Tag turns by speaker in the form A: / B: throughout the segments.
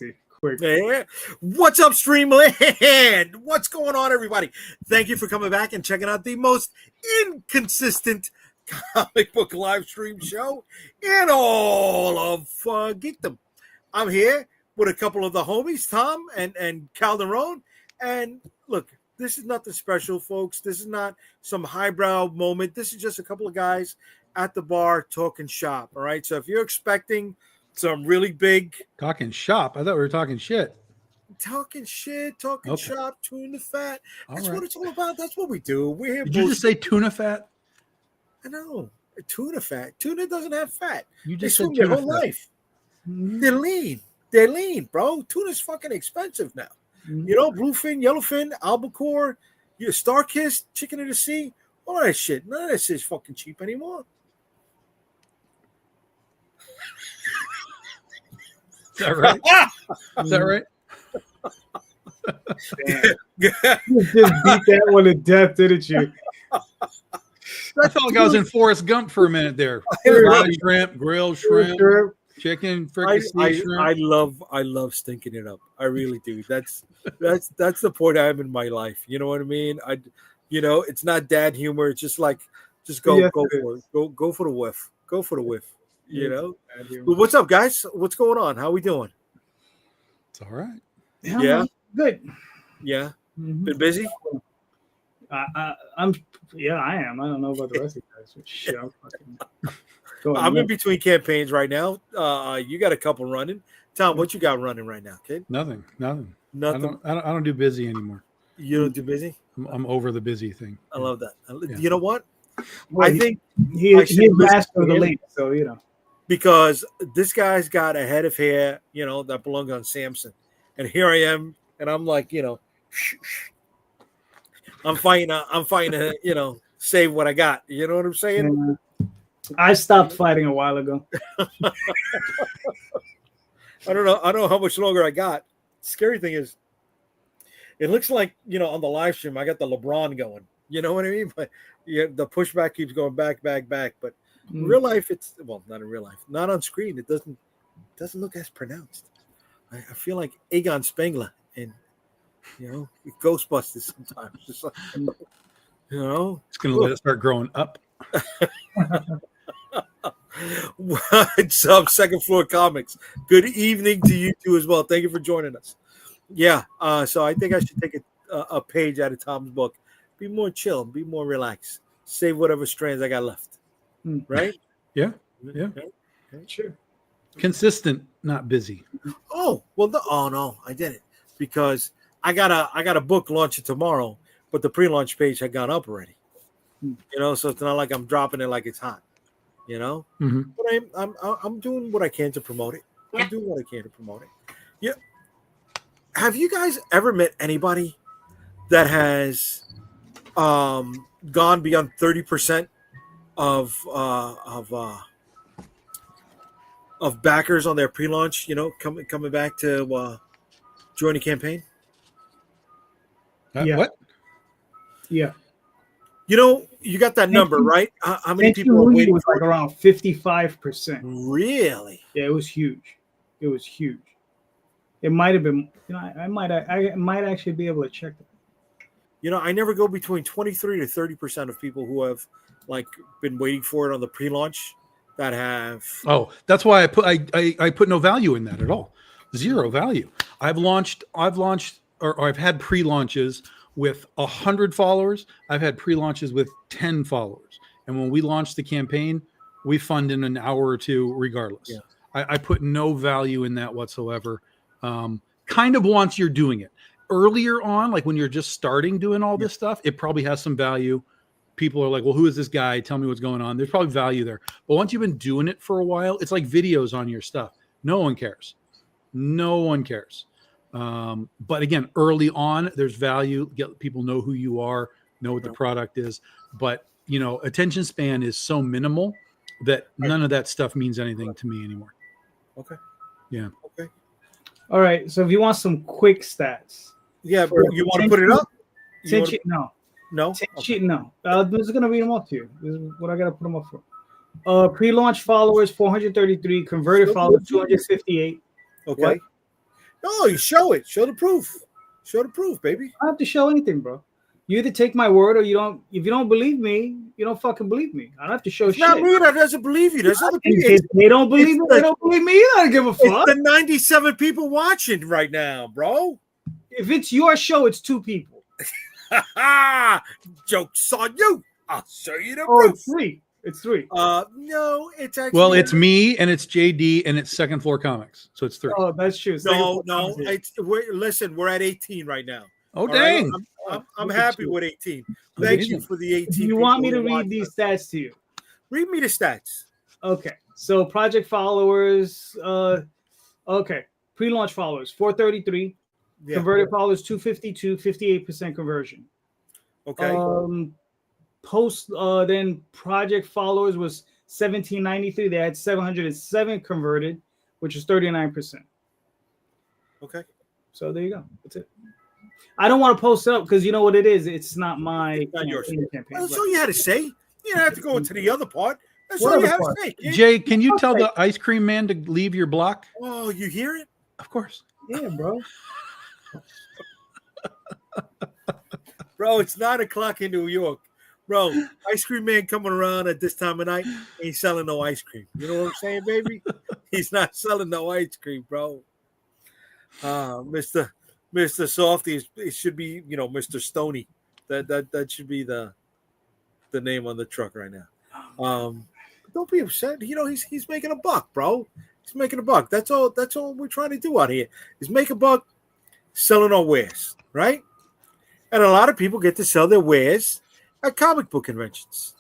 A: nasty. Quick.
B: Yeah. What's up, Streamland? What's going on, everybody? Thank you for coming back and checking out the most inconsistent comic book live stream show in all of Geekdom. I'm here with a couple of the homies, Tom and Calderon. And look, this is nothing special, folks. This is not some highbrow moment. This is just a couple of guys at the bar talking shop, all right? So if you're expecting some really big...
C: Talking shop? I thought we were talking shit.
B: Talking shit, talking shop, tuna fat. That's what it's all about. That's what we do. We're here.
C: Did you just say tuna fat?
B: I know. Tuna fat. Tuna doesn't have fat.
C: You just
B: said their whole life. They're lean. They're lean, bro. Tuna's fucking expensive now. You know, bluefin, yellowfin, albacore, your Starkist, chicken of the sea, all that shit. None of that shit's fucking cheap anymore.
C: Is that right? Is that right?
A: You just beat that one to death, didn't you?
C: I felt like I was in Forrest Gump for a minute there. Grilled shrimp, chicken, fricassee shrimp.
B: I love stinking it up. I really do. That's the point I'm in my life. You know what I mean? It's not dad humor. It's just like, go for it. Go for the whiff. Go for the whiff. You know. Well, what's up, guys? What's going on? How we doing?
C: It's all right.
B: Yeah.
A: Good.
B: Yeah. Been busy?
A: I am. I don't know about the rest of you guys. Shit,
B: I'm in between campaigns right now. You got a couple running. Tom, what you got running right now, kid?
C: Nothing. I don't do busy anymore.
B: You don't do busy?
C: I'm over the busy thing.
B: I love that. Yeah. You know what?
A: Well,
B: I think
A: he's master of the late, so you know.
B: Because this guy's got a head of hair, that belonged on Samson. And here I am, and I'm like, I'm fighting to, save what I got. You know what I'm saying?
A: I stopped fighting a while ago.
B: I don't know how much longer I got. Scary thing is, it looks like, on the live stream, I got the LeBron going. You know what I mean? But the pushback keeps going back. But in real life, not in real life. Not on screen. It doesn't look as pronounced. I feel like Egon Spengler in, Ghostbusters sometimes. Just like,
C: It's going to let it start growing up.
B: What's up, Second Floor Comics? Good evening to you two as well. Thank you for joining us. Yeah, so I think I should take a page out of Tom's book. Be more chill, be more relaxed. Save whatever strands I got left. Right?
C: Yeah.
B: Okay.
A: Sure.
C: Consistent, not busy.
B: Oh, well, no, I didn't. Because I got a book launching tomorrow, but the pre-launch page had gone up already. So it's not like I'm dropping it like it's hot. But I'm doing what I can to promote it. Yeah. Have you guys ever met anybody that has gone beyond 30% of backers on their pre-launch? Coming back to join the campaign.
C: What?
A: Yeah.
B: You got that number, right? How many people are waiting?
A: It was like around 55%.
B: Really?
A: Yeah, it was huge. It might have been. I might actually be able to check that.
B: I never go between 23 to 30% of people who have been waiting for it on the pre-launch that have.
C: Oh, that's why I put no value in that at all. Zero value. I've had pre-launches with 100 followers. I've had pre-launches with 10 followers. And when we launched the campaign, we fund in an hour or two regardless.
B: Yeah.
C: I put no value in that whatsoever. Kind of once you're doing it. Earlier on, like when you're just starting doing all this stuff, it probably has some value. People are like, well, who is this guy? Tell me what's going on. There's probably value there. But once you've been doing it for a while, it's like videos on your stuff. No one cares. But again, early on, there's value. People know who you are, know what the product is. But, attention span is so minimal that none of that stuff means anything to me anymore.
B: Okay.
C: Yeah.
B: Okay.
A: All right. So if you want some quick stats.
B: Yeah. You want to put it up?
A: No.
B: No?
A: No. I'm just going to read them off to you. This is what I got to put them up for. Pre-launch followers, 433. Converted followers, 258.
B: Okay.
A: What?
B: No, you show it. Show the proof. Show the proof, baby.
A: I don't have to show anything, bro. You either take my word or you don't. If you don't believe me, you don't fucking believe me. I don't have to show
B: It's
A: shit.
B: not me that doesn't believe you. There's other people.
A: If they don't believe me,
B: the-
A: they don't believe me either. I don't give a
B: It's
A: fuck.
B: the 97 people watching right now, bro.
A: If it's your show, it's 2 people.
B: Joke's on you. I'll show you the
A: Oh,
B: proof.
A: it's 3. It's 3.
B: No, it's actually
C: Well, it's me and it's JD and it's Second Floor Comics, so it's 3.
A: Oh, that's true.
B: no. We're at 18 right now.
C: Oh,
B: All
C: dang!
B: right? I'm
A: Look at
B: happy
A: you.
B: with 18.
C: Look
B: Thank
C: at
B: you
C: you.
B: for the 18.
A: You want me to
B: people who
A: read
B: watched
A: these
B: us.
A: stats to you?
B: Read me the stats.
A: Okay. So project followers, okay. Pre-launch followers, 433.
B: Yeah.
A: Converted followers, 252, 58% conversion.
B: Okay.
A: Post then project followers was 1793. They had 707 converted, which is 39%.
B: Okay.
A: So there you go. That's it. I don't want to post it up because you know what it is. It's not my
B: It's not yours.
A: campaign.
B: Well, that's all you had to say. You didn't have to go into the other part. That's
A: What
B: all you
A: other
B: had
A: part?
B: to say. kid.
C: Jay, can you tell the ice cream man to leave your block?
B: Oh, you hear it?
C: Of course.
A: Yeah, bro.
B: Bro, it's 9:00 in New York. Bro, ice cream man coming around at this time of night ain't selling no ice cream. You know what I'm saying, baby? He's not selling no ice cream, bro. Mr. Softy, it should be, Mr. Stoney. That should be the name on the truck right now. Don't be upset. He's making a buck, bro. He's making a buck. That's all we're trying to do out here is make a buck selling our wares, right? And a lot of people get to sell their wares at comic book conventions.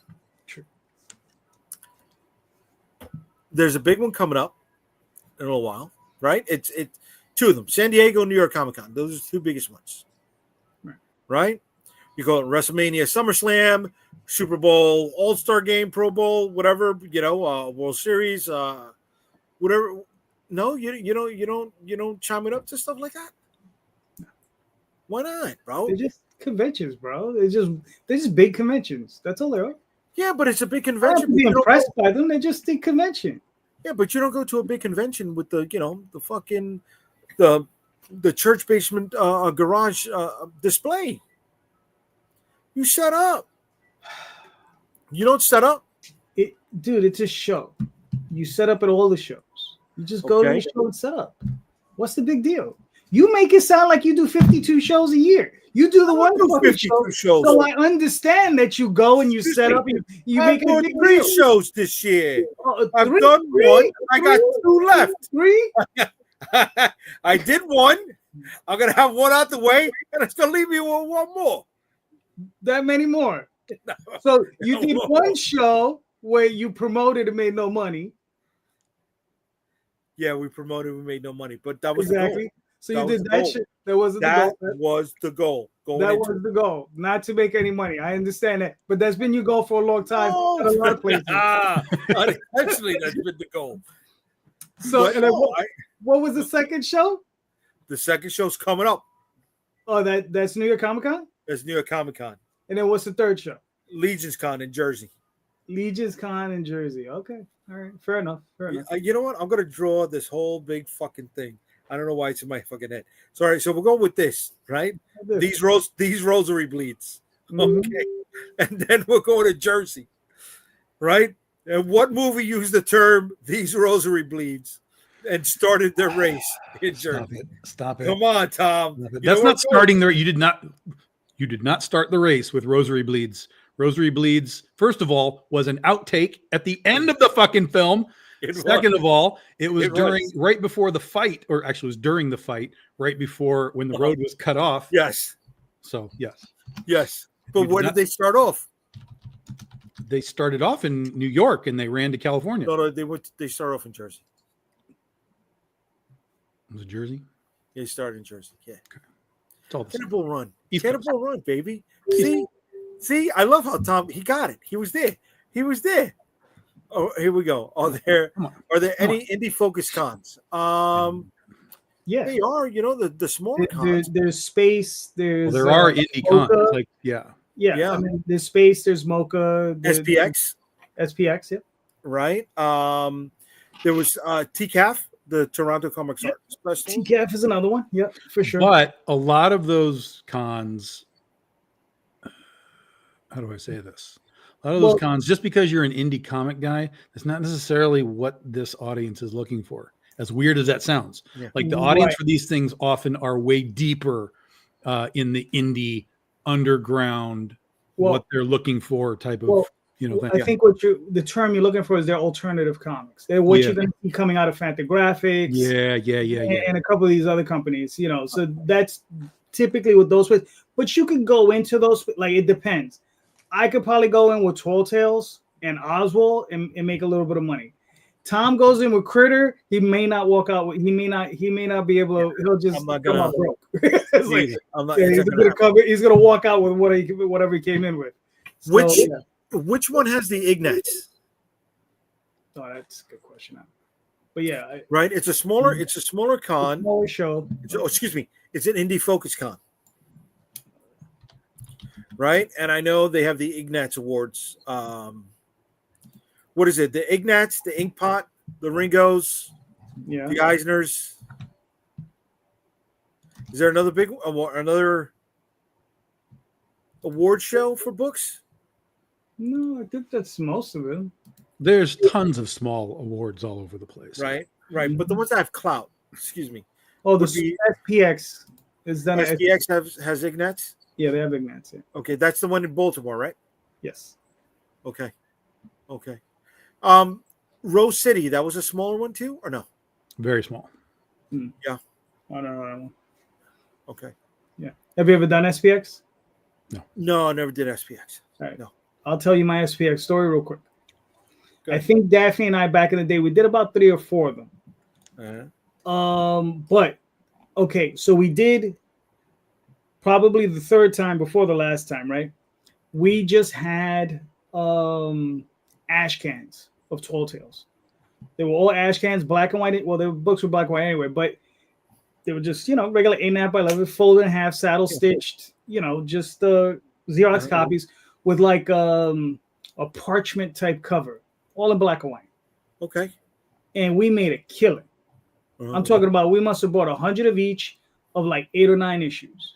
A: True.
B: There's a big one coming up in a little while, right? It's 2 of them: San Diego, New York Comic Con. Those are the 2 biggest ones, right? You call it WrestleMania, SummerSlam, Super Bowl, All-Star Game, Pro Bowl, whatever. World Series, whatever. No, you don't chime it up to stuff like that. Why not, bro?
A: They're just conventions, bro. They're just big conventions. That's all they are.
B: Yeah, but it's a big
A: I don't have
B: convention.
A: to be
B: You don't
A: impressed by them. They're just a convention.
B: Yeah, but you don't go to a big convention with the church basement garage display. You set up. You don't set up.
A: Dude, it's a show. You set up at all the shows. You just go to the show and set up. What's the big deal? You make it sound like you do 52 shows a year. You do the one fucking
B: 52 shows.
A: So I understand that you go and you set up and you
B: I've
A: make it a
B: done
A: big
B: 3
A: deal.
B: shows this year. I've
A: Three?
B: done one. I got 2 left.
A: 3?
B: I did 1. I'm gonna have 1 out the way, and it's gonna leave me with 1 more.
A: That many more. So you did one show where you promoted and made no money.
B: Yeah, we promoted. We made no money, but that was
A: Exactly.
B: the goal.
A: So
B: That
A: you
B: was
A: did
B: the
A: that
B: goal.
A: shit. That wasn't
B: That
A: the goal.
B: was the goal.
A: That was the goal, not to make any money. I understand that, but that's been your goal for a long time at a lot of places.
B: Unintentionally, that's been the goal.
A: So,
B: But
A: and then
B: no,
A: what was the second show?
B: the second show's coming up.
A: Oh, that's New York Comic Con.
B: That's New York Comic Con,
A: And then what's the third show?
B: Legion's Con in Jersey.
A: Legion's Con in Jersey. Okay, all right, fair enough. Fair enough.
B: You know what? I'm gonna draw this whole big fucking thing. I don't know why it's in my fucking head. Sorry. So we'll go with this, right? These rosary bleeds.
A: Mhm.
B: Okay. And then we'll go to Jersey, right? And what movie used the term "these rosary bleeds" and started their race in Jersey?
C: Stop it.
B: Come on, Tom.
C: Stop it.
B: You know
C: That's
B: where
C: not
B: I'm
C: starting there. You did not start the race with Rosary Bleeds. Rosary Bleeds, first of all, was an outtake at the end of the fucking film.
B: going. It
C: Second
B: was.
C: of all, it was
B: It
C: during
B: was.
C: right before the fight, or actually it was during the fight, right before when the road was cut off.
B: Yes,
C: So yes,
B: yes. But
C: You did
B: where
C: not-
B: did they start off?
C: they started off in New York and they ran to California.
B: No, they started off in Jersey.
C: Was it Jersey?
B: They started in Jersey. Yeah.
C: It's all the same.
B: Cannonball Run.
C: East Coast.
B: Cannonball Run, baby. See, I love how Tom he got it. He was there. Oh, here we go. Are there
C: Come on.
B: any indie focused cons?
A: Yeah,
B: They are, the smaller cons.
A: there's space. There's
C: Well, there are indie cons.
A: Mocha.
C: Like, yeah.
A: Yeah, I mean, there's space. There's Mocha.
B: SPX,
A: SPX. Yeah.
B: right? There was TCAF the Toronto Comics
A: Yep.
B: Art Festival.
A: TCAF is another one. Yep, for sure.
C: But a lot of those cons, how do I say this? A lot of those cons, just because you're an indie comic guy, that's not necessarily what this audience is looking for. As weird as that sounds.
B: Yeah.
C: Like the audience for these things often are way deeper in the indie underground, what they're looking for type of, thing.
A: I think the term you're looking for is their alternative comics. They're what you're going to see coming out of Fantagraphics. And a couple of these other companies, so that's typically what those with. But you can go into those, like, it depends. I could probably go in with Tall Tales and Oswald and make a little bit of money. Tom goes in with Critter. He may not walk out. He may not be able to. He'll just come out broke. He's gonna walk out with whatever he came in with.
B: Which one has the Ignatz?
A: Oh, that's a good question. But yeah,
B: right. It's a smaller con.
A: Smaller show.
B: Excuse me. It's an indie focus con. Right, and I know they have the Ignatz Awards. What is it? The Ignatz, the Inkpot, the Ringos, the Eisners. Is there another another award show for books?
A: No, I think that's most of it.
C: There's tons of small awards all over the place.
B: Right. But the ones that have clout, excuse me.
A: Oh, the SPX is done.
B: SPX has Ignatz?
A: Yeah, they have Ignatz. Yeah.
B: Okay, that's the one in Baltimore, right?
A: Yes.
B: Okay. Rose City, that was a smaller one too, or no?
C: Very small.
A: Yeah. I don't know that one.
B: Okay.
A: Yeah. Have you ever done SPX?
B: No, I never did SPX.
A: All right.
B: No.
A: I'll tell you my SPX story real quick. I think Daphne and I back in the day, we did about 3 or 4 of them. But okay, so we did probably the 3rd time before the last time, right? We just had ash cans of Tall Tales. They were all ash cans, black and white. Well, the books were black and white anyway, but they were just, regular 8.5 by 11, folded in half, saddle stitched, just Xerox copies with like a parchment type cover, all in black and white.
B: Okay.
A: And we made a killing. I'm talking about, we must have bought 100 of each of like 8 or 9 issues.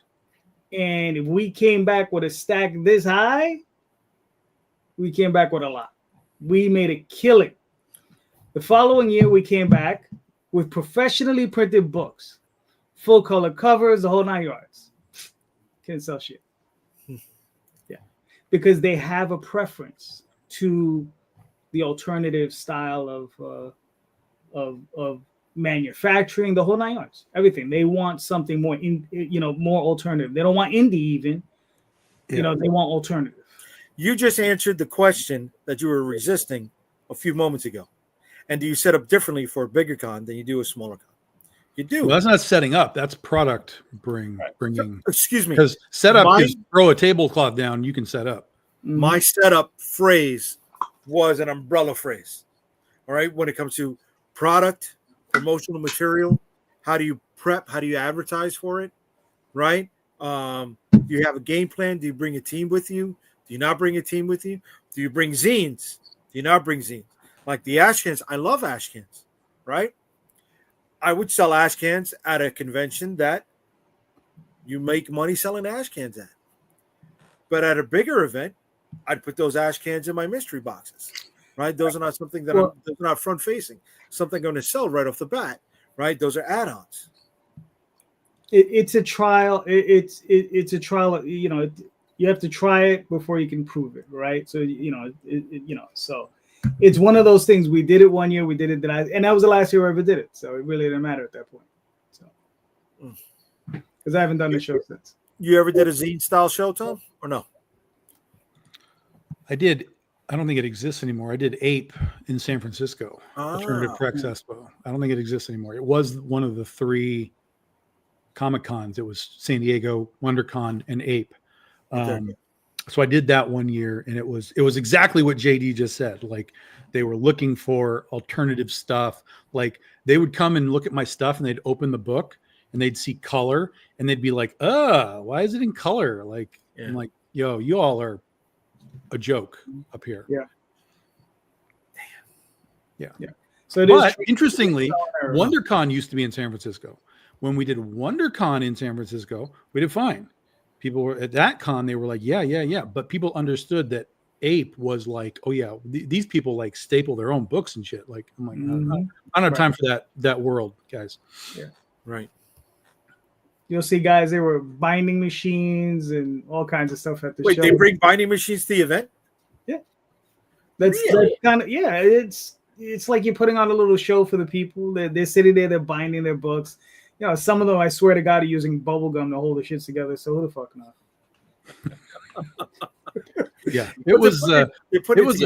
A: And if we came back with a stack this high, we came back with a lot. We made a killing. The following year, we came back with professionally printed books, full color covers, the whole 9 yards. Can't sell shit. Yeah, because they have a preference to the alternative style of manufacturing, the whole 9 yards, everything. They want something more more alternative. They don't want indie even. They want alternative.
B: You just answered the question that you were resisting a few moments ago. And do you set up differently for a bigger con than you do a smaller con? You do.
C: Well, that's not setting up. That's product bringing.
B: Excuse me.
C: Because setup is throw a tablecloth down. You can set up.
B: My setup phrase was an umbrella phrase. All right. When it comes to product, promotional material, how do you prep? How do you advertise for it? Right. Do you have a game plan? Do you bring a team with you? Do you not bring a team with you? Do you bring zines? Do you not bring zines? Like the ash cans, I love ash cans, right? I would sell ash cans at a convention that you make money selling ash cans at. But at a bigger event, I'd put those ash cans in my mystery boxes, right? Those are not something that they're not front facing, something I'm going to sell right off the bat, right? Those are add-ons.
A: It's a trial. It's a trial. You have to try it before you can prove it, right? So so it's one of those things. We did it one year, we did it and that was the last year I ever did it. So it really didn't matter at that point. So because I haven't done the show since.
B: You ever did a zine style show, Tom, or no?
C: I did. I don't think it exists anymore. I did Ape in San Francisco, Alternative Prex Expo. I don't think it exists anymore. It was one of the 3 Comic Cons. It was San Diego, WonderCon, and Ape. So I did that one year, and it was exactly what JD just said. Like they were looking for alternative stuff. Like they would come and look at my stuff, and they'd open the book, and they'd see color, and they'd be like, why is it in color? Like, I'm like, yo, you all are a joke up here.
A: Yeah.
C: Damn. Yeah.
A: So it is
C: But
A: true.
C: interestingly,
A: Error.
C: WonderCon used to be in San Francisco. When we did WonderCon in San Francisco, we did fine. People were at that con, they were like, yeah. But people understood that Ape was like, oh yeah, these people like staple their own books and shit. Like, I'm like, I don't have time for that world, guys.
A: Yeah.
B: Right.
A: You'll see guys, they were binding machines and all kinds of stuff at the
B: Wait,
A: show.
B: they bring binding machines to the event?
A: That's kind of, yeah, it's like you're putting on a little show for the people. They're sitting there, they're binding their books. You know, some of them, I swear to God, are using bubble gum to hold the shits together. So who the fuck not?
C: Yeah, it was
B: together.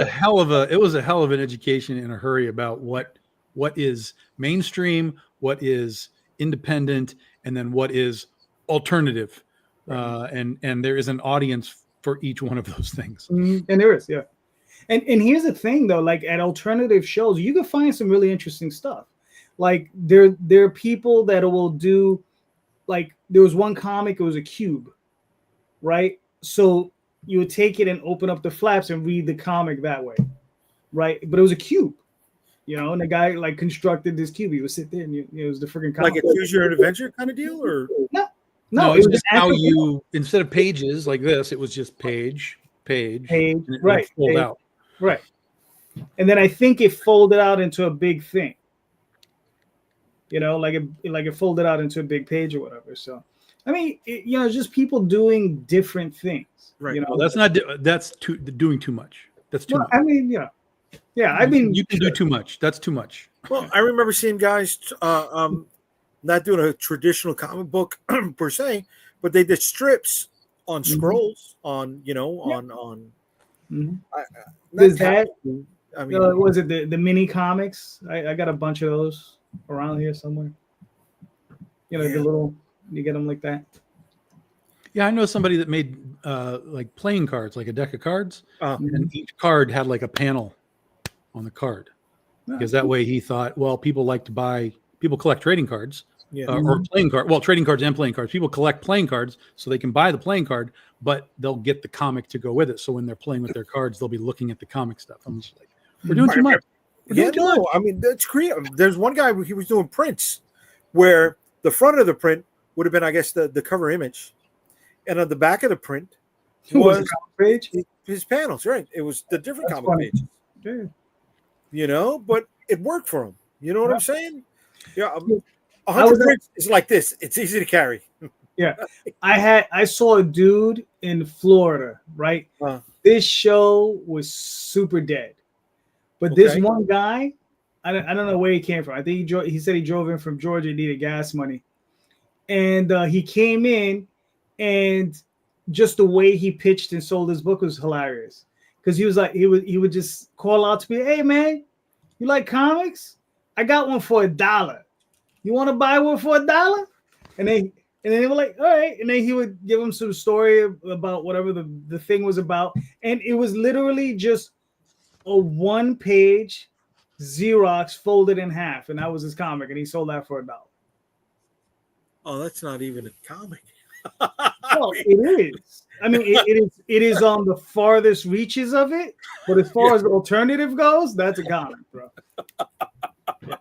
C: a hell of an education in a hurry about what is mainstream, what is independent, and then what is alternative. And there is an audience for each one of those things.
A: And there is, yeah. And here's the thing though, like at alternative shows, you can find some really interesting stuff. Like there are people that will do, like there was one comic, it was a cube, right? So you would take it and open up the flaps and read the comic that way, right? But it was a cube, you know, and the guy like constructed this cube. He would sit there and it was the freaking comic.
B: Like a choose your own adventure kind of deal, or
A: no,
C: it was just how you, instead of pages like this, it was just page,
A: right?
C: Fold
A: Page.
C: out.
A: Right. And then I think it folded out into a big thing. You know, like it folded out into a big page or whatever. So, I mean, you know, just people doing different things.
B: Right.
A: You know,
C: Well, that's doing too much. That's too much.
A: I mean, yeah. I mean,
C: you can do too much. That's too much.
B: Well, I remember seeing guys not doing a traditional comic book per se, but they did strips on scrolls on on.
A: Mm-hmm.
B: Not
A: that?
B: I mean,
A: Was it the mini comics? I got a bunch of those around here somewhere. You know, the little, you get them like that.
C: Yeah, I know somebody that made like playing cards, like a deck of cards,
B: Mm-hmm.
C: and each card had like a panel on the card, because that way he thought, well, people collect trading cards, or playing cards. Well, trading cards and playing cards. People collect playing cards so they can buy the playing card, but they'll get the comic to go with it. So when they're playing with their cards, they'll be looking at the comic stuff. I'm just like, we're doing too much.
B: I mean, that's creative. There's one guy he was doing prints where the front of the print would have been, I guess, the cover image, and on the back of the print was
A: page.
B: His panels. Right, it was the different
A: That's
B: comic
A: funny.
B: pages.
A: Yeah.
B: You know, but it worked for him. You know what I'm saying? Yeah,
A: I
B: 100
A: was
B: prints is like this. It's easy to carry.
A: Yeah, I saw a dude in Florida, right? This show was super dead, but this one guy, I don't know where he came from. I think he said he drove in from Georgia, needed gas money, and he came in, and just the way he pitched and sold his book was hilarious, because he was like he would just call out to me, "Hey man, you like comics? I got one for $1. You want to buy one for $1?" And then they were like, all right. And then he would give them some story about whatever the thing was about. And it was literally just a 1-page Xerox folded in half. And that was his comic. And he sold that for $1.
B: Oh, that's not even a comic.
A: Well, it is. I mean, it is on the farthest reaches of it. But as far as the alternative goes, that's a comic, bro. Yeah.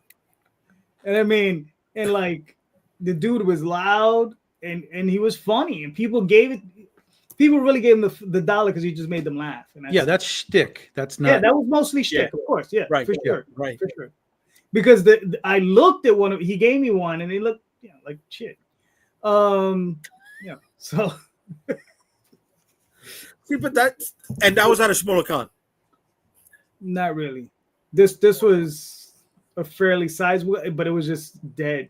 A: And I mean, and like, the dude was loud and he was funny, and people really gave him the $1 because he just made them laugh. And
C: that's shtick. That's not.
A: Yeah, that was mostly shtick, of course. Yeah,
B: right,
A: for sure,
B: right,
A: for sure. Because I looked at one, he gave me one, and he looked, like shit. So.
B: See, but that was at a smaller con.
A: Not really. This was a fairly sizable, but it was just dead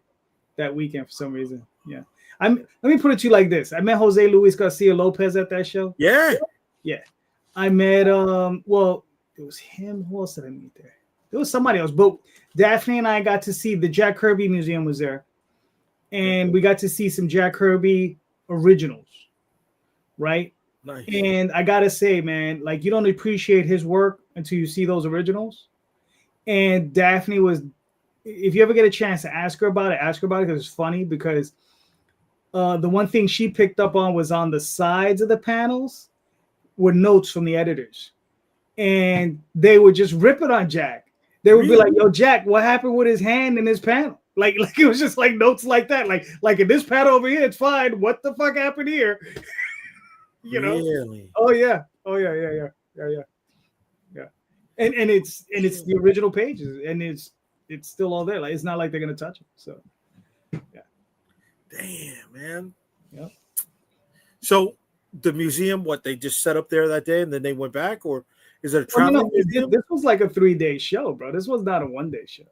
A: that weekend for some reason. Yeah. Let me put it to you like this. I met Jose Luis Garcia Lopez at that show.
B: Yeah.
A: Yeah. I met well, it was him. Who else did I meet there? There was somebody else, but Daphne and I got to see the Jack Kirby Museum was there. And we got to see some Jack Kirby originals. Right?
B: Nice.
A: And I gotta say, man, like, you don't appreciate his work until you see those originals. And Daphne was, if you ever get a chance to ask her about it because it's funny, because the one thing she picked up on was on the sides of the panels were notes from the editors, and they would just rip it on Jack. They would be like, "Yo, Jack, what happened with his hand in his panel?" Like it was just like notes like that. Like in this panel over here, it's fine. What the fuck happened here? You know?
B: Really?
A: Oh yeah. And it's the original pages, and it's still all there. Like it's not like they're gonna touch it. So yeah.
B: Damn, man.
A: Yep.
B: So the museum, what they just set up there that day and then they went back, or is it a traveling museum?
A: This was like a 3-day show, bro. This was not a 1-day show.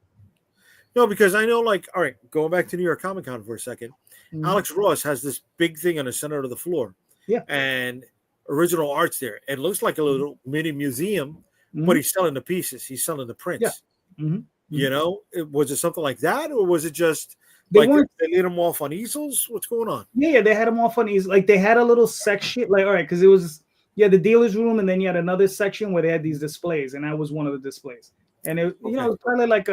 B: No, because I know, like, all right, going back to New York Comic Con for a 2nd,
A: Mhm.
B: Alex Ross has this big thing on the center of the floor.
A: Yeah.
B: And original art's there. It looks like a little mini museum, but he's selling the pieces. He's selling the prints.
A: Yeah. Mhm.
B: You know, was it something like that, or was it just
A: They
B: like
A: weren't-
B: they laid them off on easels? What's going on?
A: Yeah, they had them all funny. Like they had a little section, like all right, because it was the dealer's room, and then you had another section where they had these displays, and that was one of the displays. And it, you know, it was probably like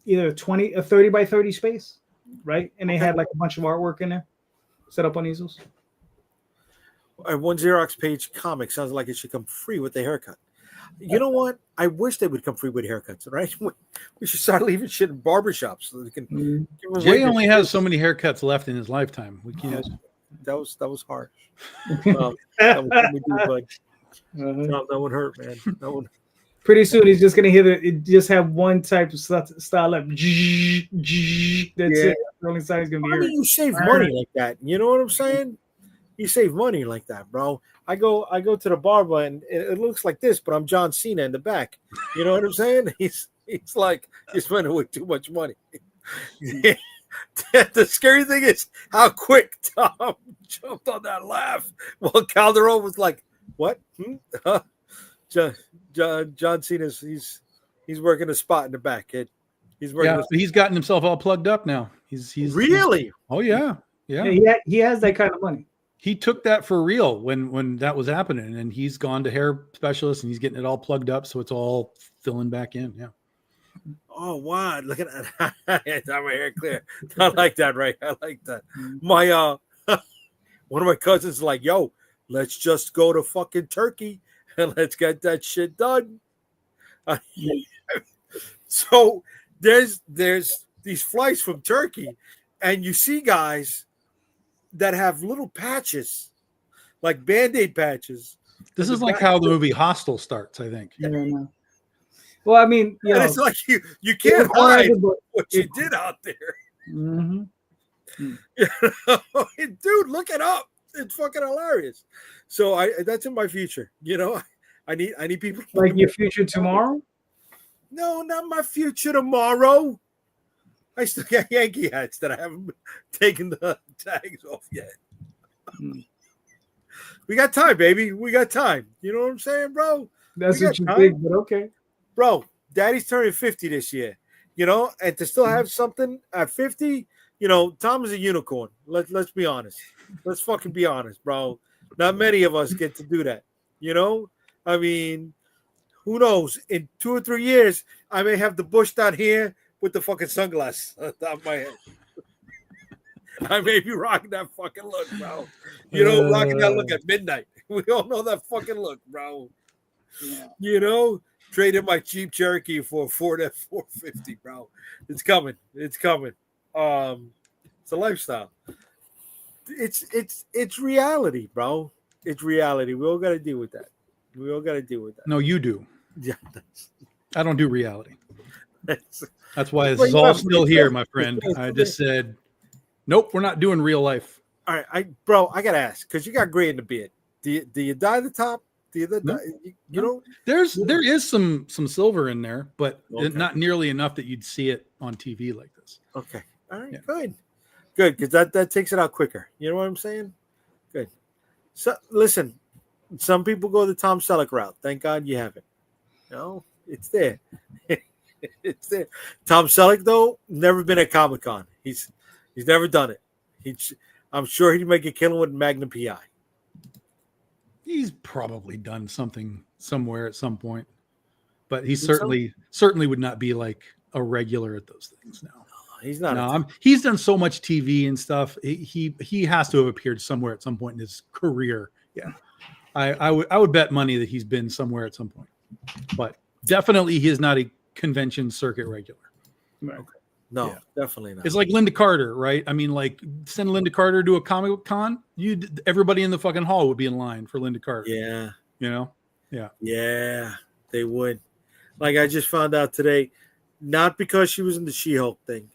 A: either a 30 by 30 space, right? And they had like a bunch of artwork in there, set up on easels.
B: One Xerox page comic sounds like it should come free with the haircut. You know what? I wish they would come free with haircuts, right? We should start leaving shit in barbershops so they can give us
C: Jay
B: like
C: only has so many haircuts left in his lifetime. We can't.
B: that was harsh. That one hurt, man. That one.
A: Pretty soon he's just gonna hear just have one type of style left. That's it. That's the only sound he's gonna be
B: I mean,
A: hearing.
B: you save money like that. You know what I'm saying? You save money like that, bro. I go to the barber and it looks like this, but I'm John Cena in the back. You know what I'm saying? He's like, you're spending way too much money. The scary thing is how quick Tom jumped on that laugh while Calderon was like, "What? John Cena's he's working a spot in the back, kid. He's working.
C: He's gotten himself all plugged up now. He's
B: really.
C: Oh yeah.
A: He has that kind of money.
C: He took that for real when that was happening, and he's gone to hair specialists and he's getting it all plugged up, so it's all filling back in. Yeah.
B: Oh wow! Look at that. Got my hair clear. I like that, right? I like that. My one of my cousins is like, "Yo, let's just go to fucking Turkey and let's get that shit done." So there's these flights from Turkey, and you see guys that have little patches, like Band-Aid patches.
C: This is like how the movie Hostel starts, I think.
A: Yeah. Well, I mean,
B: and it's like you can't hide what you did out there.
A: Mm-hmm.
B: Dude, look it up. It's fucking hilarious. So that's in my future. You know, I need people
A: like your future tomorrow.
B: No, not my future tomorrow. I still got Yankee hats that I haven't taken the tags off yet. We got time, baby. We got time. You know what I'm saying, bro?
A: That's what you think, but okay.
B: Bro, Daddy's turning 50 this year. You know, and to still have something at 50, you know, Tom is a unicorn. Let's be honest. Let's fucking be honest, bro. Not many of us get to do that. You know? I mean, who knows? In 2 or 3 years, I may have the bush down here with the fucking sunglasses on top of my head. I may be rocking that fucking look, bro. You know, rocking that look at midnight. We all know that fucking look, bro. Yeah. You know, traded my cheap Cherokee for a Ford F450, bro. It's coming. It's coming. It's a lifestyle. It's reality, bro. It's reality. We all got to deal with that. We all got to deal with that.
C: No, you do.
B: Yeah.
C: I don't do reality. That's why this is all still here, my friend. I just said, nope, we're not doing real life.
B: All right, bro, I gotta ask because you got gray in the beard. Do you dye the top? Do you dye? You know,
C: there is some silver in there, but not nearly enough that you'd see it on TV like this.
B: Okay, all right, good, because that takes it out quicker. You know what I'm saying? Good. So listen, some people go the Tom Selleck route. Thank God you haven't. No, it's there. It's there. Tom Selleck though, never been at Comic-Con. He's never done it. I'm sure he'd make a killing with Magnum PI.
C: He's probably done something somewhere at some point, but he certainly would not be like a regular at those things now.
B: He's not.
C: No, he's done so much TV and stuff. He has to have appeared somewhere at some point in his career. Yeah, I would bet money that he's been somewhere at some point, but definitely he is not a convention circuit regular.
A: Right.
B: No,
C: Yeah.
B: definitely not.
C: It's like Linda Carter, right? I mean, like send Linda Carter to a Comic Con, everybody in the fucking hall would be in line for Linda Carter.
B: Yeah.
C: You know?
B: Yeah, they would. Like I just found out today, not because she was in the She-Hulk thing.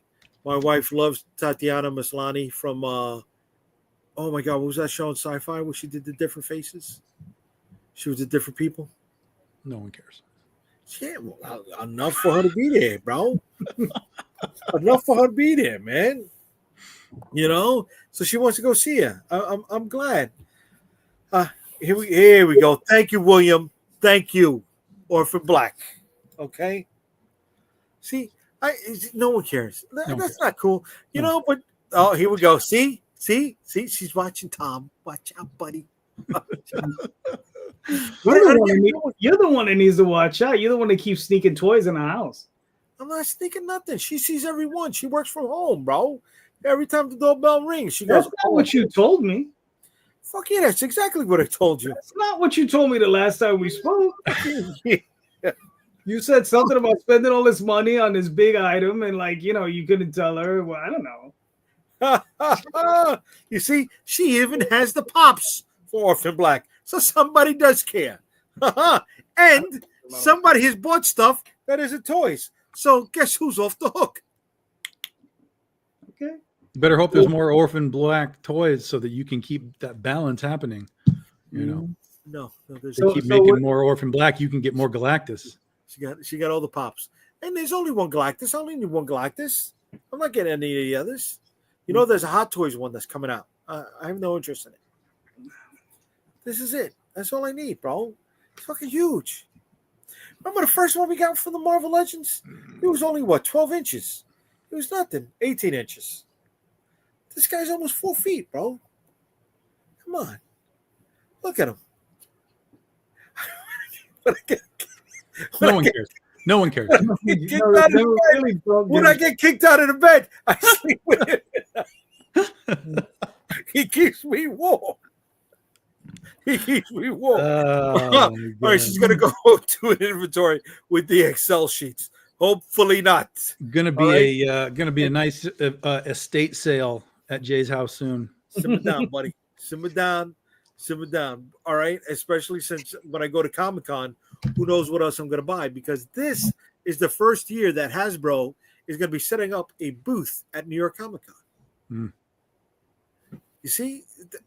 B: My wife loves Tatiana Maslany from oh my God, what was that show on Sci-Fi where she did the different faces? She was the different people.
C: No one cares.
B: Yeah, well, enough for her to be there, bro. Enough for her to be there, man. You know, so she wants to go see her. I'm glad. Here we go. Thank you, William. Thank you, Orphan Black. Okay. See, no one cares. That's not cool, you know. But here we go. See, she's watching Tom. Watch out, buddy.
A: You're the one that needs to watch out. You're the one that keeps sneaking toys in the house.
B: I'm not sneaking nothing. She sees everyone. She works from home, bro. Every time the doorbell rings, she goes.
A: That's not what you told me.
B: Fuck yeah, that's exactly what I told you.
A: That's not what you told me the last time we spoke.
B: Yeah.
A: You said something about spending all this money on this big item, and like, you know, you couldn't tell her. Well, I don't know.
B: You see, she even has the pops for Orphan Black, so somebody does care. And somebody has bought stuff that isn't toys. So guess who's off the hook?
A: Okay.
C: You better hope there's more Orphan Black toys so that you can keep that balance happening. You know,
B: No, there's
C: keep making more Orphan Black, you can get more Galactus.
B: She got all the pops, and there's only one Galactus. I only need one Galactus. I'm not getting any of the others. You know, there's a Hot Toys one that's coming out. I have no interest in it. This is it. That's all I need, bro. It's fucking huge. Remember the first one we got from the Marvel Legends? It was only, 12 inches? It was nothing. 18 inches. This guy's almost 4 feet, bro. Come on. Look at him.
C: No one cares. No one cares.
B: When I get kicked out of the bed, I sleep with him. He keeps me warm. He keeps me warm. All right, she's gonna go to an inventory with the Excel sheets. Hopefully not.
C: Gonna be a nice estate sale at Jay's house soon.
B: Simmer down, buddy. Simmer down. All right. Especially since when I go to Comic-Con, who knows what else I'm going to buy, because this is the first year that Hasbro is going to be setting up a booth at New York Comic Con. You see,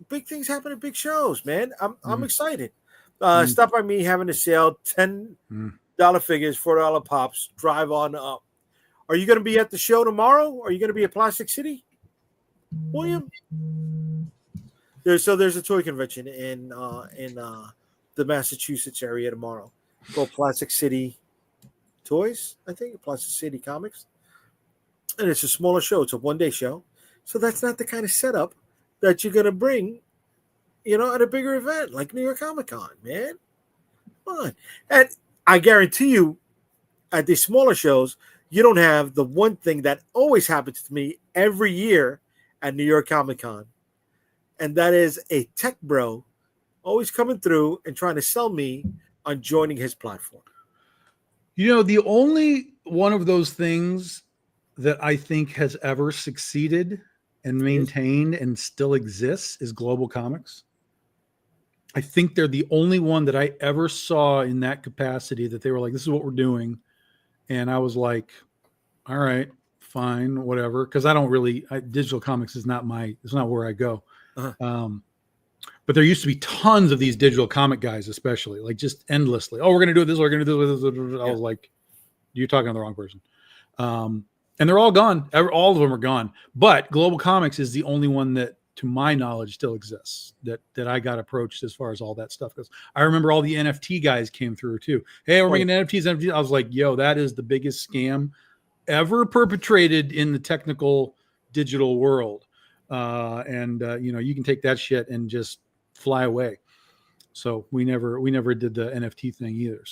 B: big things happen at big shows, man. I'm excited. Stop by me having a sale, $10 figures, $4 pops. Drive on up. Are you going to be at the show tomorrow? Are you going to be at Plastic City, William? There's a toy convention in the Massachusetts area tomorrow. Called Plastic City Toys, I think, Plastic City Comics, and it's a smaller show. It's a one-day show, so that's not the kind of setup that you're gonna bring, at a bigger event like New York Comic Con, man. Come on, and I guarantee you, at these smaller shows, you don't have the one thing that always happens to me every year at New York Comic Con. And that is a tech bro always coming through and trying to sell me on joining his platform.
C: The only one of those things that I think has ever succeeded and maintained and still exists is Global Comics. I think they're the only one that I ever saw in that capacity that they were like, this is what we're doing. And I was like, all right, fine, whatever. Because digital comics is not it's not where I go. But there used to be tons of these digital comic guys, especially like just endlessly. Oh, we're going to do this. We're going to do this. I was like, you're talking to the wrong person. And they're all gone. All of them are gone. But Global Comics is the only one that, to my knowledge, still exists that I got approached as far as all that stuff goes. I remember all the NFT guys came through too. Hey, we're making NFTs. I was like, yo, that is the biggest scam ever perpetrated in the technical digital world. You can take that shit and just fly away. So we never did the NFT thing either.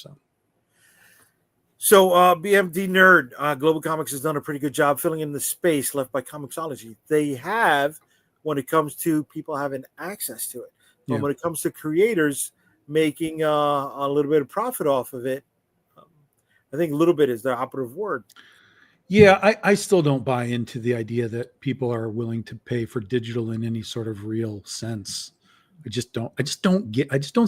B: So BMD Nerd, Global Comics has done a pretty good job filling in the space left by Comixology. They have, when it comes to people having access to it. But when it comes to creators making a little bit of profit off of it, I think a little bit is the operative word.
C: Yeah, I still don't buy into the idea that people are willing to pay for digital in any sort of real sense. I just don't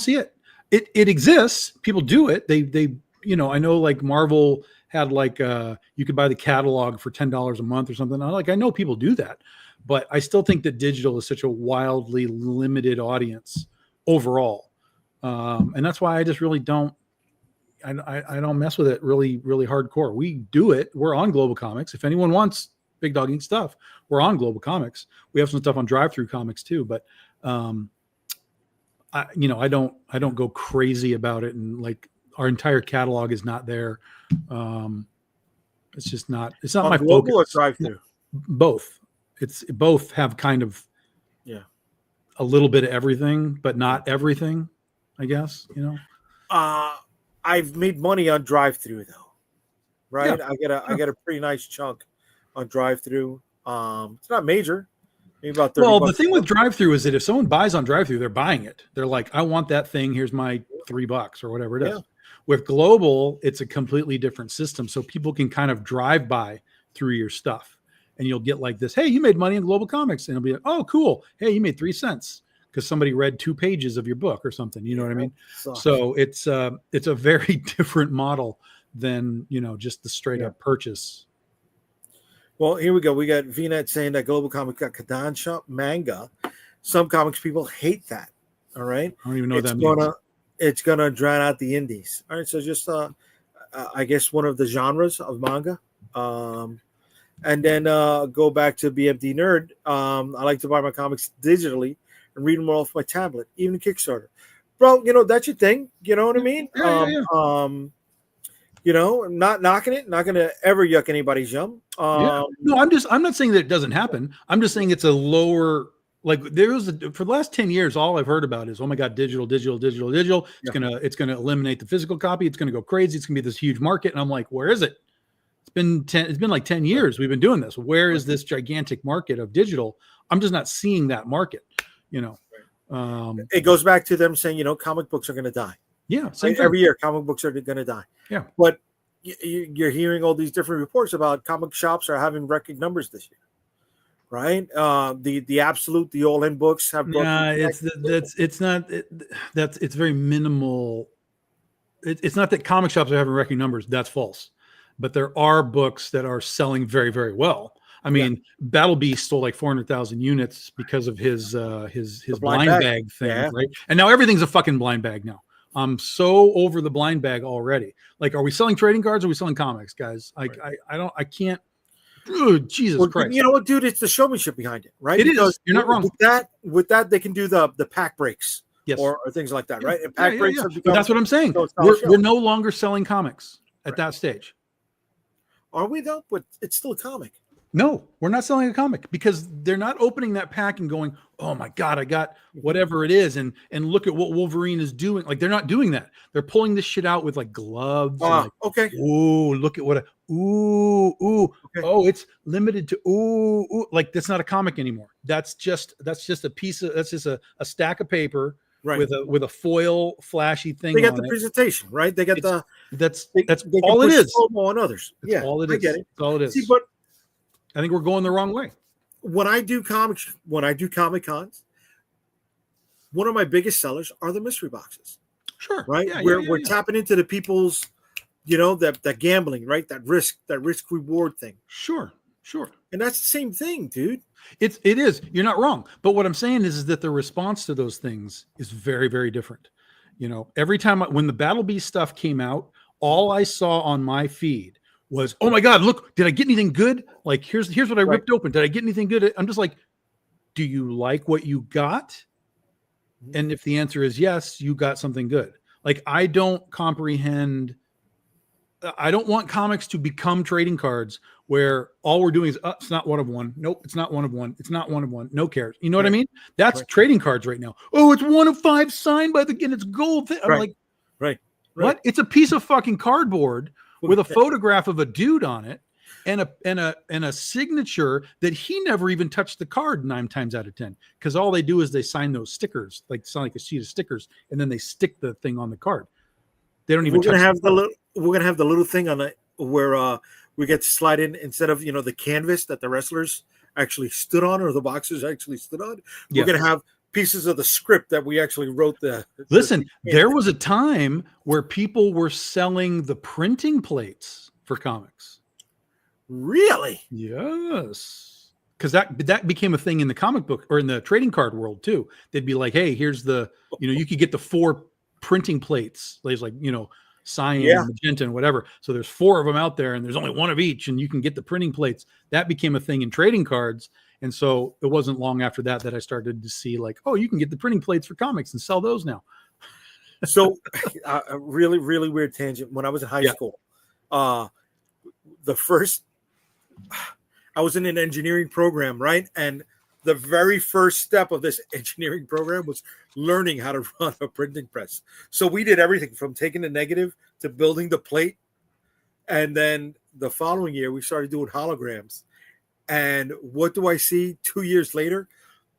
C: see it. It exists. People do it. They I know like Marvel had like you could buy the catalog for $10 a month or something. I know people do that, but I still think that digital is such a wildly limited audience overall. And that's why I just really don't I don't mess with it really, really hardcore. We do it. We're on Global Comics. If anyone wants Big Dog Ink stuff, we're on Global Comics. We have some stuff on Drive Through Comics too, but I don't go crazy about it. And like our entire catalog is not there. It's just not. It's not
B: On
C: my
B: Global
C: focus.
B: or Drive Through?
C: Both. Both have kind of a little bit of everything, but not everything. I guess
B: I've made money on Drive Through though, right?
C: Yeah.
B: I get a pretty nice chunk on Drive Through. It's not major, maybe about 30
C: Well,
B: bucks
C: the thing with Drive Through is that if someone buys on Drive Through, they're buying it. They're like, I want that thing. Here's my $3 or whatever it is.
B: Yeah.
C: With Global, it's a completely different system, so people can kind of drive by through your stuff, and you'll get like this. Hey, you made money in Global Comics, and it'll be like, oh, cool. Hey, you made 3 cents. Because somebody read 2 pages of your book or something, you know what I mean? So it's a very different model than just the straight up purchase.
B: Well, here we go. We got VNet saying that Global Comics got Kodansha manga. Some comics people hate that. All right,
C: I don't even know what that means.
B: It's gonna drown out the indies. All right, so just I guess one of the genres of manga. And then go back to BMD Nerd. I like to buy my comics digitally and read them off my tablet, even Kickstarter. Bro, that's your thing. You know what I mean? I'm not knocking it, not gonna ever yuck anybody's yum.
C: No, I'm not saying that it doesn't happen. I'm just saying it's a lower, like for the last 10 years, all I've heard about is, oh my God, digital. It's gonna eliminate the physical copy, it's gonna go crazy, it's gonna be this huge market. And I'm like, where is it? It's been like 10 years we've been doing this. Where is this gigantic market of digital? I'm just not seeing that market.
B: It goes back to them saying, comic books are going to die.
C: Yeah.
B: Every year, comic books are going to die.
C: Yeah.
B: But you're hearing all these different reports about comic shops are having record numbers this year, right? The Absolute, the All-In books have.
C: It's very minimal. It's not that comic shops are having record numbers. That's false. But there are books that are selling very, very well. I mean, Battle Beast sold like 400,000 units because of his blind bag thing, right? And now everything's a fucking blind bag now. I'm so over the blind bag already. Like, are we selling trading cards or are we selling comics, guys? I can't. Oh, Jesus Christ!
B: You know what, dude? It's the showmanship behind it, right?
C: It is. You're not wrong.
B: With that, they can do the pack breaks, or things like that, right? And pack breaks.
C: But that's what I'm saying. We're no longer selling comics at that stage.
B: Are we though? But it's still a comic.
C: No, we're not selling a comic because they're not opening that pack and going, oh my God, I got whatever it is. And look at what Wolverine is doing. Like, they're not doing that. They're pulling this shit out with like gloves.
B: Okay.
C: Ooh, look at what okay. Oh, it's limited to ooh. Like, that's not a comic anymore. That's just a piece of, that's just a stack of paper. Right. With a foil flashy thing.
B: They got the presentation, right? They got
C: that's all it is.
B: On others.
C: That's all it is.
B: I get it.
C: That's all it is.
B: See, but
C: I think we're going the wrong way.
B: When I do Comic Cons, one of my biggest sellers are the mystery boxes.
C: Sure.
B: Right? We're tapping into the people's, that gambling, right? That risk reward thing.
C: Sure.
B: And that's the same thing, dude.
C: It is. You're not wrong. But what I'm saying is that the response to those things is very, very different. Every time when the Battle Beast stuff came out, all I saw on my feed was, oh my God, look, did I get anything good? Like, here's what I ripped open. Did I get anything good? I'm just like, do you like what you got? And if the answer is yes, you got something good. Like, I don't comprehend. I don't want comics to become trading cards where all we're doing is, it's not one of one. Nope, it's not one of one. It's not one of one. No cares. You know what I mean? That's trading cards right now. Oh, it's 1 of 5 signed by and it's gold. I'm like, what? It's a piece of fucking cardboard with a photograph of a dude on it and a signature that he never even touched the card 9 times out of 10, because all they do is they sign those stickers, like a sheet of stickers, and then they stick the thing on the card. They don't even.
B: we're gonna have the little thing on the where we get to slide in instead of the canvas that the wrestlers actually stood on or the boxers actually stood on. We're gonna have pieces of the script that we actually wrote.
C: Listen, there was a time where people were selling the printing plates for comics.
B: Really?
C: Yes. Because that became a thing in the comic book or in the trading card world too. They'd be like, hey, here's the, you could get the 4 printing plates. There's like, cyan, magenta, and whatever. So there's 4 of them out there and there's only 1 of each, and you can get the printing plates. That became a thing in trading cards. And so it wasn't long after that I started to see like, oh, you can get the printing plates for comics and sell those now.
B: So a really, really weird tangent. When I was in high school, I was in an engineering program, right? And the very first step of this engineering program was learning how to run a printing press. So we did everything from taking the negative to building the plate. And then the following year, we started doing holograms. And what do I see 2 years later?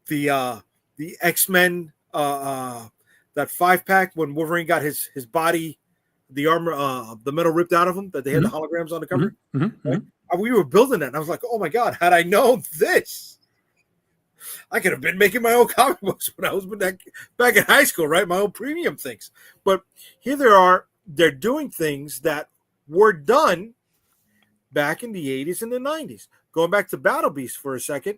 B: The X-Men, that 5-pack when Wolverine got his body, the armor, the metal ripped out of him, that they had the holograms on the cover. Right? We were building that, and I was like, oh my God, had I known this, I could have been making my own comic books when I was back in high school, right? My own premium things. But here they're doing things that were done back in the 80s and the 90s. Going back to Battle Beast for a second,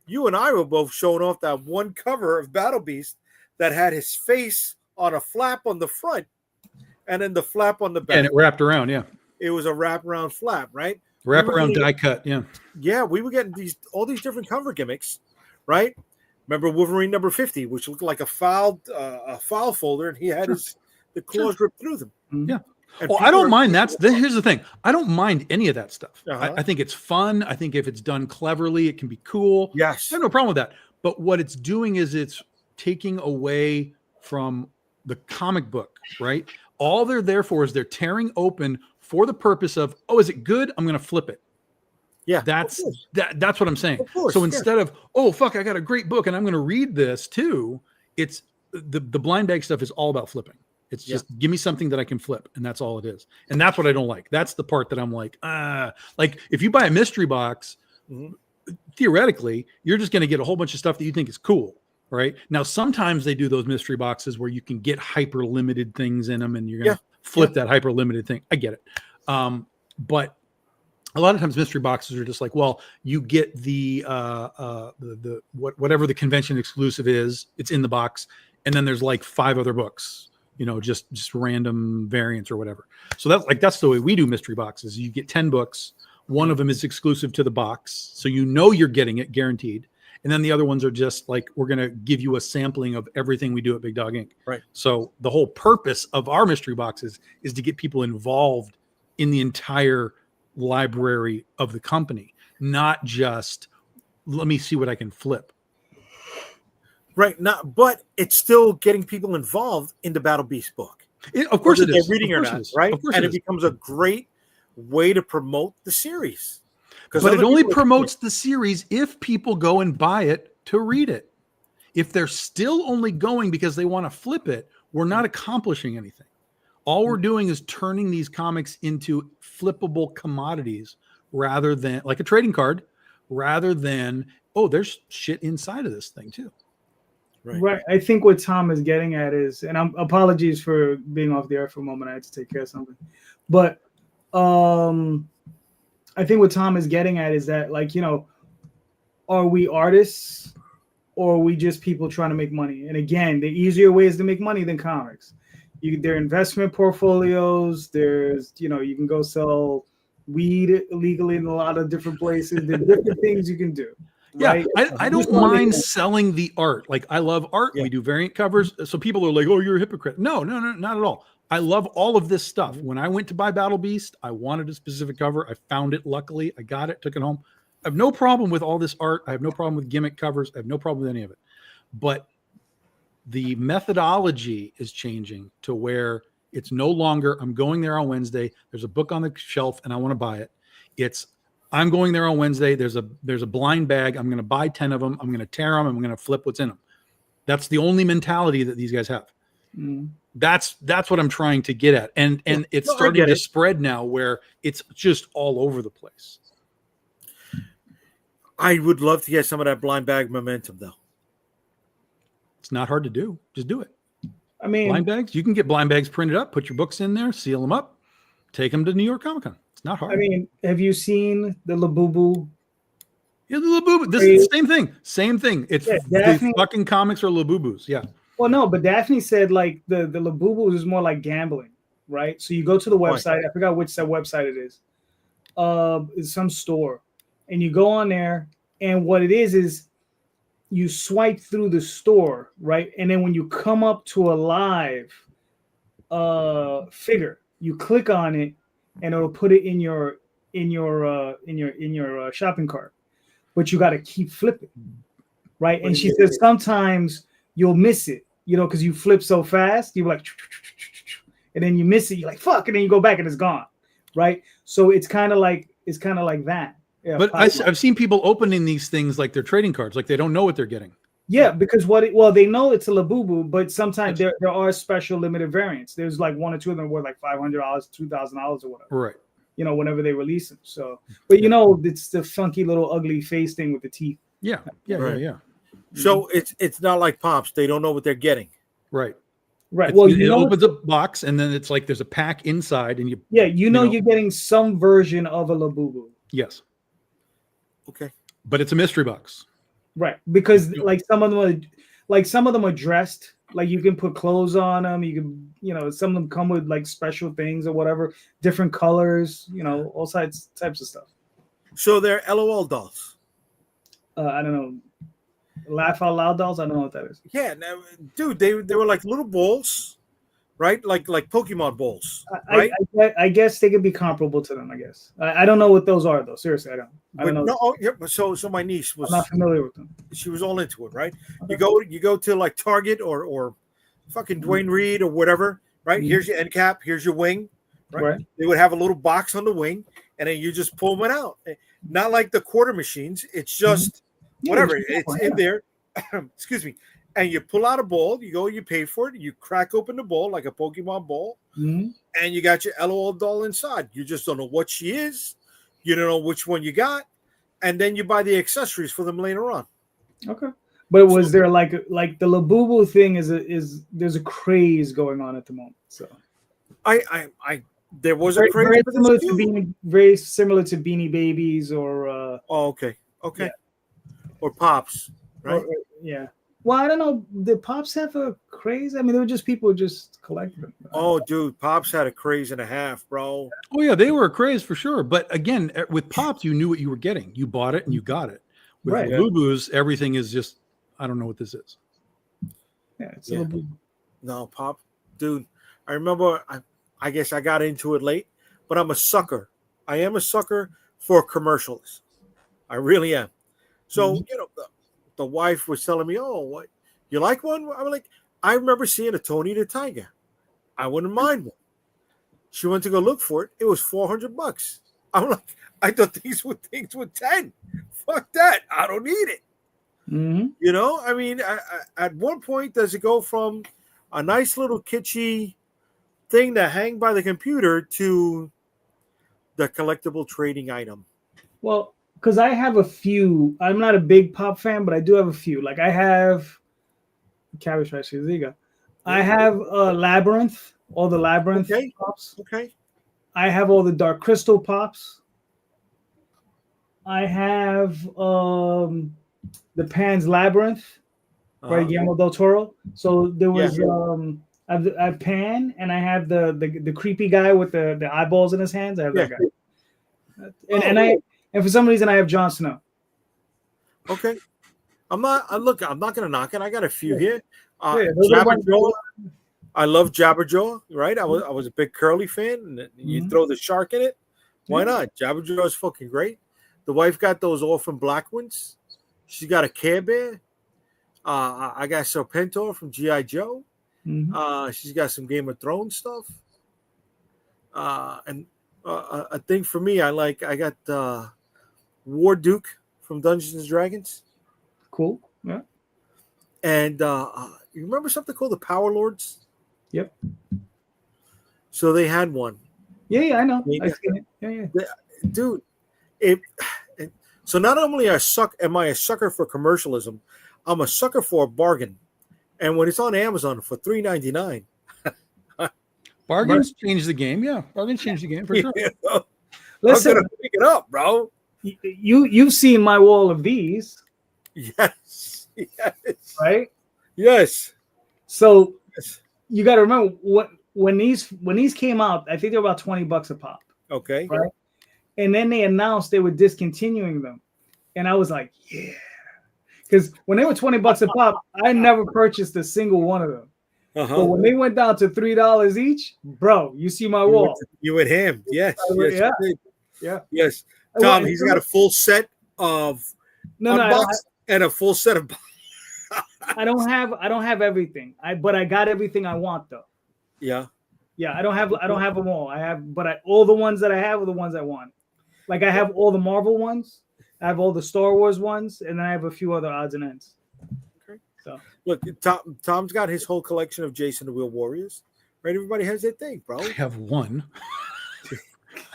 B: you and I were both showing off that one cover of Battle Beast that had his face on a flap on the front and then the flap on the back.
C: And it wrapped around, yeah.
B: It was a wraparound flap, right?
C: Wraparound die cut, yeah.
B: Yeah, we were getting all these different cover gimmicks, right? Remember Wolverine number 50, which looked like a file folder, and he had the claws ripped through them.
C: Yeah. Well, I don't mind that. Here's the thing. I don't mind any of that stuff. I think it's fun. I think if it's done cleverly, it can be cool.
B: Yes.
C: I have no problem with that. But what it's doing is it's taking away from the comic book, right? All they're there for is they're tearing open for the purpose of, oh, is it good? I'm going to flip it.
B: Yeah.
C: That's what I'm saying. So instead of, oh, fuck, I got a great book and I'm going to read this too, it's the blind bag stuff is all about flipping. It's just give me something that I can flip, and that's all it is. And that's what I don't like. That's the part that I'm like if you buy a mystery box, theoretically, you're just going to get a whole bunch of stuff that you think is cool, right? Now, sometimes they do those mystery boxes where you can get hyper limited things in them, and you're going to flip that hyper limited thing. I get it. But a lot of times mystery boxes are just like, well, you get the whatever the convention exclusive is, it's in the box, and then there's like 5 other books. Just random variants or whatever. So that's the way we do mystery boxes. You get 10 books. One of them is exclusive to the box. So you're getting it guaranteed. And then the other ones are just like, we're going to give you a sampling of everything we do at Big Dog Inc.
B: Right.
C: So the whole purpose of our mystery boxes is to get people involved in the entire library of the company, not just let me see what I can flip.
B: Right. But it's still getting people involved in the Battle Beast book.
C: Of course it is.
B: They're reading or not, right? And it becomes a great way to promote the series.
C: But it only promotes the series if people go and buy it to read it. If they're still only going because they want to flip it, we're not accomplishing anything. All we're doing is turning these comics into flippable commodities rather than like a trading card, rather than, oh, there's shit inside of this thing too.
A: Right. I think what Tom is getting at is, and apologies for being off the air for a moment. I had to take care of something. But I think what Tom is getting at is that, are we artists or are we just people trying to make money? And again, the easier ways to make money than comics. There are investment portfolios. There's, you can go sell weed illegally in a lot of different places. There's different things you can do.
C: Yeah,
A: right?
C: I don't mind selling the art. Like, I love art. Yeah. We do variant covers. So people are like, oh, you're a hypocrite. No, not at all. I love all of this stuff. When I went to buy Battle Beast, I wanted a specific cover. I found it. Luckily, I got it, took it home. I have no problem with all this art. I have no problem with gimmick covers. I have no problem with any of it. But the methodology is changing to where it's no longer, I'm going there on Wednesday. There's a book on the shelf and I want to buy it. It's, I'm going there on Wednesday. There's a blind bag. I'm going to buy 10 of them. I'm going to tear them. I'm going to flip what's in them. That's the only mentality that these guys have.
A: Mm.
C: That's what I'm trying to get at, and it's
B: No, I
C: starting
B: get
C: to
B: it.
C: spread now where it's just all over the place.
B: I would love to get some of that blind bag momentum, though.
C: It's not hard to do. Just do it.
A: I mean,
C: Blind bags. You can get blind bags printed up, put your books in there, seal them up, take them to New York Comic Con. It's not hard.
A: I mean, have you seen the Labubu?
C: Yeah, the Labubu. This is the same thing. Same thing. It's
A: Yeah,
C: the
A: Daphne-
C: fucking comics are Labubus. Yeah.
A: Well, no, but Daphne said like the Labubu is more like gambling, right? So you go to the website. I forgot which website it is. It's some store, and you go on there, and what it is you swipe through the store, right? And then when you come up to a live figure, you click on it, and it'll put it in your shopping cart. But you got to keep flipping, right? And she says sometimes you'll miss it, because you flip so fast. You're like, and then you miss it. You're like, fuck, and then you go back and it's gone, right? So it's kind of like that. Yeah,
C: But I've seen people opening these things like they're trading cards, like they don't know what they're getting.
A: Yeah, because they know it's a Labubu, but sometimes there are special limited variants. There's like one or two of them worth like $500, $2,000 or whatever.
C: Right.
A: Whenever they release them. So, but it's the funky little ugly face thing with the teeth.
C: Yeah. Yeah.
B: So it's not like Pops. They don't know what they're getting.
C: Right.
A: Right.
C: It opens a box and then it's like there's a pack inside and
A: you're getting some version of a Labubu.
C: Yes.
B: Okay.
A: But
C: it's a mystery box.
A: Right. Because like some of them are dressed. Like you can put clothes on them. You can, some of them come with like special things or whatever, different colors, all types of stuff.
B: So they're LOL dolls.
A: I don't know. Laugh out loud dolls. I don't know what that is.
B: Yeah, dude, they were like little balls, right? Like Pokemon balls, right?
A: I guess they could be comparable to them. I guess I don't know what those are though. Seriously, I don't know.
B: No, oh, yeah. So my niece was
A: I'm not familiar with them.
B: She was all into it, right? Okay. You go to like Target or fucking Dwayne Reed or whatever, right? Mm-hmm. Here's your end cap, here's your wing, right? They would have a little box on the wing, and then you just pull them out. Not like the quarter machines. It's just whatever. It's in there. Excuse me. And you pull out a ball. You go. You pay for it. You crack open the ball like a Pokemon ball, and you got your LOL doll inside. You just don't know what she is. You don't know which one you got, and then you buy the accessories for them later on.
A: Okay. But was there like the Labubu thing is there's a craze going on at the moment. So
B: there was a craze
A: very similar to Beanie Babies or
B: okay. Yeah. Or Pops, right?
A: Yeah. Well, I don't know. Did Pops have a craze? I mean, they were just people just collecting them.
B: Oh, dude, Pops had a craze and a half, bro.
C: Oh yeah, they were a craze for sure. But again, with Pops, you knew what you were getting. You bought it and you got it. With Labubus, everything is just I don't know what this is.
A: Yeah, it's a Labubu.
B: No, Pop, dude. I remember. I guess I got into it late, but I'm a sucker. I am a sucker for commercials. I really am. So the wife was telling me, "Oh, what you like one?" I'm like, I remember seeing a Tony the Tiger. I wouldn't mind one. She went to go look for it. It was $400. I'm like, I thought things were 10. Fuck that. I don't need it.
A: Mm-hmm.
B: I mean, at one point, does it go from a nice little kitschy thing to hang by the computer to the collectible trading item?
A: Well, because I have a few. I'm not a big Pop fan, but I do have a few. Like I have Cabbage Patch Kids. There you go. I have Labyrinth, all the Labyrinth Pops.
B: Okay.
A: I have all the Dark Crystal Pops. I have the Pan's Labyrinth by Guillermo del Toro. So there was I have Pan, and I have the creepy guy with the eyeballs in his hands. I have that guy. And for some reason I have Jon Snow.
B: Okay. I'm not gonna knock it. I got a few here.
A: Jabberjaw.
B: I love Jabberjaw, right? I was a big Curly fan, and you throw the shark in it. Why not? Jabberjaw is fucking great. The wife got those Orphan Black ones. She got a Care Bear. I got Serpentor from G.I. Joe. She's got some Game of Thrones stuff. And a thing for me, I got War Duke from Dungeons and Dragons.
A: Cool. Yeah.
B: And you remember something called the Power Lords?
A: Yep.
B: So they had one.
A: Yeah, I know.
B: Yeah.
A: I seen it. Yeah.
B: Dude, so not only am I a sucker for commercialism, I'm a sucker for a bargain. And when it's on Amazon for $3.99,
C: Bargains change the game. Yeah, bargains change the game for sure.
B: I'm
A: Listen,
B: gonna pick it up, bro.
A: you've seen my wall of these,
B: Yes,
A: right?
B: yes.
A: So you got to remember when these came out, I think they were about $20 a pop.
B: Okay.
A: Right. And then they announced they were discontinuing them. And I was like, yeah. Because when they were $20 a pop, I never purchased a single one of them. But when they went down to $3 each, bro, you see my wall.
B: You and him. Yes.
A: Yeah.
B: Yes. Tom, he's got a full set of unboxed and a full set of
A: I don't have everything. But I got everything I want though.
B: Yeah.
A: Yeah, I don't have them all. All the ones that I have are the ones I want. Like I have all the Marvel ones, I have all the Star Wars ones, and then I have a few other odds and ends.
B: Okay.
A: So
B: look, Tom's got his whole collection of Jason the Wheel Warriors. Right? Everybody has their thing, bro.
C: I have one.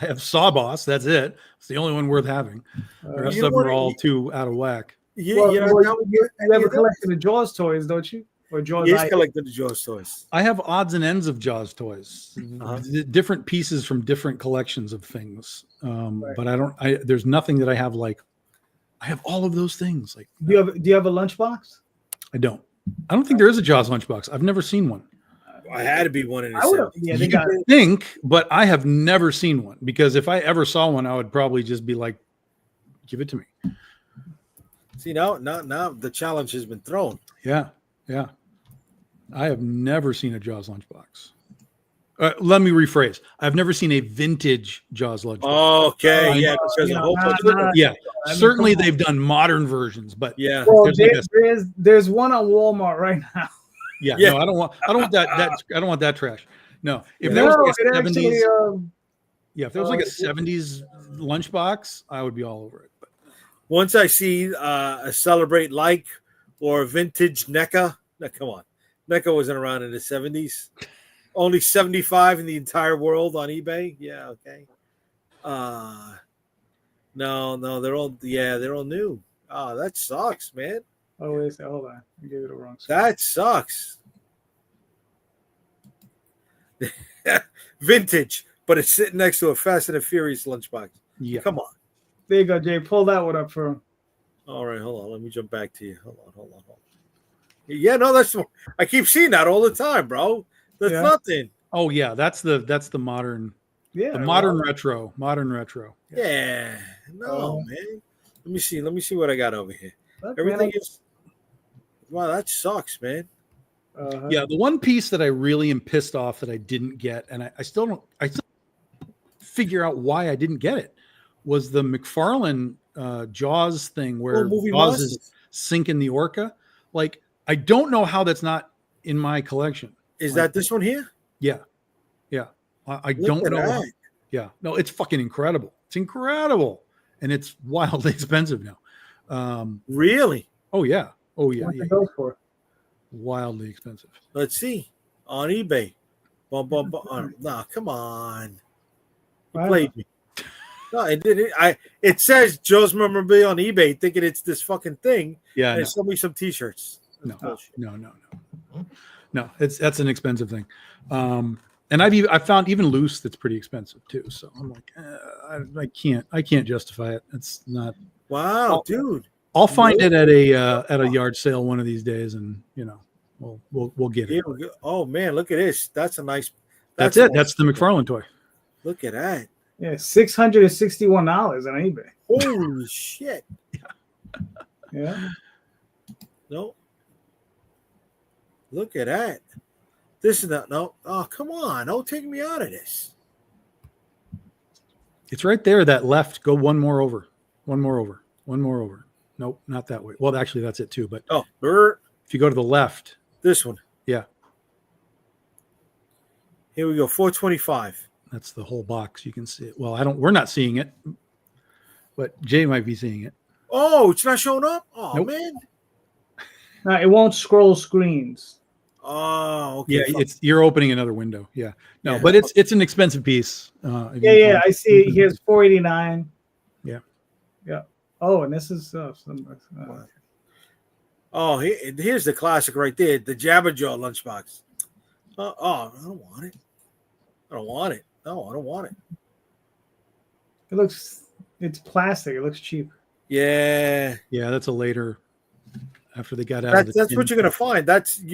C: I have Sawboss. That's it. It's the only one worth having. The rest of them are all too out of whack.
A: You have a collection of Jaws toys, don't you? Or Jaws.
B: He's collected the Jaws toys.
C: I have odds and ends of Jaws toys, different pieces from different collections of things.
A: Right.
C: But there's nothing that I have like. I have all of those things. Like,
A: do you have a lunchbox?
C: I don't think there is a Jaws lunchbox. I've never seen one.
B: I had to be one in
C: the think, but I have never seen one because if I ever saw one, I would probably just be like, give it to me.
B: See, now the challenge has been thrown.
C: Yeah. I have never seen a Jaws lunchbox. Let me rephrase. I've never seen a vintage Jaws lunchbox.
B: Okay,
C: certainly they've done modern versions, but
A: well, there's one on Walmart right now.
C: No, I don't want that trash. No, if there was like a 70s, if there was like a 70s lunchbox, I would be all over it. But
B: once I see a Celebrate Like or a vintage NECA, now come on, NECA wasn't around in the 70s. Only 75 in the entire world on eBay. Yeah, okay. No, they're all new. Oh, that sucks, man.
A: Oh, wait a second. Hold on. I gave you the wrong spot.
B: That sucks. Vintage, but it's sitting next to a Fast and Furious lunchbox.
C: Yeah.
B: Come on.
A: There you go, Jay. Pull that one up for him.
B: All right, hold on. Let me jump back to you. Hold on. Yeah, no, I keep seeing that all the time, bro. That's nothing.
C: Oh yeah, that's the modern.
A: Yeah,
C: the modern retro.
B: Yeah. No, man. Let me see what I got over here. Everything is. Wow, that sucks, man.
C: Yeah, the one piece that I really am pissed off that I didn't get, and I still figure out why I didn't get it, was the McFarlane Jaws thing where Jaws is sinking the orca. Like, I don't know how that's not in my collection.
B: Is that this one here?
C: Yeah. I don't know. Yeah, no, it's fucking incredible. It's incredible, and it's wildly expensive now.
B: Really?
C: Oh yeah.
A: What's it go for?
C: Wildly expensive.
B: Let's see on eBay. Nah, come on. You played me. No, it didn't. It says Joe's Memorabilia on eBay, thinking it's this fucking thing.
C: Yeah,
B: and sold me some T-shirts.
C: No. That's an expensive thing. And I found even loose that's pretty expensive too. So I'm like, I can't justify it. It's not.
B: Wow, dude.
C: I'll find it at a yard sale one of these days, and we'll get it.
B: Oh man, look at this. That's a nice.
C: That's it. That's the McFarlane toy.
B: Look at that.
A: Yeah, $661 on eBay.
B: Holy shit.
A: Yeah.
B: No. Look at that. This is not no. Oh, come on. Don't take me out of this.
C: It's right there. That left. Go one more over. Nope, not that way. Well, actually, that's it too. But if you go to the left,
B: this one.
C: Yeah.
B: Here we go. 425.
C: That's the whole box. You can see it. Well, we're not seeing it, but Jay might be seeing it.
B: Oh, it's not showing up. Oh
C: nope.
B: Man.
A: No, it won't scroll screens.
B: Oh, okay.
C: Yeah, you're opening another window. Yeah, no,
B: Yeah.
C: but it's an expensive piece.
A: Yeah, I see it. Here's 489.
C: Yeah.
A: Yeah. Oh, and this is
B: Wow. Oh, here's the classic right there, the Jabba Jaw lunchbox. Oh, I don't want it. I don't want it. No, I don't want it.
A: it's plastic. It looks cheap.
B: Yeah,
C: Yeah, that's a later after they got out of the
B: that's
C: tin.
B: what you're gonna find. That's from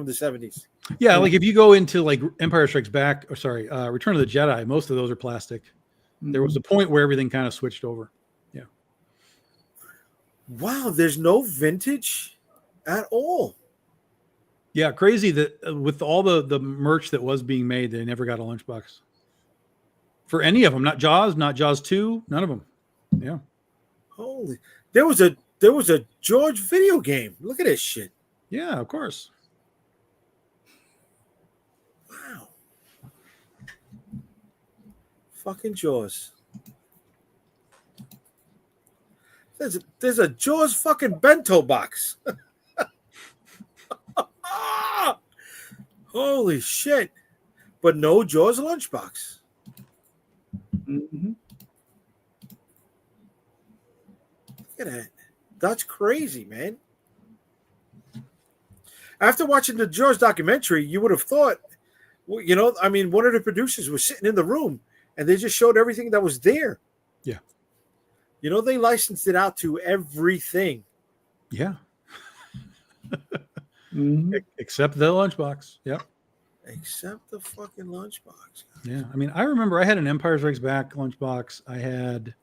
B: the 70s.
C: Yeah, like if you go into like Empire Strikes Back, or sorry, Return of the Jedi, most of those are plastic. There was a point where everything kind of switched over. Yeah.
B: Wow, there's no vintage at all.
C: Yeah, crazy that with all the merch that was being made, they never got a lunchbox for any of them. Not Jaws 2, none of them. Yeah.
B: Holy, there was a George video game. Look at this shit.
C: Yeah, of course.
B: Wow. Fucking Jaws. There's a Jaws fucking bento box. Holy shit. But no Jaws lunchbox.
A: Mm-hmm.
B: Look at that. That's crazy, man. After watching the Jaws documentary, you would have thought, well, I mean, one of the producers was sitting in the room and they just showed everything that was there.
C: Yeah.
B: They licensed it out to everything.
C: Yeah.
A: Mm-hmm.
C: Except the lunchbox. Yep.
B: Except the fucking lunchbox.
C: Yeah. I mean, I remember I had an Empire Strikes Back lunchbox. I had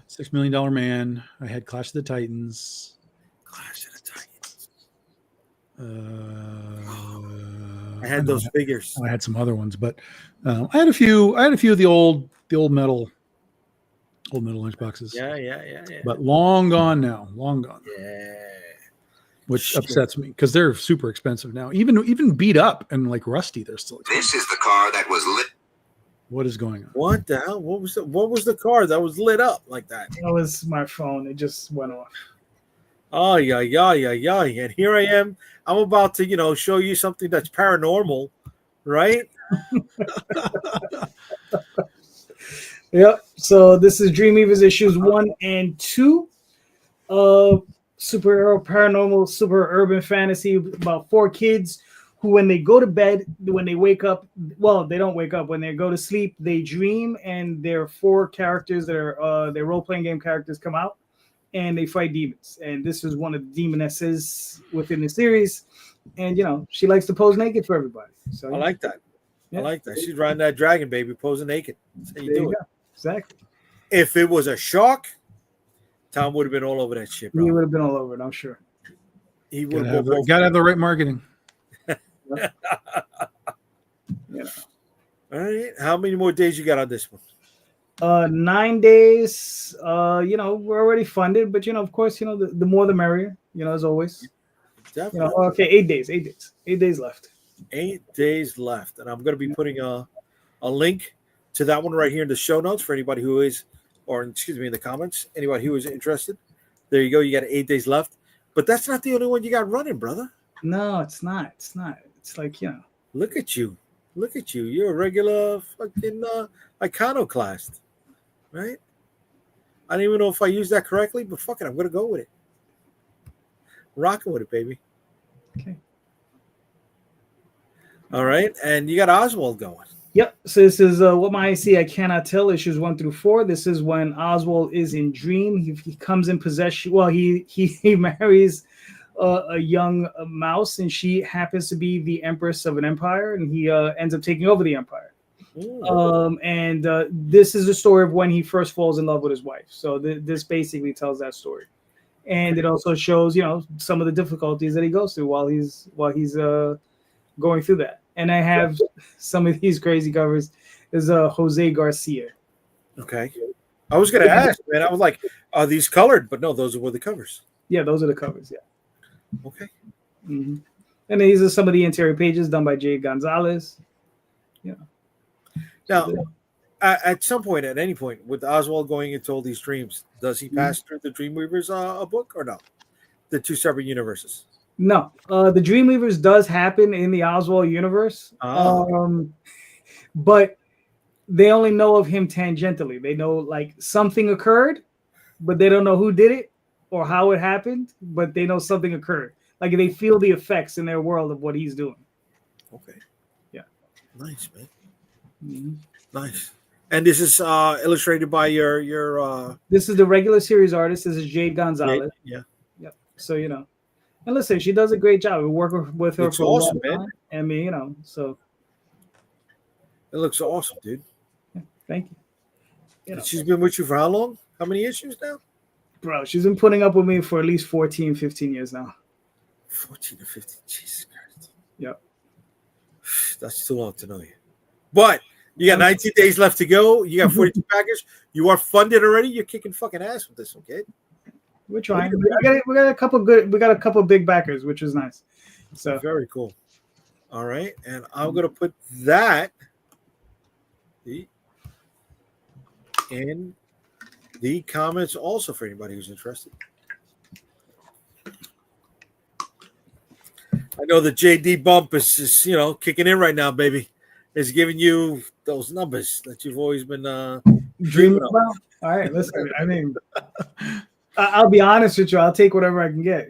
C: $6 Million Man. I had Clash of the Titans.
B: Clash of the Titans.
C: I
B: had those figures.
C: I had some other ones, but I had a few of the old metal lunchboxes.
B: Yeah.
C: But long gone now. Long gone.
B: Yeah.
C: Which upsets me because they're super expensive now. Even beat up and like rusty, they're still expensive.
D: This is the car that was lit.
C: What is going on?
B: What the hell? What was the car that was lit up like that?
A: That was my phone. It just went off.
B: Oh yeah. And here I am. I'm about to, show you something that's paranormal, right?
A: Yep. So this is Dreamweavers issues 1 and 2. Superhero, paranormal, super urban fantasy about 4 kids who, when they go to bed, when they wake up, well, they don't wake up. When they go to sleep, they dream, and their 4 characters that are their role-playing game characters come out, and they fight demons. And this is one of the demonesses within the series, and she likes to pose naked for everybody. So
B: I like that.
A: Yeah.
B: I like that. She's riding that dragon, baby, posing naked. That's how you do it.
A: Go. Exactly.
B: If it was a shark, Tom would have been all over that shit, bro.
A: He would have been all over it, I'm sure.
B: He would
C: have the right marketing.
B: All right. How many more days you got on this one?
A: 9 days. We're already funded, but of course, the more the merrier, as always.
B: Definitely.
A: Okay, 8 days. 8 days left.
B: 8 days left. And I'm going to be putting a link to that one right here in the show notes for anybody who is, or excuse me, in the comments, anybody who is interested. There you go. You got 8 days left. But that's not the only one you got running, brother.
A: No, it's not. It's like,
B: Look at you. Look at you. You're a regular fucking iconoclast, right? I don't even know if I used that correctly, but fuck it. I'm going to go with it. Rocking with it, baby.
A: Okay.
B: All right. And you got Oswald going.
A: Yep. So this is What My I See I Cannot Tell, issues 1 through 4. This is when Oswald is in dream. He comes in possession. Well, he marries a young mouse, and she happens to be the empress of an empire, and he ends up taking over the empire. And this is the story of when he first falls in love with his wife. So this basically tells that story, and it also shows some of the difficulties that he goes through while he's going through that. And I have some of these crazy covers. Is Jose Garcia. Okay.
B: I was going to ask, man. I was like, are these colored? But no, those were the covers.
A: Yeah, those are the covers. Yeah.
B: Okay.
A: Mm-hmm. And these are some of the interior pages done by Jay Gonzalez. Yeah.
B: Now, at some point, at any point, with Oswald going into all these dreams, does he pass through the Dreamweavers a book or no? The 2 separate universes.
A: No, the Dreamweavers does happen in the Oswald universe, but they only know of him tangentially. They know like something occurred, but they don't know who did it or how it happened. But they know something occurred. Like they feel the effects in their world of what he's doing.
B: Okay.
A: Yeah.
B: Nice, man.
A: Mm-hmm.
B: Nice. And this is illustrated by your.
A: This is the regular series artist. This is Jade Gonzalez.
B: Yeah.
A: Yep. So and listen, she does a great job. We work with her
B: It's
A: for
B: awesome,
A: a long
B: man.
A: time. I mean, so
B: It looks awesome, dude.
A: thank you.
B: She's been with you for how long? How many issues now?
A: Bro, she's been putting up with me for at least 14, 15 years now.
B: 14 or 15. Jesus Christ.
A: Yep.
B: That's too long to know you. But you got 19 days left to go. You got 42 packers. You are funded already. You're kicking fucking ass with this, okay?
A: We're trying. We got a couple good. We got a couple big backers, which is nice. So
B: very cool. All right, and I'm gonna put that in the comments also for anybody who's interested. I know the JD bump is kicking in right now, baby. It's giving you those numbers that you've always been dreaming
A: about. All right, listen. I mean, I'll be honest with you. I'll take whatever I can get.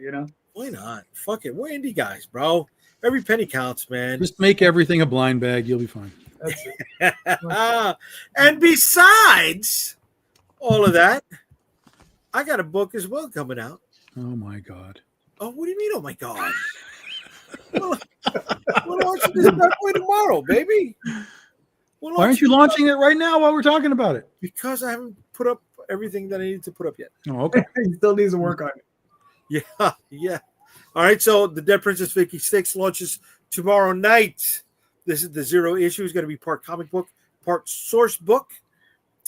B: Why not? Fuck it. We're indie guys, bro. Every penny counts, man.
C: Just make everything a blind bag. You'll be fine.
A: That's it.
B: And besides all of that, I got a book as well coming out.
C: Oh my God.
B: Oh, what do you mean? Oh my God. We're launching this bad boy tomorrow, baby.
C: Why aren't you launching it right now while we're talking about it?
B: Because I haven't put up everything that I needed to put up yet.
C: Oh, okay.
A: He still needs to work on it.
B: Yeah. All right, so the Dead Princess 56 launches tomorrow night. This is the 0 issue. It's going to be part comic book, part source book.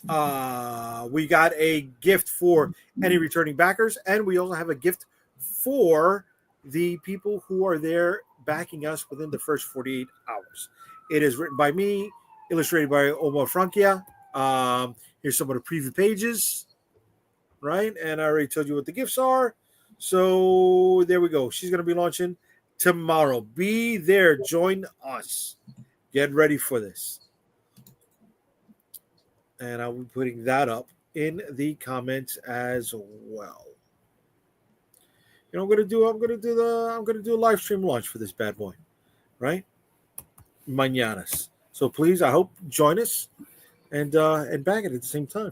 B: We got a gift for any returning backers, and we also have a gift for the people who are there backing us within the first 48 hours. It is written by me, illustrated by Omar Franquia. Here's some of the preview pages, right? And I already told you what the gifts are. So there we go. She's going to be launching tomorrow. Be there. Join us. Get ready for this. And I'll be putting that up in the comments as well. I'm gonna do a live stream launch for this bad boy, right? Mañanas. So please, I hope join us and bag it at the same time.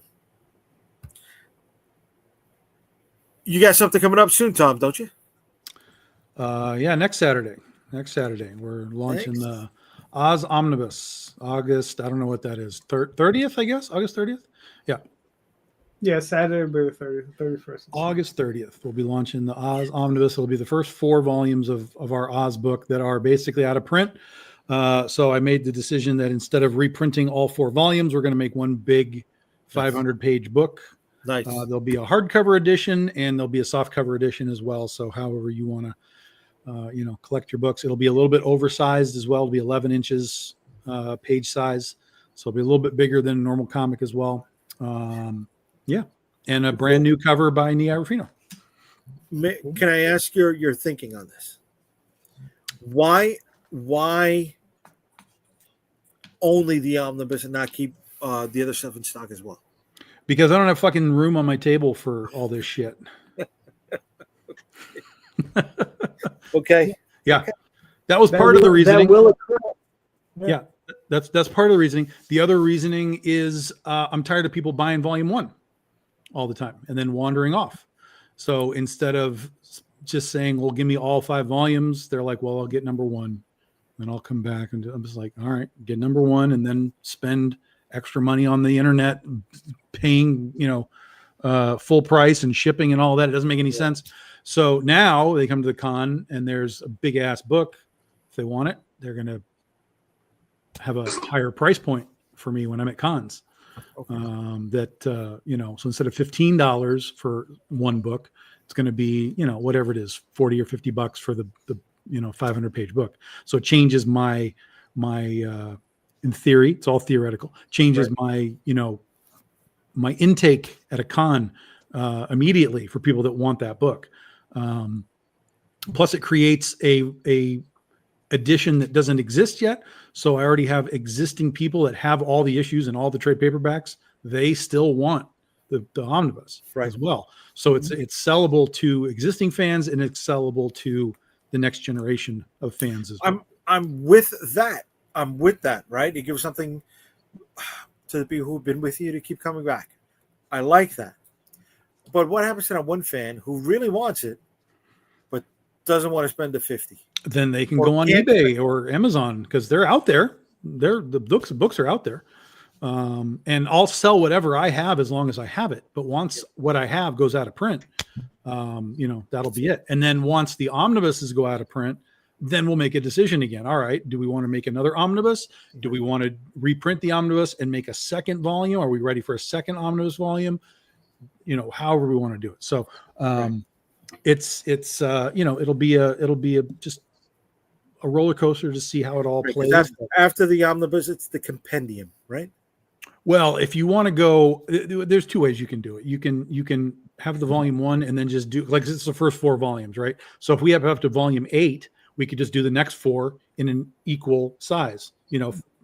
B: You got something coming up soon, Tom, don't you?
C: Yeah, next Saturday. We're launching the Oz Omnibus. August, I don't know what that is. 30th, I guess. August 30th. Yeah.
A: Yeah, Saturday, the 31st.
C: August 30th. We'll be launching the Oz Omnibus. It'll be the first 4 volumes of our Oz book that are basically out of print. So I made the decision that instead of reprinting all 4 volumes, we're going to make one big 500-page book.
B: Nice.
C: There'll be a hardcover edition and there'll be a softcover edition as well. So however you want to, collect your books, it'll be a little bit oversized as well. It'll be 11 inches page size. So it'll be a little bit bigger than a normal comic as well. Yeah. And a brand new cover by Nia Rufino.
B: Can I ask your thinking on this? Why only the omnibus and not keep the other stuff in stock as well?
C: Because I don't have fucking room on my table for all this shit.
B: Okay.
C: Yeah. That was part of the reasoning.
A: That will occur.
C: Yeah. That's part of the reasoning. The other reasoning is I'm tired of people buying volume 1 all the time and then wandering off. So instead of just saying, well, give me all 5 volumes, they're like, well, I'll get number 1. Then I'll come back and I'm just like, all right, get number 1 and then spend extra money on the internet, paying, full price and shipping and all that. It doesn't make any sense. So now they come to the con and there's a big ass book. If they want it, they're going to have a higher price point for me when I'm at cons. Okay. So instead of $15 for one book, it's going to be, whatever it is, $40 or $50 for the 500-page book. So it changes my in theory, it's all theoretical, changes right. my intake at a con immediately for people that want that book. Plus, it creates a edition that doesn't exist yet. So I already have existing people that have all the issues and all the trade paperbacks. They still want the omnibus as well. So it's sellable to existing fans and it's sellable to the next generation of fans as well.
B: I'm with that. I'm with that, right? It gives something to the people who've been with you to keep coming back. I like that. But what happens to that one fan who really wants it, but doesn't want to spend the $50?
C: Then they can go on eBay or Amazon because they're out there. The books are out there. And I'll sell whatever I have as long as I have it. But once what I have goes out of print, that'll be it. And then once the omnibuses go out of print, then we'll make a decision again. All right, do we want to make another omnibus? Do we want to reprint the omnibus and make a second volume? Are we ready for a second omnibus volume? However we want to do it. So it'll be just a roller coaster to see how it all plays.
B: After the omnibus, it's the compendium, right?
C: Well, if you want to go, there's two ways you can do it. You can have the volume 1 and then just do like it's the first 4 volumes, right? So if we have up to volume 8, we could just do the next 4 in an equal size.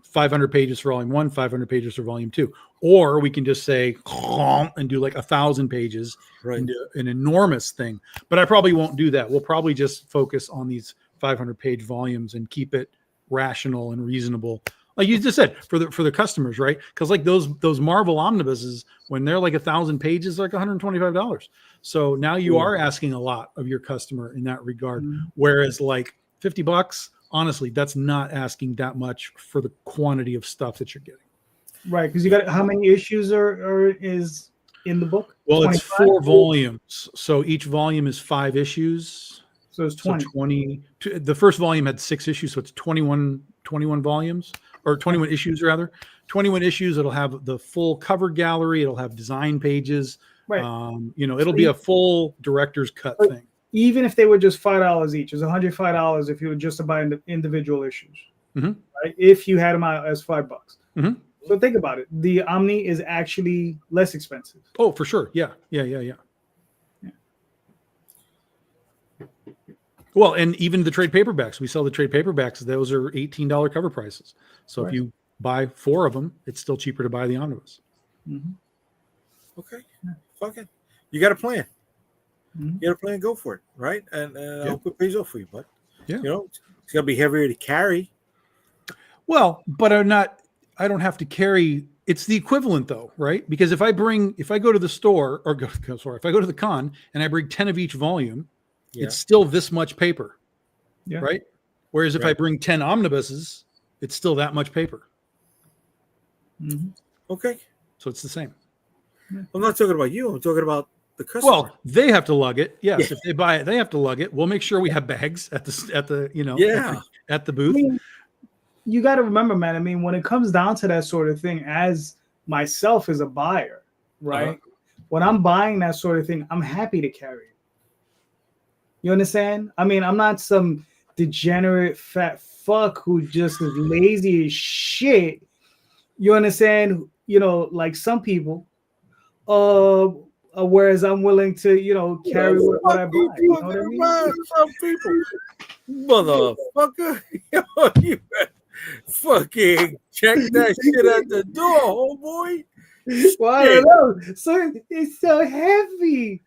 C: 500 pages for volume 1, 500 pages for volume 2, or we can just say and do like 1,000 pages,
B: right?
C: And do an enormous thing. But I probably won't do that. We'll probably just focus on these 500-page volumes and keep it rational and reasonable. Like you just said, for the customers, right? Because like those Marvel omnibuses, when they're like 1,000 pages, like $125. So now you are asking a lot of your customer in that regard. Mm-hmm. Whereas like $50, honestly, that's not asking that much for the quantity of stuff that you're getting.
A: Right, because you got how many issues is in the book?
C: Well, 25? It's 4 volumes, so each volume is 5 issues.
A: So it's 20.
C: So 20. The first volume had 6 issues, so it's 21 volumes. Or 21 issues rather. 21 issues. It'll have the full cover gallery. It'll have design pages. Right. It'll be a full director's cut thing.
A: Even if they were just $5 each, it's $105 if you were just to buy individual issues.
C: Mm-hmm.
A: Right? If you had them out as $5.
C: Mm-hmm.
A: So think about it. The Omni is actually less expensive.
C: Oh, for sure. Yeah. Well, and even the trade paperbacks, we sell the trade paperbacks. Those are $18 cover prices. So if you buy 4 of them, it's still cheaper to buy the omnibus.
A: Mm-hmm.
B: Okay. Fuck it. You got a plan.
A: Mm-hmm.
B: You got a plan, go for it. Right. And I hope it pays off for you, bud.
C: Yeah.
B: It's going to be heavier to carry.
C: Well, but I don't have to carry. It's the equivalent though, right? Because if I go to the store if I go to the con and I bring 10 of each volume, it's still this much paper, right? Whereas if I bring 10 omnibuses, it's still that much paper.
A: Mm-hmm.
B: Okay.
C: So it's the same.
B: I'm not talking about you. I'm talking about the customer.
C: Well, they have to lug it. Yes, if they buy it, they have to lug it. We'll make sure we have bags at the booth.
A: I mean, you got to remember, man. I mean, when it comes down to that sort of thing, as myself as a buyer, right? When I'm buying that sort of thing, I'm happy to carry it. You understand? I mean, I'm not some degenerate fat fuck who just is lazy as shit. You understand? Like some people. Whereas I'm willing to, carry what I buy. You know what I mean?
B: Some people, motherfucker, you fucking check that shit at the door, homeboy.
A: Well, I don't know. So it's so heavy.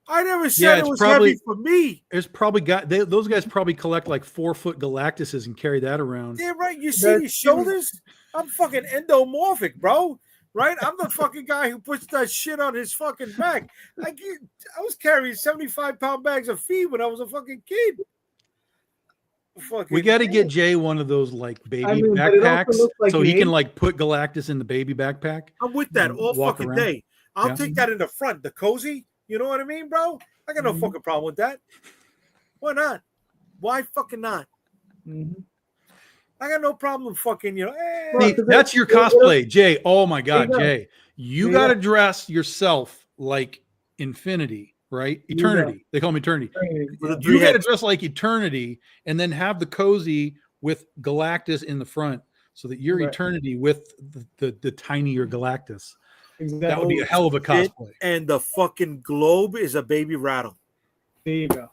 B: I never said it was heavy for me.
C: There's probably those guys probably collect like 4-foot Galactuses and carry that around.
B: Yeah, right. You see these shoulders? I'm fucking endomorphic, bro. Right? I'm the fucking guy who puts that shit on his fucking back. I was carrying 75-pound bags of feed when I was a fucking kid.
C: We got to get Jay one of those like baby backpacks so he can like put Galactus in the baby backpack.
B: I'm with that all fucking day. I'll take that in the front, the cozy. You know what I mean, bro? I got no fucking problem with that. Why not? Why fucking not?
A: Mm-hmm.
B: I got no problem fucking,
C: See, that's your cosplay, Jay. Oh my God, Jay. You got to dress yourself like Infinity, right? Eternity. They call him Eternity. You got to dress like Eternity and then have the cozy with Galactus in the front so that you're Eternity with the tinier Galactus. Exactly. That would be a hell of a cosplay.
B: And the fucking globe is a baby rattle.
A: There you go.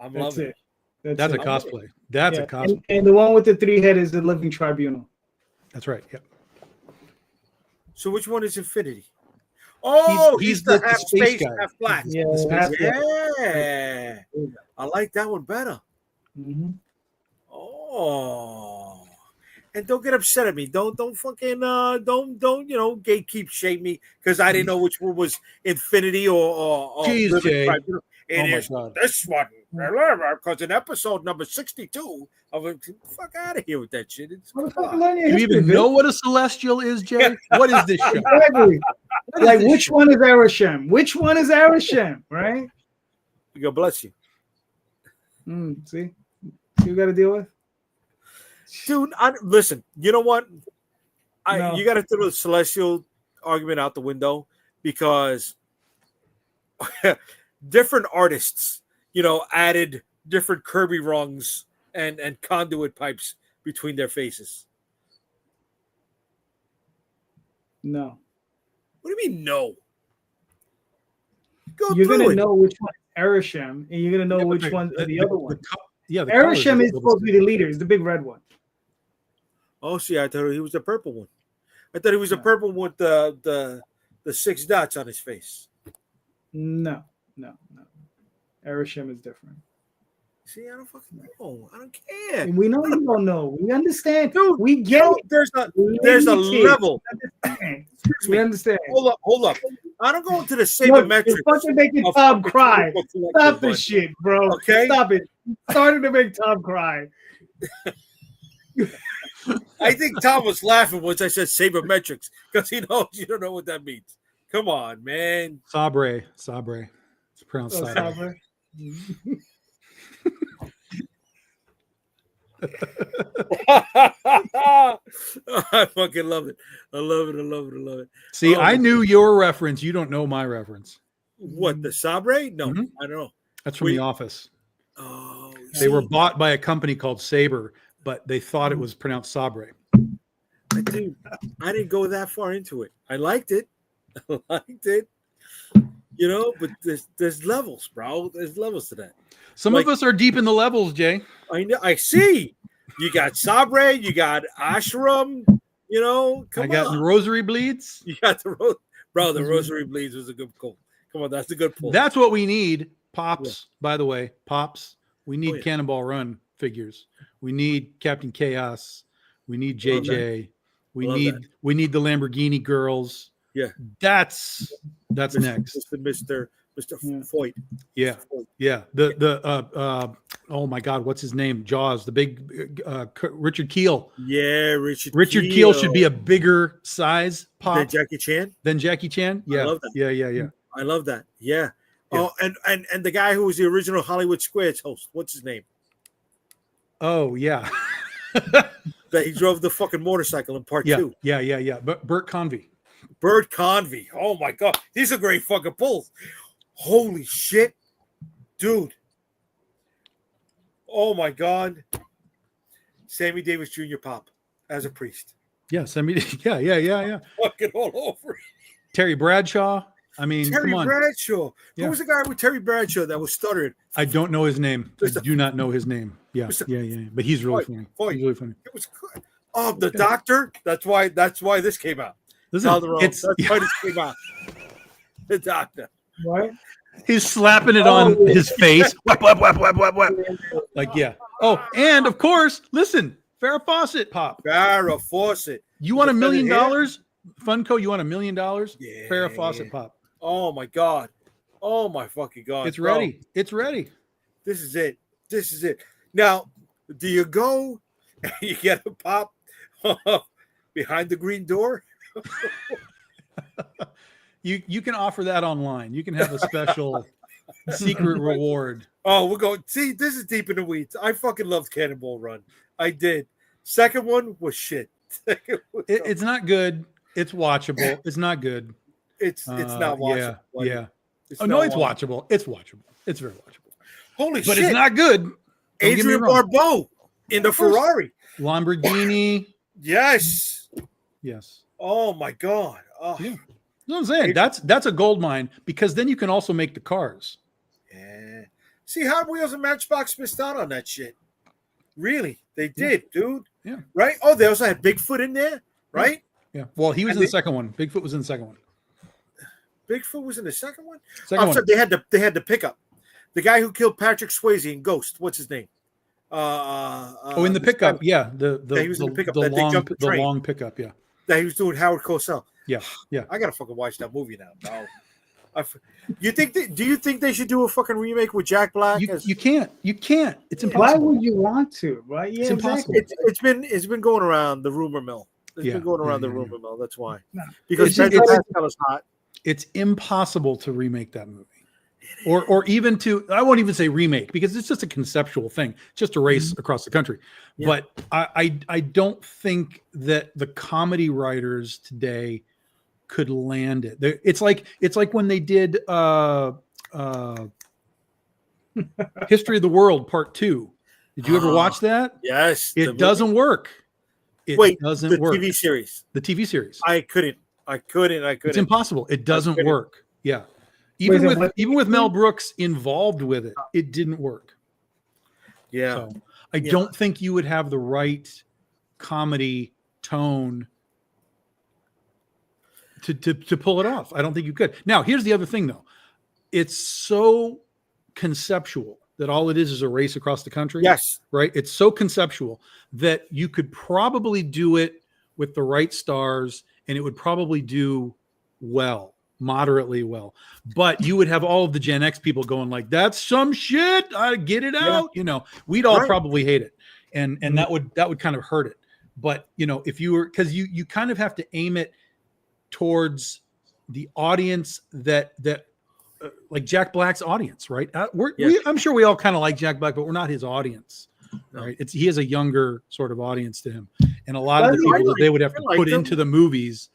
B: I'm
A: That's
B: loving
A: it.
B: it.
C: That's a
A: it.
C: cosplay. That's
A: Yeah,
C: a cosplay.
A: and the one with the 3 head is the Living Tribunal.
C: That's right. Yeah.
B: So which one is Infinity? Oh, he's the half
C: space
B: space,
C: guy.
B: half black.
A: Yeah,
C: The space
A: half-
B: Yeah, I like that one better.
A: Mhm.
B: Oh, and don't get upset at me. Don't fucking don't gatekeep shame me because I didn't know which one was Infinity or
C: Jeez,
B: Living
C: Jay.
B: Tribunal. It
C: Oh my
B: is
C: God.
B: this one because in episode number 62 of it, fuck out of here with that shit. It's come
A: Motherfucker,
B: on.
A: learn your
C: You
A: history,
C: even
A: Vic.
C: know what a celestial is, Jay? What is this show?
A: Exactly.
C: What is
A: Like,
C: this
A: which
C: show?
A: one is Arishem? Which one is Arishem? Right?
B: God bless you.
A: See you got to deal with.
B: Dude, listen, you know what?
A: No.
B: You got to throw the celestial argument out the window because different artists, added different Kirby rungs and conduit pipes between their faces.
A: No.
B: What do you mean, no? Go
A: You're
B: through
A: gonna
B: it.
A: know which one is Arishem, and you're gonna know
C: Yeah, but
A: which one is the other one.
C: Yeah, the colors
A: Arishem
C: are
A: is supposed to be the leader. It's the big red one.
B: Oh, see, I thought he was the purple one. I thought he was the
A: No.
B: purple one with the 6 dots on his face.
A: No. Arishem is different.
B: See, I don't fucking know. I don't care.
A: And we know you don't know. We understand.
B: Dude,
A: We get it.
B: there's a
A: Limited.
B: level.
A: Understand.
B: Excuse
A: We
B: me.
A: understand.
B: Hold up. I don't go into the
A: Look,
B: sabermetrics.
A: you're fucking making
B: of
A: Tom
B: fucking
A: cry.
B: comic book collectors,
A: Stop this
B: bud.
A: shit, bro.
B: Okay?
A: Stop it. You started to make Tom cry.
B: I think Tom was laughing once I said sabermetrics because he knows you don't know what that means. Come on, man.
C: Sabre. It's pronounced
A: Oh,
C: Sabre.
A: Sabre.
B: I fucking love it. I love it.
C: See,
B: Oh,
C: I knew your reference. You don't know my reference.
B: What, the Sabre? No,
C: Mhm.
B: I don't know.
C: That's from
B: Wait.
C: The Office.
B: Oh,
C: They were
B: see,
C: bought by a company called Sabre, but they thought it was pronounced Sabre.
B: dude, I didn't go that far into it. I liked it. But there's levels, bro. There's levels to that.
C: Some of us are deep in the levels, Jay.
B: I know. I see. You got Sabre. You got Ashram. Come
C: I got
B: on.
C: rosary bleeds.
B: You got the the Rosary Bleeds was a good pull. Come on, that's a good pull.
C: That's what we need. Pops, by the way, Pops. We need
B: yeah.
C: Cannonball Run figures. We need Captain Chaos. We need
B: Love
C: JJ. We
B: Love
C: need
B: that.
C: we need the Lamborghini girls.
B: Yeah.
C: That's next.
B: Mr.
A: Yeah.
B: Foyt.
C: Yeah. Yeah. The oh my God, what's his name? Jaws, the big Richard Keel.
B: Yeah,
C: Richard Keel should be a bigger size pop
B: Then Jackie Chan.
C: than Jackie Chan. Yeah.
B: love that.
C: Yeah.
B: I love that. Yeah.
C: Yeah.
B: Oh, and the guy who was the original Hollywood Squares host. What's his name?
C: Oh yeah.
B: That he drove the fucking motorcycle in part
C: Yeah.
B: 2.
C: Yeah. But Bert Convy.
B: Bert Convy. Oh my God. These are great fucking pulls. Holy shit. Dude. Oh my God. Sammy Davis Jr. Pop as a priest.
C: Yes, I mean, yeah.
B: Fucking all over it.
C: Terry Bradshaw. I mean,
B: Terry
C: come on.
B: Bradshaw.
C: Yeah.
B: Who was the guy with Terry Bradshaw that was stuttering?
C: I don't know his name. I
B: Mr.
C: do not know his name. Yeah. But he's really funny.
B: Foyt.
C: He's really funny.
B: It was good. Oh, the doctor. That's why this came out.
C: Listen,
B: Calderon.
C: it's,
B: That's why this came out. The doctor.
A: Right?
C: he's slapping it on his face. Whap, whap, whap, whap, whap, whap. Like, yeah. Oh, and of course, listen, Farrah Fawcett pop.
B: Farrah Fawcett.
C: You want $1 million?
B: Hair?
C: Funko, you want $1 million?
B: Yeah.
C: Farrah Fawcett pop.
B: Oh my God. Oh my fucking God.
C: It's
B: Bro,
C: ready. It's ready.
B: This is it. This is it. Now, do you go and you get a pop behind the green door?
C: You can offer that online. You can have a special secret reward.
B: Oh, we're going. See, this is deep in the weeds. I fucking loved Cannonball Run. I did. Second one was shit.
C: It's not good. It's watchable. It's not good.
B: It's not watchable.
C: Yeah.
B: It's
C: Oh no,
B: not
C: it's watchable. It's watchable. It's very watchable.
B: Holy
C: But
B: shit!
C: it's not good. Don't get me
B: Adrian
C: wrong.
B: Barbeau in the
C: course.
B: Ferrari.
C: Lamborghini.
B: Yes.
C: Yes.
B: Oh my God. Oh,
C: Yeah. You know what I'm saying? That's a gold mine because then you can also make the cars.
B: yeah. See, Hot Wheels and Matchbox missed out on that shit. Really, they did, dude.
C: Yeah.
B: Right. Oh, they also had Bigfoot in there, right?
C: Yeah. Well, he was in the second one. Bigfoot was in the second one.
B: Bigfoot was in the second one.
C: Second one.
B: So they had the pickup. The guy who killed Patrick Swayze in Ghost. What's his name?
C: In the pickup, yeah.
B: He was in the pickup
C: the
B: that they
C: long,
B: jumped the
C: the
B: train.
C: long pickup, yeah.
B: That he was doing Howard Cosell.
C: Yeah, yeah.
B: I gotta fucking watch that movie now. No. Do you think they should do a fucking remake with Jack Black?
C: You can't. It's impossible.
A: Why would you want to? Right? Yeah,
C: It's impossible.
A: exactly.
B: It's been going around the rumor mill. It's been going around the rumor mill. That's why.
A: No.
B: Because
C: It's-
B: Pedro
C: it's-
B: Pascal is hot.
C: It's impossible to remake that movie. Or even to, I won't even say remake, because it's just a conceptual thing, just a race across the country.
B: Yeah.
C: But I don't think that the comedy writers today could land it. It's like when they did History of the World Part 2. Did you ever watch that?
B: Yes.
C: It doesn't work. It doesn't
B: the
C: work.
B: TV series.
C: The TV series.
B: I couldn't.
C: It's impossible. It doesn't
B: couldn't.
C: work. Yeah.
A: Wait,
C: Even with Mel Brooks involved with it, it didn't work.
B: Yeah.
C: So I don't think you would have the right comedy tone to pull it off. I don't think you could. Now, here's the other thing, though. It's so conceptual that all it is a race across the country.
B: Yes.
C: Right? It's so conceptual that you could probably do it with the right stars, and it would probably do well, moderately well. But you would have all of the Gen X people going like, "That's some shit. I get it out." You know, we'd all probably hate it, and that would kind of hurt it. But if you were, because you kind of have to aim it towards the audience that like Jack Black's audience, right? I'm sure we all kind of like Jack Black, but we're not his audience, right? He has a younger sort of audience to him, and a lot of the people that they would have to put into the movies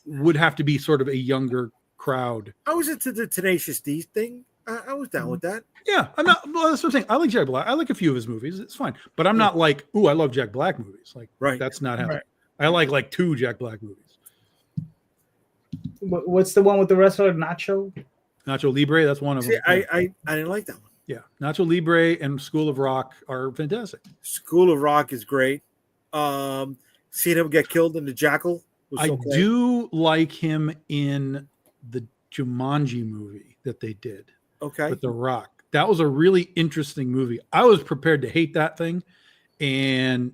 C: would have to be sort of a younger crowd.
B: I was into the Tenacious D thing. I was down with that.
C: Yeah, I'm not. Well, that's what I'm saying. I like Jack Black. I like a few of his movies. It's fine, but I'm not like, ooh, I love Jack Black movies. Like, that's not happening. I like 2 Jack Black movies.
A: What's the one with the wrestler Nacho?
C: Nacho Libre, that's one of them.
B: I didn't like that one.
C: Yeah, Nacho Libre and School of Rock are fantastic.
B: School of Rock is great. Seeing him get killed in the Jackal was so cool.
C: Do like him in the Jumanji movie that they did.
B: Okay.
C: With The Rock. That was a really interesting movie. I was prepared to hate that thing, and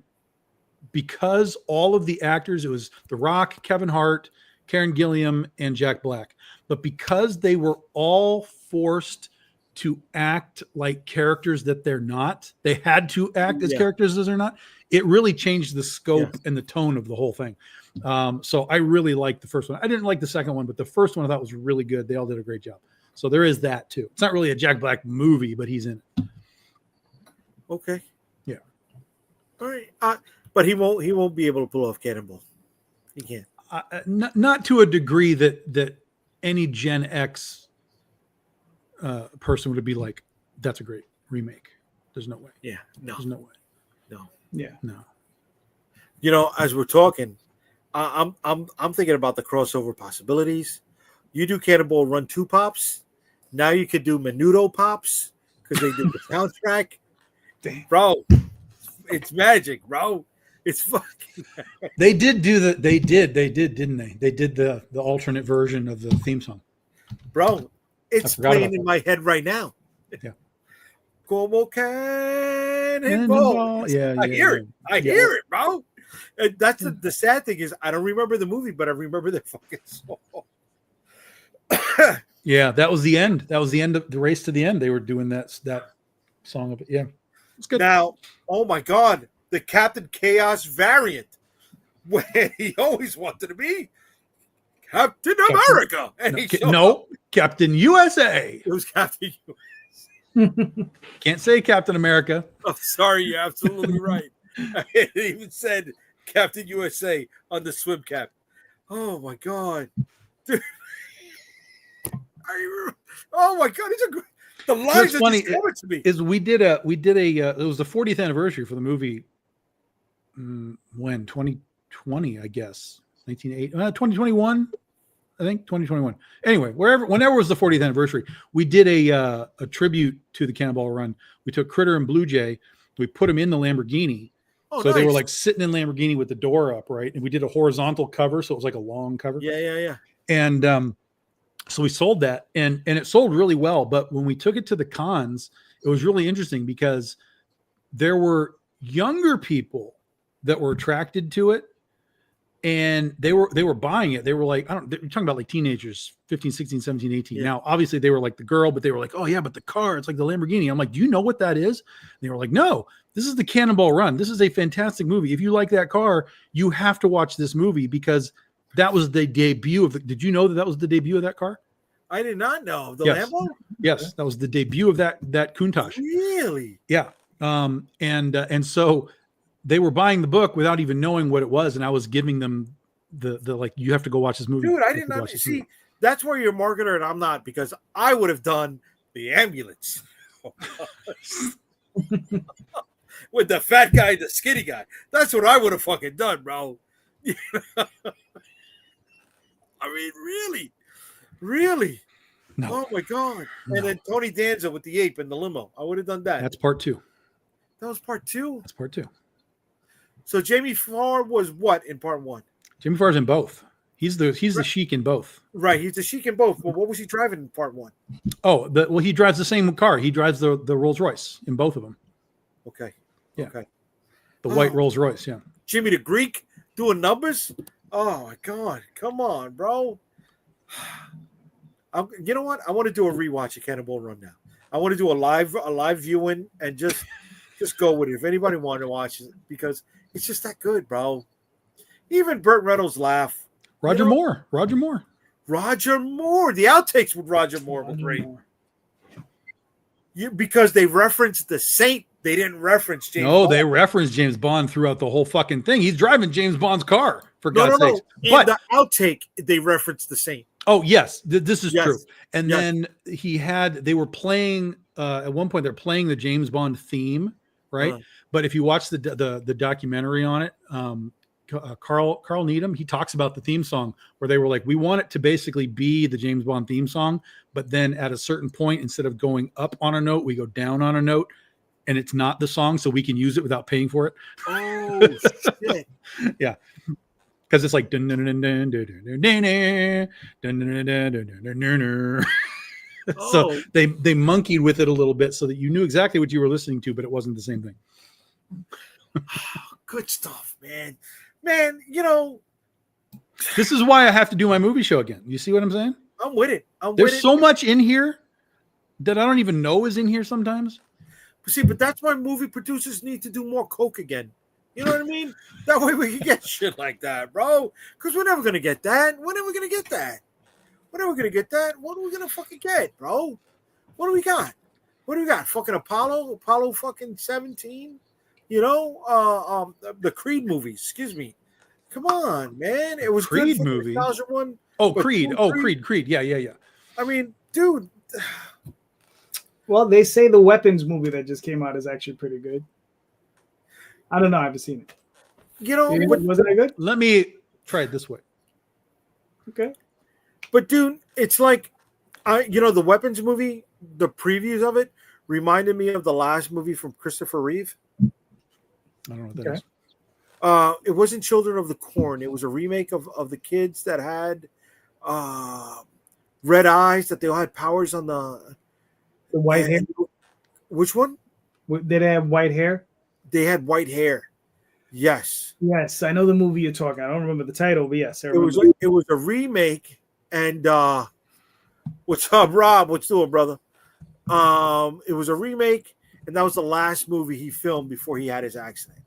C: because all of the actors, it was The Rock, Kevin Hart, Karen Gilliam, and Jack Black. But because they were all forced to act like characters that they're not, they had to act as characters as they're not. It really changed the scope and the tone of the whole thing. So I really liked the first one. I didn't like the second one, but the first one I thought was really good. They all did a great job. So there is that too. It's not really a Jack Black movie, but he's in it.
B: Okay.
C: Yeah.
B: All right. But he won't be able to pull off Cannonball. He can't.
C: Not to a degree that any Gen X person would be like, that's a great remake. There's no way.
B: Yeah. No.
C: There's no way.
B: No.
A: Yeah.
C: No.
B: As we're talking, I'm thinking about the crossover possibilities. You do Cannonball Run 2 pops. Now you could do Menudo pops because they did the soundtrack.
A: Damn.
B: Bro, it's magic, bro. It's fucking magic.
C: They did, didn't they? They did the alternate version of the theme song.
B: Bro, it's playing in my head right now.
C: Yeah.
B: Como Cannonball.
C: Yeah,
B: I hear it. I hear it, bro. And that's the sad thing is I don't remember the movie, but I remember the fucking song.
C: Yeah, that was the end. That was the end of the race to the end. They were doing that song of it. Yeah, it's good.
B: Now, oh my God, the Captain Chaos variant, where he always wanted to be Captain America, and
C: Captain USA.
B: It was Captain USA.
C: Can't say Captain America.
B: I'm sorry, you're absolutely right. It even said Captain USA on the swim cap. Oh my God, dude. Oh my God, the lines
C: What's funny
B: coming to me.
C: Is we did a it was the 40th anniversary for the movie. When 2020, I guess 2021. I think 2021. Anyway, whenever was the 40th anniversary, we did a tribute to the Cannonball Run. We took Critter and Blue Jay, we put them in the Lamborghini.
B: Oh,
C: so they were
B: nice.
C: like sitting in Lamborghini with the door up, right? And we did a horizontal cover, so it was like a long cover.
B: Yeah.
C: And so we sold that, and it sold really well. But when we took it to the cons, it was really interesting because there were younger people that were attracted to it, and they were buying it. They were like, you're talking about like teenagers, 15, 16, 17, 18.
B: Yeah.
C: Now, obviously they were like the girl, but they were like, oh yeah, but the car, it's like the Lamborghini. I'm like, do you know what that is? And they were like, no, this is the Cannonball Run. This is a fantastic movie. If you like that car, you have to watch this movie because that was the debut of did you know that was the debut of that car?
B: I did not know. The
C: Yes.
B: Lambo?
C: Yes, that was the debut of that Countach.
B: Really?
C: Yeah. And so they were buying the book without even knowing what it was, and I was giving them the like, you have to go watch this movie.
B: Dude, I
C: You
B: did
C: have to
B: not
C: watch this
B: see.
C: movie.
B: That's where you're a marketer and I'm not, because I would have done the ambulance with the fat guy, the skinny guy. That's what I would have fucking done, bro. I mean, really.
C: No,
B: Oh my god!
C: No.
B: And then Tony Danza with the ape in the limo. I would have done that.
C: that's part 2.
B: That was part 2.
C: That's part 2.
B: So Jamie Farr was what in part 1?
C: Jimmy Farr's in both. He's the Sheik in both.
B: Right, he's the Sheik in both. Well, what was he driving in part 1?
C: Oh, well, he drives the same car. He drives the Rolls Royce in both of them.
B: Okay.
C: Yeah.
B: Okay.
C: The white Rolls Royce. Yeah.
B: Jimmy the Greek doing numbers. Oh my god! Come on, bro. You know what? I want to do a rewatch of Cannonball Run now. I want to do a live viewing and just go with it. If anybody wanted to watch it, because it's just that good, bro. Even Burt Reynolds laugh.
C: Roger Moore.
B: Roger Moore. The outtakes with Roger Moore were great. Because they referenced the Saint. They didn't reference James Bond.
C: They referenced James Bond throughout the whole fucking thing. He's driving James Bond's car, for God's sakes.
B: In
C: But
B: the outtake, they referenced the Saint.
C: oh yes, this is
B: Yes.
C: true. And
B: Yes.
C: then they were playing at one point. They're playing the James Bond theme, right?
B: Uh-huh.
C: But if you watch the documentary on it, Carl Needham, he talks about the theme song where they were like, we want it to basically be the James Bond theme song, but then at a certain point, instead of going up on a note, we go down on a note, and it's not the song, so we can use it without paying for it.
B: Oh shit!
C: Yeah. Because it's like so they monkeyed with it a little bit so that you knew exactly what you were listening to, but it wasn't the same thing.
B: Good stuff, man. Man, you know,
C: This is why I have to do my movie show again. You see what I'm saying?
B: I'm with it.
C: There's so much in here that I don't even know is in here sometimes.
B: See, but that's why movie producers need to do more coke again. You know what I mean? That way we can get shit like that, bro. Because we're never gonna get that. We're never gonna get that. We're never gonna get that. What are we gonna fucking get, bro? What do we got? What do we got? Fucking Apollo fucking 17. You know, the Creed movies. Excuse me. Come on, man. It was
C: Creed
B: good for
C: movie.
B: The nostalgia one.
C: Oh,
B: But
C: Creed.
B: Creed-
C: Oh, Creed. Yeah.
B: I mean, dude.
A: Well, they say the Weapons movie that just came out is actually pretty good. I don't know. I haven't seen it.
B: You know,
A: Was it good?
C: Let me try it this way.
A: Okay.
B: but dude, it's like, the Weapons movie. The previews of it reminded me of the last movie from Christopher Reeve.
C: I don't know what that
A: Okay.
C: is.
B: It wasn't Children of the Corn. It was a remake of the kids that had red eyes, that they all had powers on the
A: white hair.
B: Which one?
A: Did they have white hair?
B: They had white hair. Yes.
A: Yes, I know the movie you're talking. I don't remember the title, but yes, I
B: It was
A: remember.
B: it was a remake. And what's up, Rob? What's doing, brother? It was a remake, and that was the last movie he filmed before he had his accident.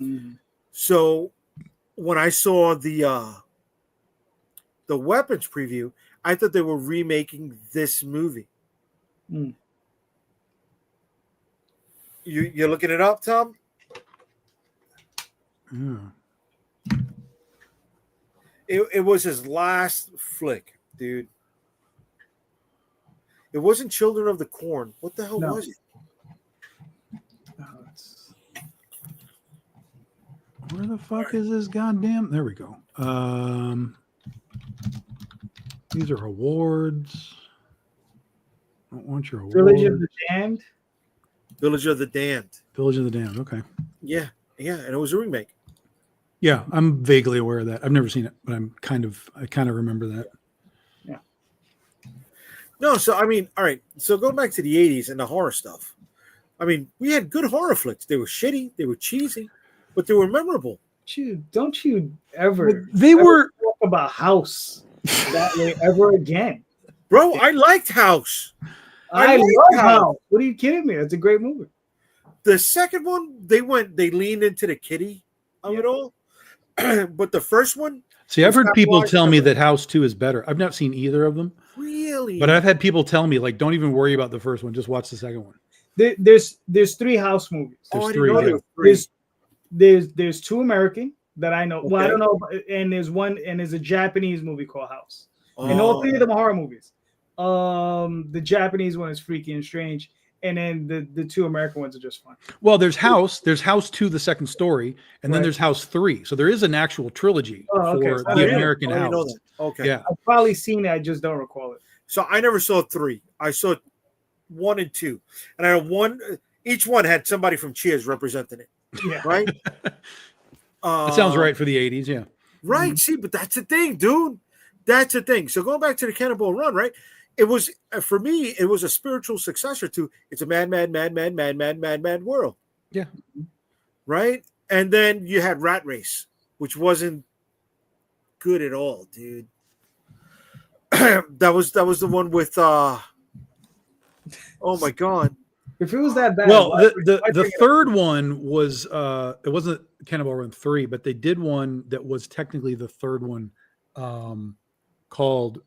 A: Mhm.
B: So when I saw the Weapons preview, I thought they were remaking this movie.
A: Mm.
B: You're looking it up, Tom?
C: Yeah.
B: It was his last flick, dude. It wasn't Children of the Corn. What the hell
A: No.
B: was it?
A: Oh, it's-
C: Where the fuck is this goddamn? There we go. These are awards. I don't want your award.
A: Trilogy of the Damned.
B: Village of the Damned.
C: Village of the Damned. Okay.
B: Yeah, and it was a remake.
C: Yeah, I'm vaguely aware of that. I've never seen it, but I kind of remember that.
A: Yeah.
B: No, so I mean, all right. So going back to the '80s and the horror stuff. I mean, we had good horror flicks. They were shitty, they were cheesy, but they were memorable.
A: Don't you ever
C: They
A: ever
C: were
A: talk about House that way ever again.
B: Bro, I liked House.
A: I
B: like
A: love House. What are you kidding me? That's a great movie.
B: The second one, they leaned into the kiddie of it all. But the first one,
C: See, I've heard
B: not
C: people
B: watched
C: tell me
B: them.
C: that House 2 is better. I've not seen either of them,
B: really,
C: but I've had people tell me, like, don't even worry about the first one, just watch the second one.
A: There's 3 House movies.
B: oh, I
C: there's
B: didn't know
C: three,
B: there were 3.
A: There's 2 American that I know. Well, I
B: Okay.
A: don't know, and there's a Japanese movie called House. And all 3 of them are horror movies. The Japanese one is freaky and strange, and then the 2 American ones are just fun.
C: Well, there's House 2, the second story, and then
A: Right.
C: there's House 3. So there is an actual trilogy
A: Oh, okay.
C: for
A: So
C: the
A: there is.
C: American
B: I didn't know
C: House.
B: that. Okay.
C: Yeah.
A: I've probably seen it. I just don't recall it.
B: So I never saw 3. I saw 1 and 2, and I had one. Each one had somebody from Cheers representing it,
A: Yeah.
B: right?
C: That sounds right for the 80s, yeah.
B: Right. See, but that's the thing, dude. That's the thing. So going back to the Cannonball Run, right? It was for me. It was a spiritual successor to "It's a Mad World."
C: Yeah.
B: Right. And then you had Rat Race, which wasn't good at all, dude. that was the one with. Oh my god.
A: If it was that bad,
C: Well,
A: why
C: the
A: bring it up?
C: third one was it wasn't Cannonball Run 3, but they did one that was technically the third one, called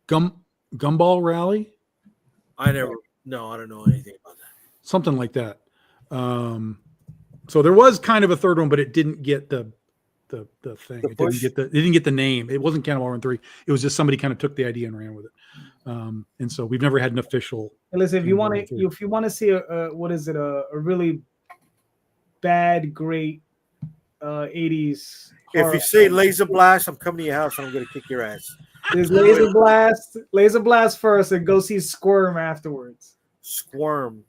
C: Gumball Rally,
B: I don't know anything about that.
C: something like that. So there was kind of a third one, but it didn't get the thing.
B: The
C: It
B: push?
C: didn't get the name. It wasn't Cannonball Run 3. It was just somebody kind of took the idea and ran with it. And so we've never had an official.
A: And listen, if you
C: Cannonball
A: want
C: Run
A: to,
C: 3.
A: if you want to see a really bad, great 80s.
B: If
A: horror
B: you say
A: film,
B: Laser Blast, I'm coming to your house and I'm gonna kick your ass.
A: there's Laser Blast first, and go see Squirm afterwards.
B: Squirm.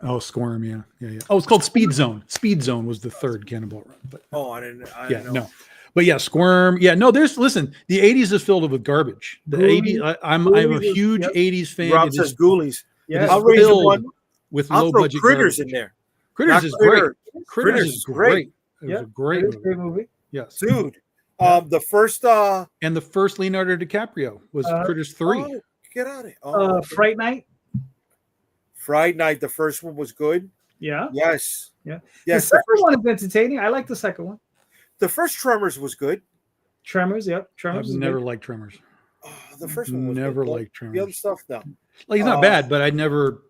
C: Oh, Squirm, yeah. Oh, it's called Speed Zone. Speed Zone was the third Cannonball Run, but
B: Oh, I didn't know.
C: no. But yeah, Squirm. Yeah, no. Listen. The '80s is filled with garbage. The
A: Ghoulies.
C: '80s. I'm a
A: Ghoulies,
C: huge
A: yep.
C: '80s fan.
B: Rob
C: It
B: says
C: is-
B: Ghoulies.
C: it is
A: Yeah,
B: I'll raise
C: filled
B: one.
C: with
B: I'll
C: low
B: throw
C: budget
B: Critters
C: garbage.
B: in there.
C: Critters
B: Not
C: is great.
B: Critter.
C: Critters
B: Critters
C: is
B: is
C: great.
B: great.
C: It was
A: Yeah,
C: a great
A: It is a
C: movie.
A: great movie.
C: Yes.
B: Dude. The first
C: And the first Leonardo DiCaprio was Critters 3.
B: Oh, get out of it. Oh,
A: Fright Night.
B: Friday Night, the first one was good.
A: Yeah.
B: Yes.
A: Yeah.
B: Yes.
A: The
B: The
A: second
B: first,
A: one is entertaining. I like the second one.
B: the first Tremors was good.
A: Tremors. Yep.
C: I've
A: Tremors. is
C: never
A: good.
C: liked Tremors.
B: Oh, the first one was
C: Never
B: good.
C: liked
B: The other
C: Tremors.
B: stuff, no.
C: Like, it's not
B: Uh,
C: bad, but I never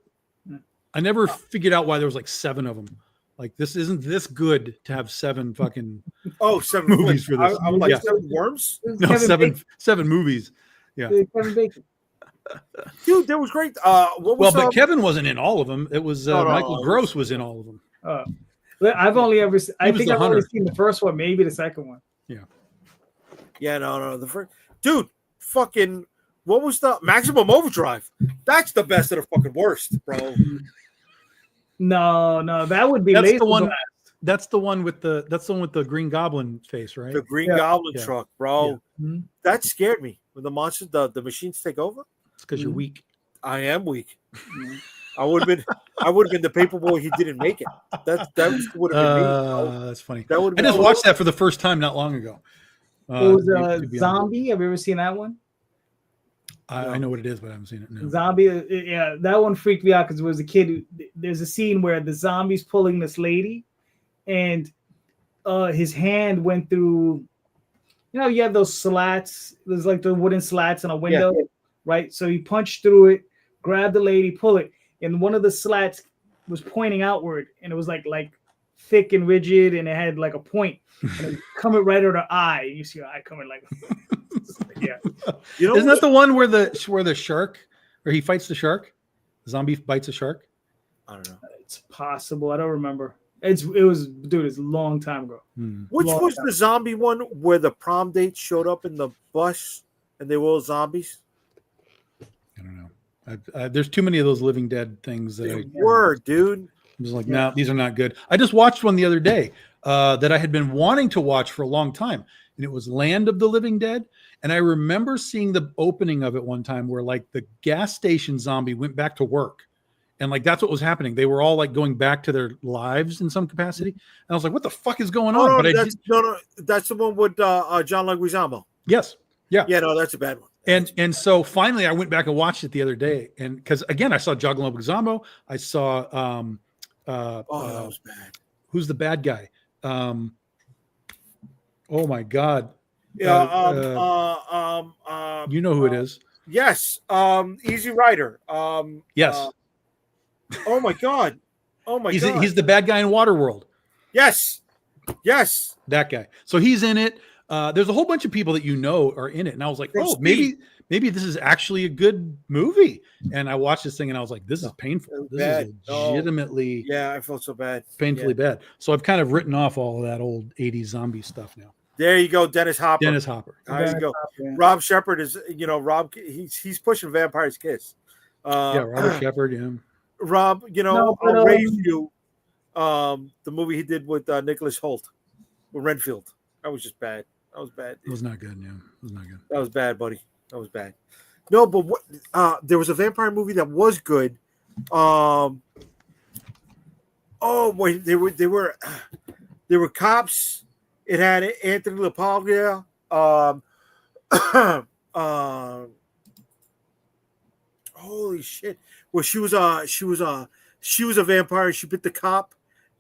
C: figured out why there was like 7 of them. Like, this isn't this good to have 7 fucking
B: Oh, 7
C: Movies
B: flicks.
C: for this.
B: I was like,
C: Yeah.
B: 7 worms?
A: It was
C: no
A: Kevin
C: 7
A: Bacon.
C: 7 movies.
A: Kevin Bacon.
B: Dude, that was great. What
C: Well,
B: was
C: but Kevin wasn't in all of them. It was
B: No,
C: Michael
B: it
C: Gross was in all of them.
A: I've only ever. I
C: was
A: think
C: the
A: I've only
C: hunter.
A: seen the first one, maybe the second one.
B: Yeah, no. The first dude, fucking what was the Maximum Overdrive? That's the best of the fucking worst, bro.
A: No, that would be
C: That's
A: Laser
C: the one.
A: Blast.
C: That's the one with the Green Goblin face, right?
B: The Green
A: Yeah.
B: Goblin
C: Yeah.
B: truck, bro.
C: Yeah.
A: Mhm.
B: That scared me. When the monsters, the machines take over,
C: It's because you're
A: Mhm.
C: weak.
B: I am weak.
A: Mhm.
B: I would have been the paper boy. He didn't make it. That would have been me. bro.
C: That's funny.
B: That would
C: I just watched that for the first time not long ago.
A: It was
C: to be honest.
A: Zombie. Have you ever seen that one?
C: I know what it is, but I haven't seen it. No.
A: Zombie. Yeah, that one freaked me out because it was a kid. There's a scene where the zombie's pulling this lady, and his hand went through. You know, you have those slats. There's like the wooden slats in a window, right? So he punched through it, grabbed the lady, pull it, and one of the slats was pointing outward, and it was like thick and rigid, and it had like a point, and it was coming right at her eye. You see her eye coming like, yeah.
B: You know,
C: Isn't that the one where the shark, or he fights the shark? The zombie bites a shark.
B: I don't know.
A: It's possible. I don't remember. It's a long time ago.
B: Which
A: Long
B: was
A: time.
B: the zombie one where the prom date showed up in the bus and they were all zombies?
C: I don't know. There's too many of those Living Dead things that
B: They
C: I
B: were, dude.
C: I'm just like,
A: Yeah.
C: no, these are not good. I just watched one the other day that I had been wanting to watch for a long time, and it was Land of the Living Dead. And I remember seeing the opening of it one time where like the gas station zombie went back to work. And like that's what was happening. They were all like going back to their lives in some capacity. And I was like, what the fuck is going on? But
B: That's the one with John Leguizamo.
C: Yes. Yeah.
B: Yeah, no, that's a bad one.
C: And so finally I went back and watched it the other day. And because again, I saw John Leguizamo. I saw
B: that was bad.
C: who's the bad guy? Oh my God.
B: Yeah,
C: You know who it is.
B: yes, Easy Rider.
C: Yes.
B: Oh my God. Oh my God.
C: He's the bad guy in Waterworld.
B: Yes.
C: That guy. So he's in it. There's a whole bunch of people that you know are in it. And I was like,
B: From
C: oh,
B: Speed.
C: maybe this is actually a good movie. And I watched this thing and I was like, this is painful. This
B: Bad.
C: is legitimately
B: Yeah, I felt so bad.
C: painfully bad. So I've kind of written off all of that old 80s zombie stuff now.
B: There you go, Dennis Hopper.
C: Dennis Hopper.
B: There you go.
A: Yeah.
B: Rob Shepard is, Rob. He's pushing Vampire's Kiss.
C: Yeah, Robert Shepard. Yeah.
B: Rob,
A: No, but,
B: I'll raise you. The movie he did with Nicholas Holt, with Renfield. That was just bad. That was bad.
C: It was not good. Yeah. It was not good.
B: That was bad, buddy. That was bad. No, but what? There was a vampire movie that was good. Oh wait, they were cops. It had Anthony LaPaglia. Holy shit! Well, she was a vampire. She bit the cop,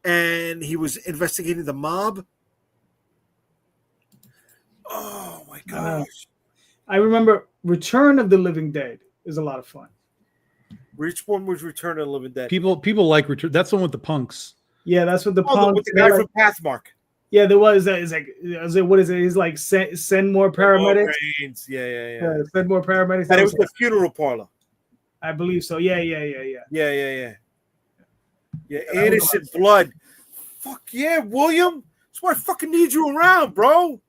B: and he was investigating the mob. Oh my gosh!
A: I remember Return of the Living Dead is a lot of fun.
B: Which one was Return of the Living Dead?
C: People like Return. That's the one with the punks.
A: Yeah, that's what the
B: With the guy from Pathmark.
A: Yeah, there was that. Is like, what is it? He's like send more paramedics.
B: Yeah.
A: Send more paramedics.
B: And it was the funeral parlor.
A: I believe so. Yeah.
B: Yeah. Innocent blood. Fuck yeah, William. That's why I fucking need you around, bro.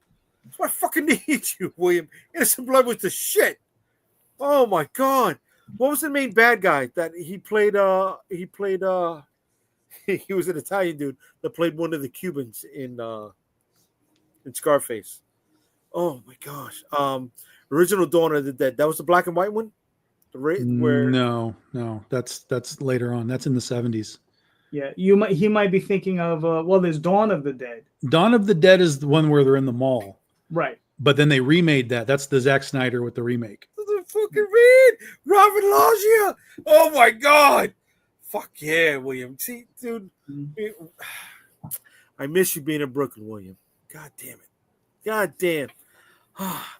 B: That's why I fucking need you, William. Innocent blood was the shit. Oh my God. What was the main bad guy that he played? He was an Italian dude that played one of the Cubans in Scarface. Oh my gosh. Original Dawn of the Dead. That was the black and white one?
C: No, that's later on. That's in the 70s.
A: Yeah, he might be thinking of there's Dawn of the Dead.
C: Dawn of the Dead is the one where they're in the mall.
A: Right.
C: But then they remade that. That's the Zack Snyder with the remake.
B: The fucking read Robert Loggia. Oh my God. Fuck yeah, William. See, dude, I miss you being in Brooklyn, William. God damn it. God damn.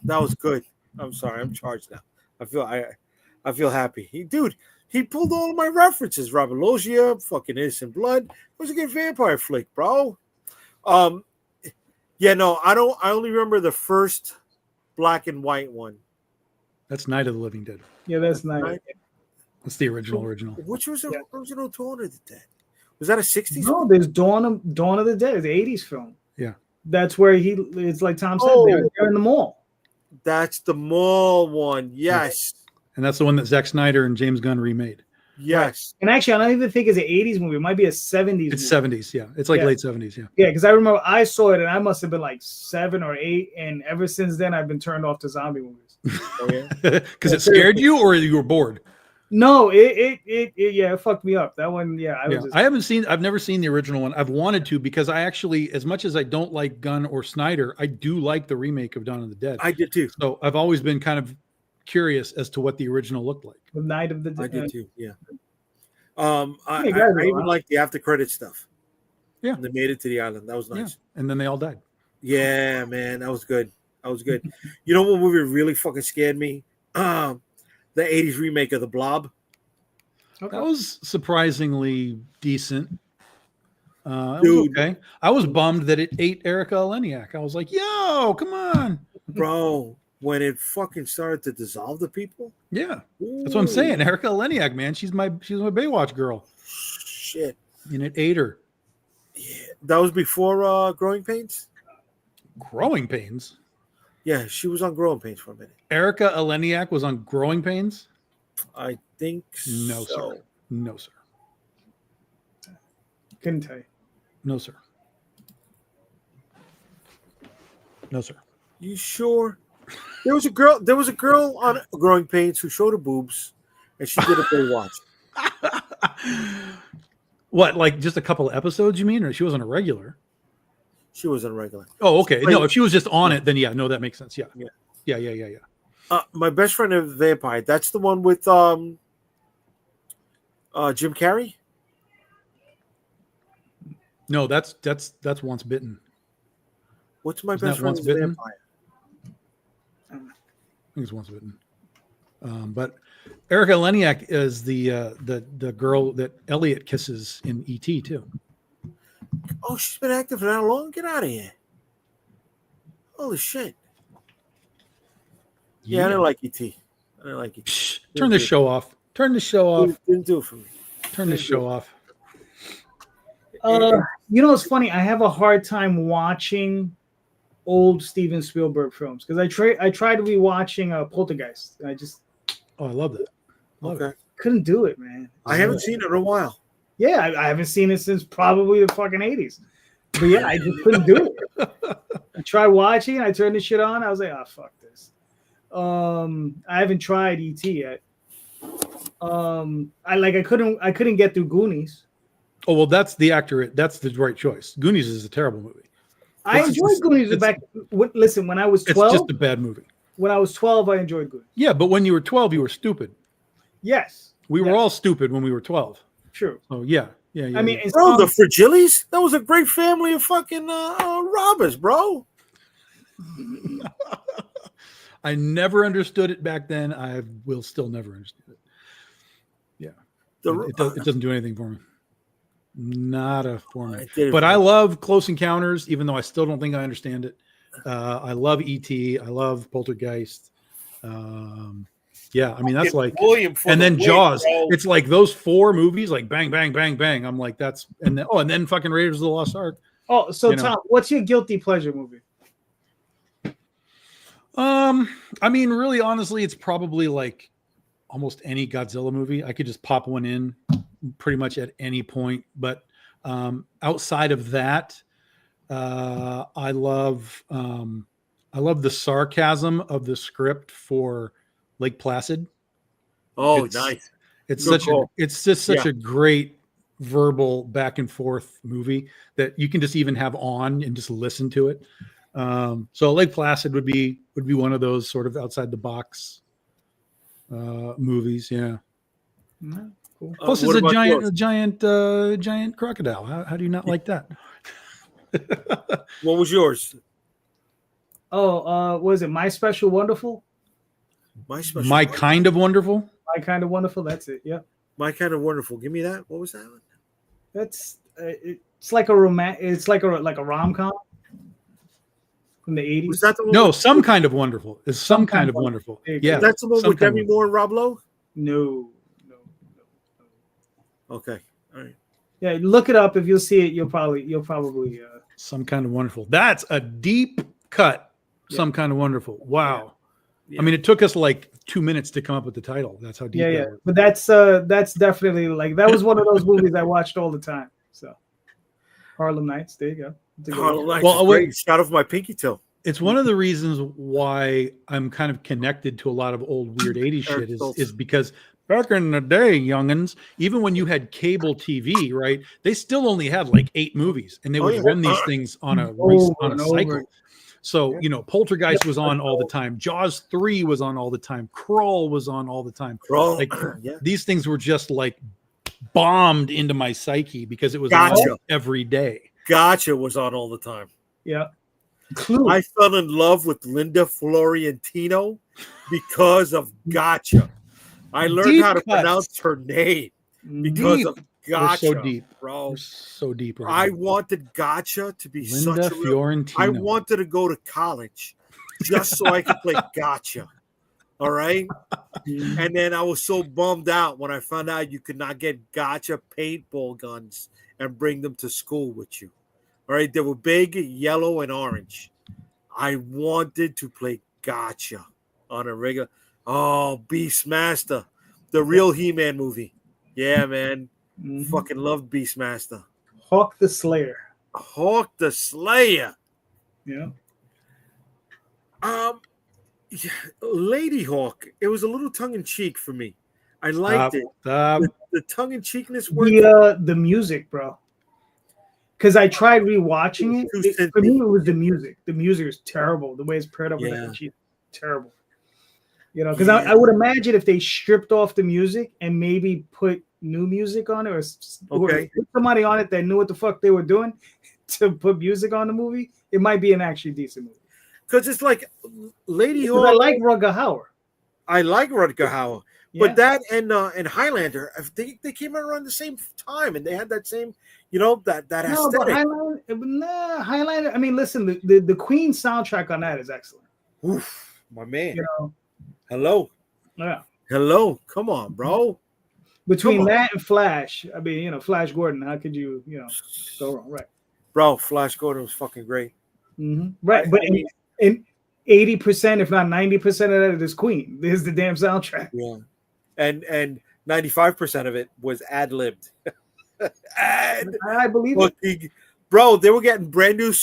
B: That was good. I'm sorry. I'm charged now. I feel happy. He pulled all of my references. Robert Loggia, fucking Innocent Blood. It was a good vampire flick, bro. Yeah, no, I only remember the first black and white one.
C: That's Night of the Living Dead.
A: Yeah, that's nice.
C: That's the original.
B: Which was the original Dawn of the Dead? Was that a 60s?
A: No, there's Dawn of the Dead. It's an 80s film.
C: Yeah.
A: That's where it's like Tom said, they're in the mall.
B: That's the mall one. Yes.
C: And that's the one that Zack Snyder and James Gunn remade.
B: Yes.
A: And actually, I don't even think it's an 80s movie. It might be a 70s
C: It's
A: movie.
C: 70s, yeah. It's like late 70s, yeah.
A: Yeah, because I remember I saw it and I must have been like 7 or 8. And ever since then, I've been turned off to zombie movies.
B: Oh, yeah.
C: Because it scared you or you were bored?
A: No, it fucked me up. That one,
C: I've never seen the original one. I've wanted to because I actually, as much as I don't like Gunn or Snyder, I do like the remake of Dawn of the Dead.
B: I did too.
C: So I've always been kind of curious as to what the original looked like.
A: The Night of the Dead.
B: I did too, yeah. I even like the after credit stuff.
C: Yeah.
B: When they made it to the island. That was nice.
C: Yeah. And then they all died.
B: Yeah, man. That was good. You know what movie really fucking scared me? The 80s remake of The Blob.
C: Okay. That was surprisingly decent.
B: Dude.
C: Okay. I was bummed that it ate Erica Eleniak. I was like, yo, come on.
B: Bro, when it fucking started to dissolve the people.
C: Yeah. That's what I'm saying. Erica Eleniak, man. She's my Baywatch girl.
B: Shit.
C: And it ate her.
B: That was before Growing Pains?
C: Growing Pains.
B: Yeah, she was on Growing Pains for a minute.
C: Erica Eleniak was on Growing Pains?
B: I think
C: No,
B: so.
C: sir. No, sir.
A: Couldn't tell you.
C: No, sir. No, sir.
B: You sure? There was a girl on Growing Pains who showed her boobs, and she did a Baywatch.
C: What, like just a couple of episodes, you mean? Or she wasn't a regular?
B: She was on regular.
C: Oh, okay. No, if she was just on it, then yeah, no, that makes sense. Yeah. Yeah.
B: My best friend of Vampire. That's the one with Jim Carrey.
C: No, that's Once Bitten.
B: What's my
C: Isn't
B: best
C: that
B: friend
C: Once
B: of
C: Bitten?
B: Vampire?
C: I think it's Once Bitten. But Erica Eleniak is the girl that Elliot kisses in E.T. too.
B: Oh, she's been active for that long? Get out of here. Holy shit. Yeah, I didn't like E.T. I didn't like E.T.
C: Psh, turn the show off. Turn the show off.
B: Didn't do it for me.
C: Turn the show off.
A: You know, it's funny. I have a hard time watching old Steven Spielberg films because I tried rewatching Poltergeist. I just
C: Oh, I love that. Love
B: Okay.
A: couldn't do it, man.
B: I haven't seen it in a while.
A: Yeah, I haven't seen it since probably the fucking 80s. But yeah, I just couldn't do it. I tried watching, I turned the shit on. I was like, oh, fuck this. I haven't tried E.T. yet. I couldn't get through Goonies.
C: Oh well, that's the right choice. Goonies is a terrible movie.
A: I enjoyed Goonies back. Listen, when I was 12,
C: It's just a bad movie.
A: When I was 12, I enjoyed Goonies.
C: Yeah, but when you were 12, you were stupid.
A: Yes,
C: We were all stupid when we were 12.
A: true.
C: Oh yeah.
A: I mean,
C: yeah.
B: Bro, the Fragillis? That was a great family of fucking robbers, bro.
C: I never understood it back then. I will still never understand it. Yeah, it doesn't do anything for me. Nada for me. But I love Close Encounters, even though I still don't think I understand it. I love E.T. I love Poltergeist. Yeah, I mean that's like, and then Jaws. It's like those four movies, like bang, bang, bang, bang. I'm like, that's and then fucking Raiders of the Lost Ark.
A: Oh, so Tom, what's your guilty pleasure movie?
C: I mean, really, honestly, it's probably like almost any Godzilla movie. I could just pop one in pretty much at any point. But outside of that, I love the sarcasm of the script for Lake Placid.
B: Oh, nice!
C: It's
B: just
C: such a great verbal back and forth movie that you can just even have on and just listen to it. So Lake Placid would be one of those sort of outside the box movies. Yeah.
A: Cool.
C: Plus, it's a giant crocodile. How do you not like that?
B: What was yours?
A: Oh, was it My Special Wonderful?
C: My Kind of Wonderful.
A: My Kind of Wonderful. That's it. Yeah.
B: My Kind of Wonderful. Give me that. What was that one?
A: That's it's like a It's like a rom-com from the 80s.
B: Was that the one?
C: No, Some Kind of Wonderful. Is Some Kind of Wonderful. Yeah.
B: That's the one with Demi Moore and Rob Lowe?
A: No.
B: Okay. All right.
A: Yeah, look it up. If you'll see it, you'll probably
C: Some Kind of Wonderful. That's a deep cut. Yeah. Some Kind of Wonderful. Wow. Yeah. I mean, it took us like 2 minutes to come up with the title. That's how deep.
A: Yeah. But that's definitely like that was one of those movies I watched all the time. So Harlem Nights. There you go.
B: Harlem Nights. Well, wait, shot off my pinky toe.
C: It's one of the reasons why I'm kind of connected to a lot of old weird 80s shit is because back in the day, youngins, even when you had cable TV, right, they still only had like 8 movies, and they would run these things on a cycle. So, Poltergeist was on all the time. Jaws 3 was on all the time. Crawl was on all the time. Like these things were just like bombed into my psyche because it was on every day.
B: Gotcha was on all the time.
A: Yeah.
B: I fell in love with Linda Florentino because of Gotcha. I learned how to pronounce her name because of Gotcha.
C: We're so deep,
B: bro.
C: We're so deep.
B: Right I wanted Gotcha to be
C: Linda
B: such a
C: Fiorentino.
B: I wanted to go to college just so I could play Gotcha. All right. And then I was so bummed out when I found out you could not get gotcha paintball guns and bring them to school with you. All right. They were big, yellow, and orange. I wanted to play gotcha on a regular. Oh, Beastmaster, the real He-Man movie. Yeah, man. Fucking loved Beastmaster.
A: Hawk the Slayer.
B: Hawk the Slayer.
A: Yeah.
B: Yeah, Lady Hawk. It was a little tongue in cheek for me. I liked it. The tongue in cheekness worked.
A: The music, bro. Because I tried rewatching it. For me, it was the music. The music was terrible. The way it's paired up with that cheek, terrible. You know, because I would imagine if they stripped off the music and maybe put new music on it, or put somebody on it that knew what the fuck they were doing to put music on the movie, it might be an actually decent movie.
B: Because it's like Lady Hawk.
A: I like Rutger Hauer.
B: I like Rutger Hauer. But that and Highlander, they came out around the same time, and they had that same, you know, that aesthetic.
A: But Highlander. I mean, listen, the Queen soundtrack on that is excellent.
B: Oof, my man.
A: You know,
B: hello.
A: Yeah.
B: Hello. Come on, bro.
A: Between that and Flash, I mean, you know, Flash Gordon. How could you, go wrong? Right.
B: Bro, Flash Gordon was fucking great.
A: Mm-hmm. Right, but in 80%, if not 90% of that is Queen. There's the damn soundtrack.
B: Yeah. And 95% of it was ad-libbed.
A: I believe it.
B: Bro, they were getting brand new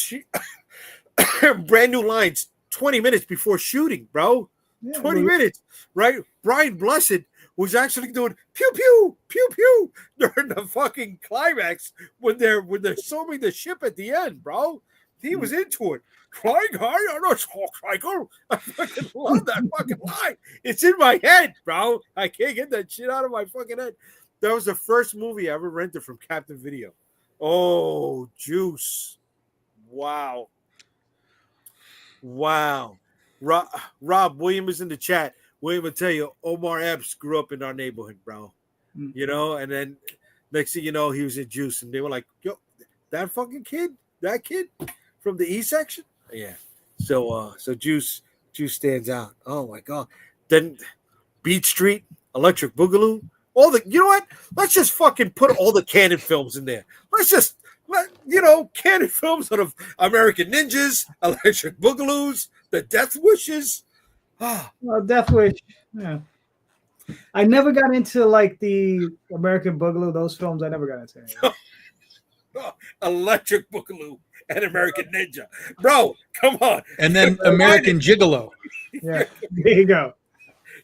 B: lines 20 minutes before shooting, bro. Yeah, 20 minutes, right? Brian Blessed was actually doing pew pew pew pew during the fucking climax when they're storming the ship at the end, bro. He was into it. Flying high on a stalk cycle. I fucking love that fucking line. It's in my head, bro. I can't get that shit out of my fucking head. That was the first movie I ever rented from Captain Video. Oh, Juice. Wow. Rob, William is in the chat. William will tell you, Omar Epps grew up in our neighborhood, bro. You know, and then next thing you know, he was in Juice, and they were like, yo, that fucking kid, that kid from the E section? Yeah. So Juice stands out. Oh my God. Then Beat Street, Electric Boogaloo, you know what? Let's just fucking put all the canon films in there. Canon films out of American Ninjas, Electric Boogaloos, the Death Wishes.
A: Well, Death Wish. Yeah. I never got into like the American Boogaloo, those films. I never got into.
B: Electric Boogaloo and American Ninja, bro. Come on.
C: And then American Gigolo.
A: Yeah, there you go.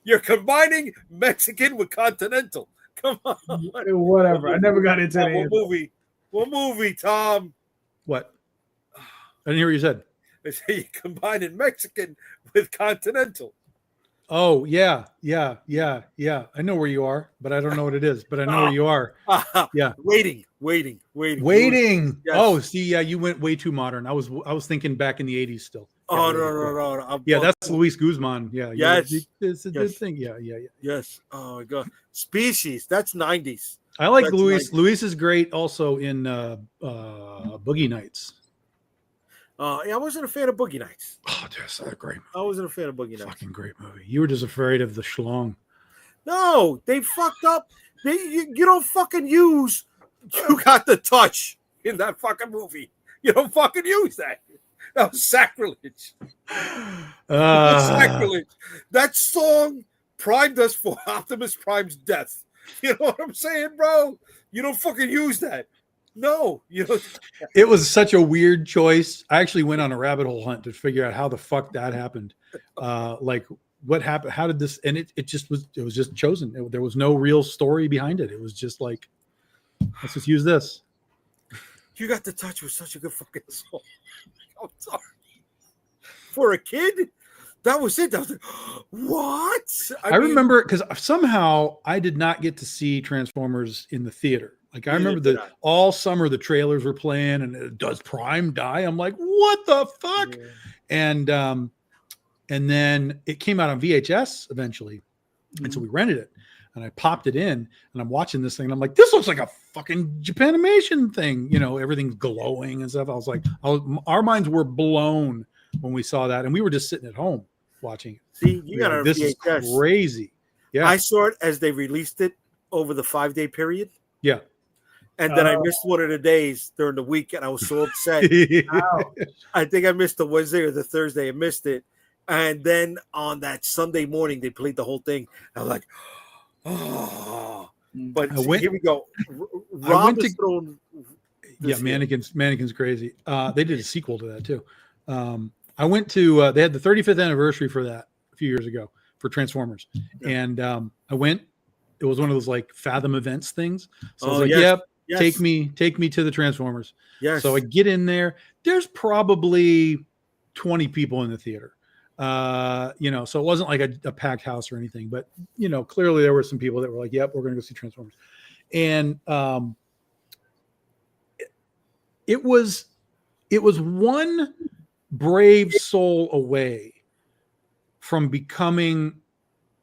B: You're combining Mexican with continental. Come on.
A: Whatever. I never got into
B: it. What movie, Tom?
C: What? I didn't hear what you said.
B: I say you're combining Mexican with continental.
C: Oh, yeah. I know where you are, but I don't know what it is. But I know where you are. Yeah.
B: Waiting.
C: Yes. Oh, see, yeah, you went way too modern. I was thinking back in the 80s still.
B: Oh, no.
C: Yeah, that's Luis Guzman. Yeah.
B: Yes.
C: It's a good thing. Yeah.
B: Yes. Oh, my God. Species. That's 90s.
C: I like Luis. 90s. Luis is great also in Boogie Nights.
B: I wasn't a fan of Boogie Nights.
C: Oh, that's a great movie.
B: I wasn't a fan of Boogie Nights.
C: Fucking great movie. You were just afraid of the schlong.
B: No, they fucked up. You don't fucking use You Got the Touch in that fucking movie. You don't fucking use that. That was sacrilege. Sacrilege. That song primed us for Optimus Prime's death. You know what I'm saying, bro? You don't fucking use that. No, you know.
C: It was such a weird choice. I actually went on a rabbit hole hunt to figure out how the fuck that happened. Like what happened? How did this? And it was just chosen. There was no real story behind it. It was just like, let's just use this.
B: You Got the Touch was such a good fucking song. I'm sorry. For a kid, that was it. That was like, what?
C: I remember because somehow I did not get to see Transformers in the theater. Like I remember all summer the trailers were playing and does Prime die? I'm like, what the fuck? Yeah. And then it came out on VHS eventually. And so we rented it and I popped it in and I'm watching this thing and I'm like, this looks like a fucking Japanimation thing. You know, everything's glowing and stuff. I was like, our minds were blown when we saw that. And we were just sitting at home. watching it.
B: See, you got a
C: This is
B: VHS.
C: crazy. Yeah.
B: I saw it as they released it over the 5-day period.
C: Yeah.
B: And then I missed one of the days during the week, and I was so upset. I think I missed the Wednesday or the Thursday. I missed it. And then on that Sunday morning, they played the whole thing. I was like, oh. But here we go. Rob is thrown.
C: Yeah, Mannequin's crazy. They did a sequel to that, too. I went to, they had the 35th anniversary for that a few years ago for Transformers. Yeah. And I went, it was one of those like Fathom events things. So I was like, yep. Yes. Take me to the Transformers.
B: Yes.
C: So I get in there. There's probably 20 people in the theater. You know, so it wasn't like a packed house or anything, but you know, clearly there were some people that were like, yep, we're going to go see Transformers. And it was one brave soul away from becoming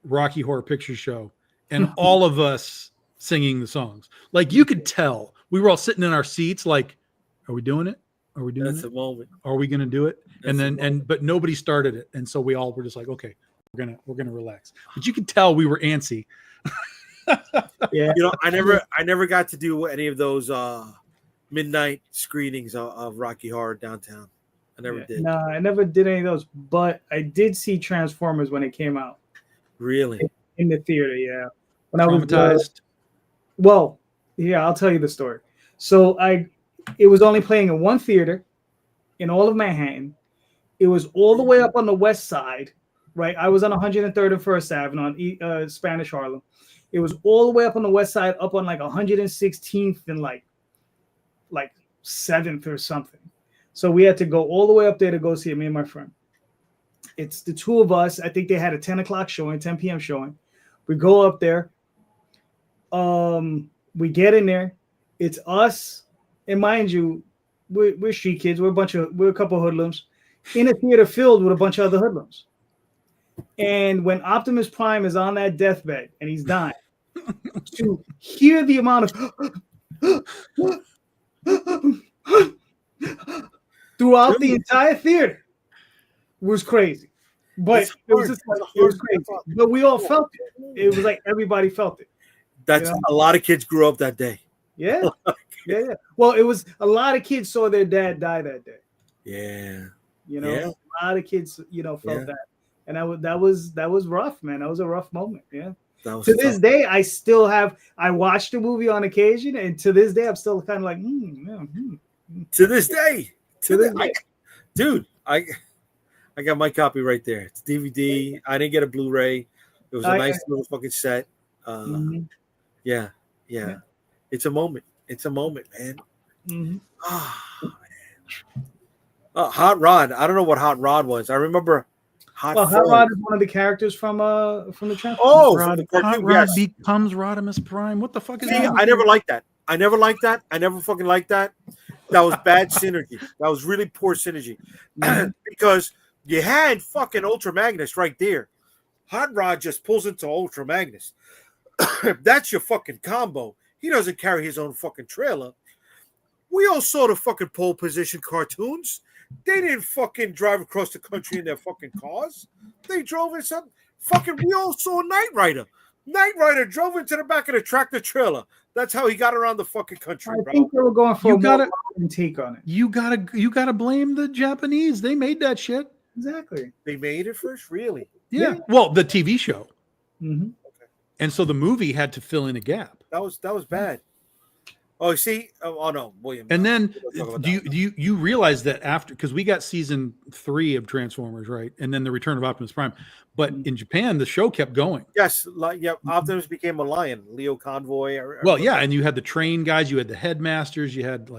C: Rocky Horror Picture Show and all of us singing the songs. Like you could tell we were all sitting in our seats like, are we doing it? Are we doing
B: That's the moment.
C: Are we going to do it? But nobody started it. And so we all were just like, okay, we're going to relax. But you could tell we were antsy.
B: Yeah. You know, I never got to do any of those midnight screenings of Rocky Horror downtown. I never did.
A: No, I never did any of those, but I did see Transformers when it came out.
B: Really?
A: In the theater, yeah. When
C: traumatized.
A: I was well, yeah, I'll tell you the story. So it was only playing in one theater in all of Manhattan. It was all the way up on the west side, right? I was on 103rd and First Avenue on Spanish Harlem. It was all the way up on the west side, up on like 116th and like 7th or something. So we had to go all the way up there to go see it, me and my friend. It's the two of us. I think they had a 10 o'clock showing, 10 p.m. showing. We go up there. We get in there. It's us, and mind you, we're street kids. We're a couple of hoodlums in a theater filled with a bunch of other hoodlums. And when Optimus Prime is on that deathbed and he's dying, to hear the amount of throughout the entire theater was crazy. But it was crazy. But we all felt it. It was like everybody felt it.
B: That's a lot of kids grew up that day.
A: Yeah. Yeah. Well, it was a lot of kids saw their dad die that day.
B: Yeah.
A: You know, a lot of kids, felt that. And that was rough, man. That was a rough moment. Yeah. To this day, I watched the movie on occasion, and to this day, I'm still kind of like,
B: To this day. Dude, I got my copy right there. It's DVD. I didn't get a Blu-ray. It was a nice little fucking set. Yeah. It's a moment. It's a moment, man.
A: Mm-hmm.
B: Oh, man. Hot Rod. I don't know what Hot Rod was. I remember Hot
A: Rod is one of the characters from the Transformers.
C: Hot Rod becomes Rodimus Prime. What the fuck is that?
B: I never liked that. I never fucking liked that. That was bad synergy. That was really poor synergy. Because you had fucking Ultra Magnus right there. Hot Rod just pulls into Ultra Magnus. That's your fucking combo. He doesn't carry his own fucking trailer. We all saw the fucking pole position cartoons. They didn't fucking drive across the country in their fucking cars. They drove in some fucking. We all saw Knight Rider. Knight Rider drove into the back of the tractor trailer. That's how he got around the fucking country.
A: I think they were going for a more take on it.
C: You gotta blame the Japanese. They made that shit.
A: Exactly.
B: They made it first, really.
C: Yeah. Well, the TV show.
A: Mm-hmm.
C: And so the movie had to fill in a gap.
B: That was bad. Oh, see, oh no, William.
C: And then do you realize that after, because we got season 3 of Transformers, right, and then the Return of Optimus Prime, but in Japan the show kept going.
B: Yes, Optimus became a lion. Leo Convoy.
C: And you had the train guys, you had the headmasters, you had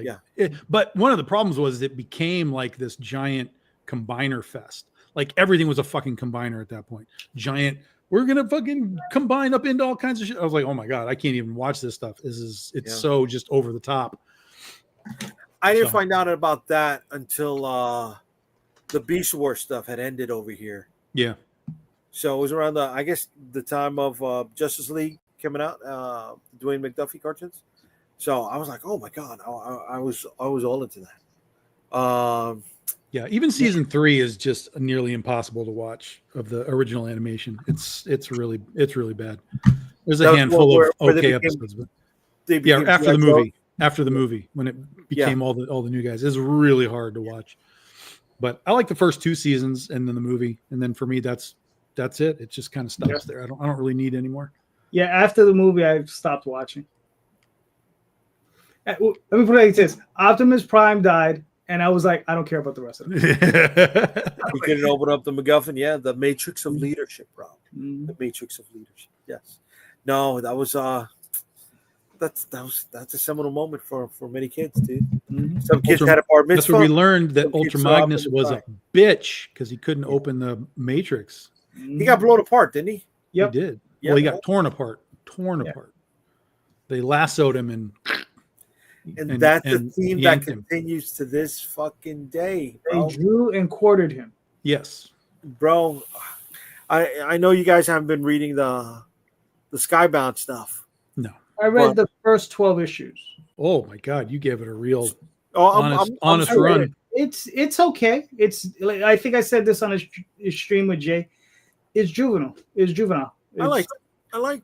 C: but one of the problems was it became like this giant combiner fest. Like everything was a fucking combiner at that point. Giant. We're gonna fucking combine up into all kinds of shit. I was like, oh my god, I can't even watch this stuff. It's so just over the top.
B: I didn't find out about that until the Beast Wars stuff had ended over here.
C: Yeah.
B: So it was around the time of Justice League coming out, Dwayne McDuffie cartoons. So I was like, oh my god, I was all into that.
C: Yeah, even season 3 is just nearly impossible to watch of the original animation. It's really bad. There's a
B: That was
C: handful
B: where
C: of
B: they
C: okay
B: became-
C: episodes, but
B: They
C: yeah,
B: became
C: after the
B: G.I. Joe.
C: movie, when it became all the new guys, it's really hard to watch. But I like the first 2 seasons and then the movie, and then for me that's it. It just kind of stops there. I don't really need any more.
A: Yeah, after the movie, I've stopped watching. Let me put it like this: Optimus Prime died, and I was like, I don't care about the rest of it.
B: You didn't open up the MacGuffin, the Matrix of Leadership, bro.
A: Mhm.
B: The Matrix of Leadership. Yes. No, that was that's a seminal moment for many kids, dude.
A: Mhm.
B: Some kids had a bar
C: That's
B: mitzvah.
C: where we learned that
B: Some kids
C: Ultra
B: saw up
C: Magnus
B: in the
C: was
B: sky.
C: a bitch because he couldn't open the Matrix.
B: He got blown apart, didn't he?
A: Yep.
C: He did.
B: Yeah.
C: Well, he got torn apart.
A: Yeah.
C: They lassoed him and
B: that's the theme that
C: yanked him.
B: continues to this fucking day,
A: They
B: bro.
A: drew and quartered him.
C: Yes.
B: Bro, I know you guys haven't been reading the Skybound stuff.
C: No.
A: I read the first 12 issues.
C: Oh my God, you gave it a real
B: Oh,
C: honest
A: I read
C: run.
A: it. It's okay. It's like, I think I said this on a stream with Jay. It's juvenile.
B: I liked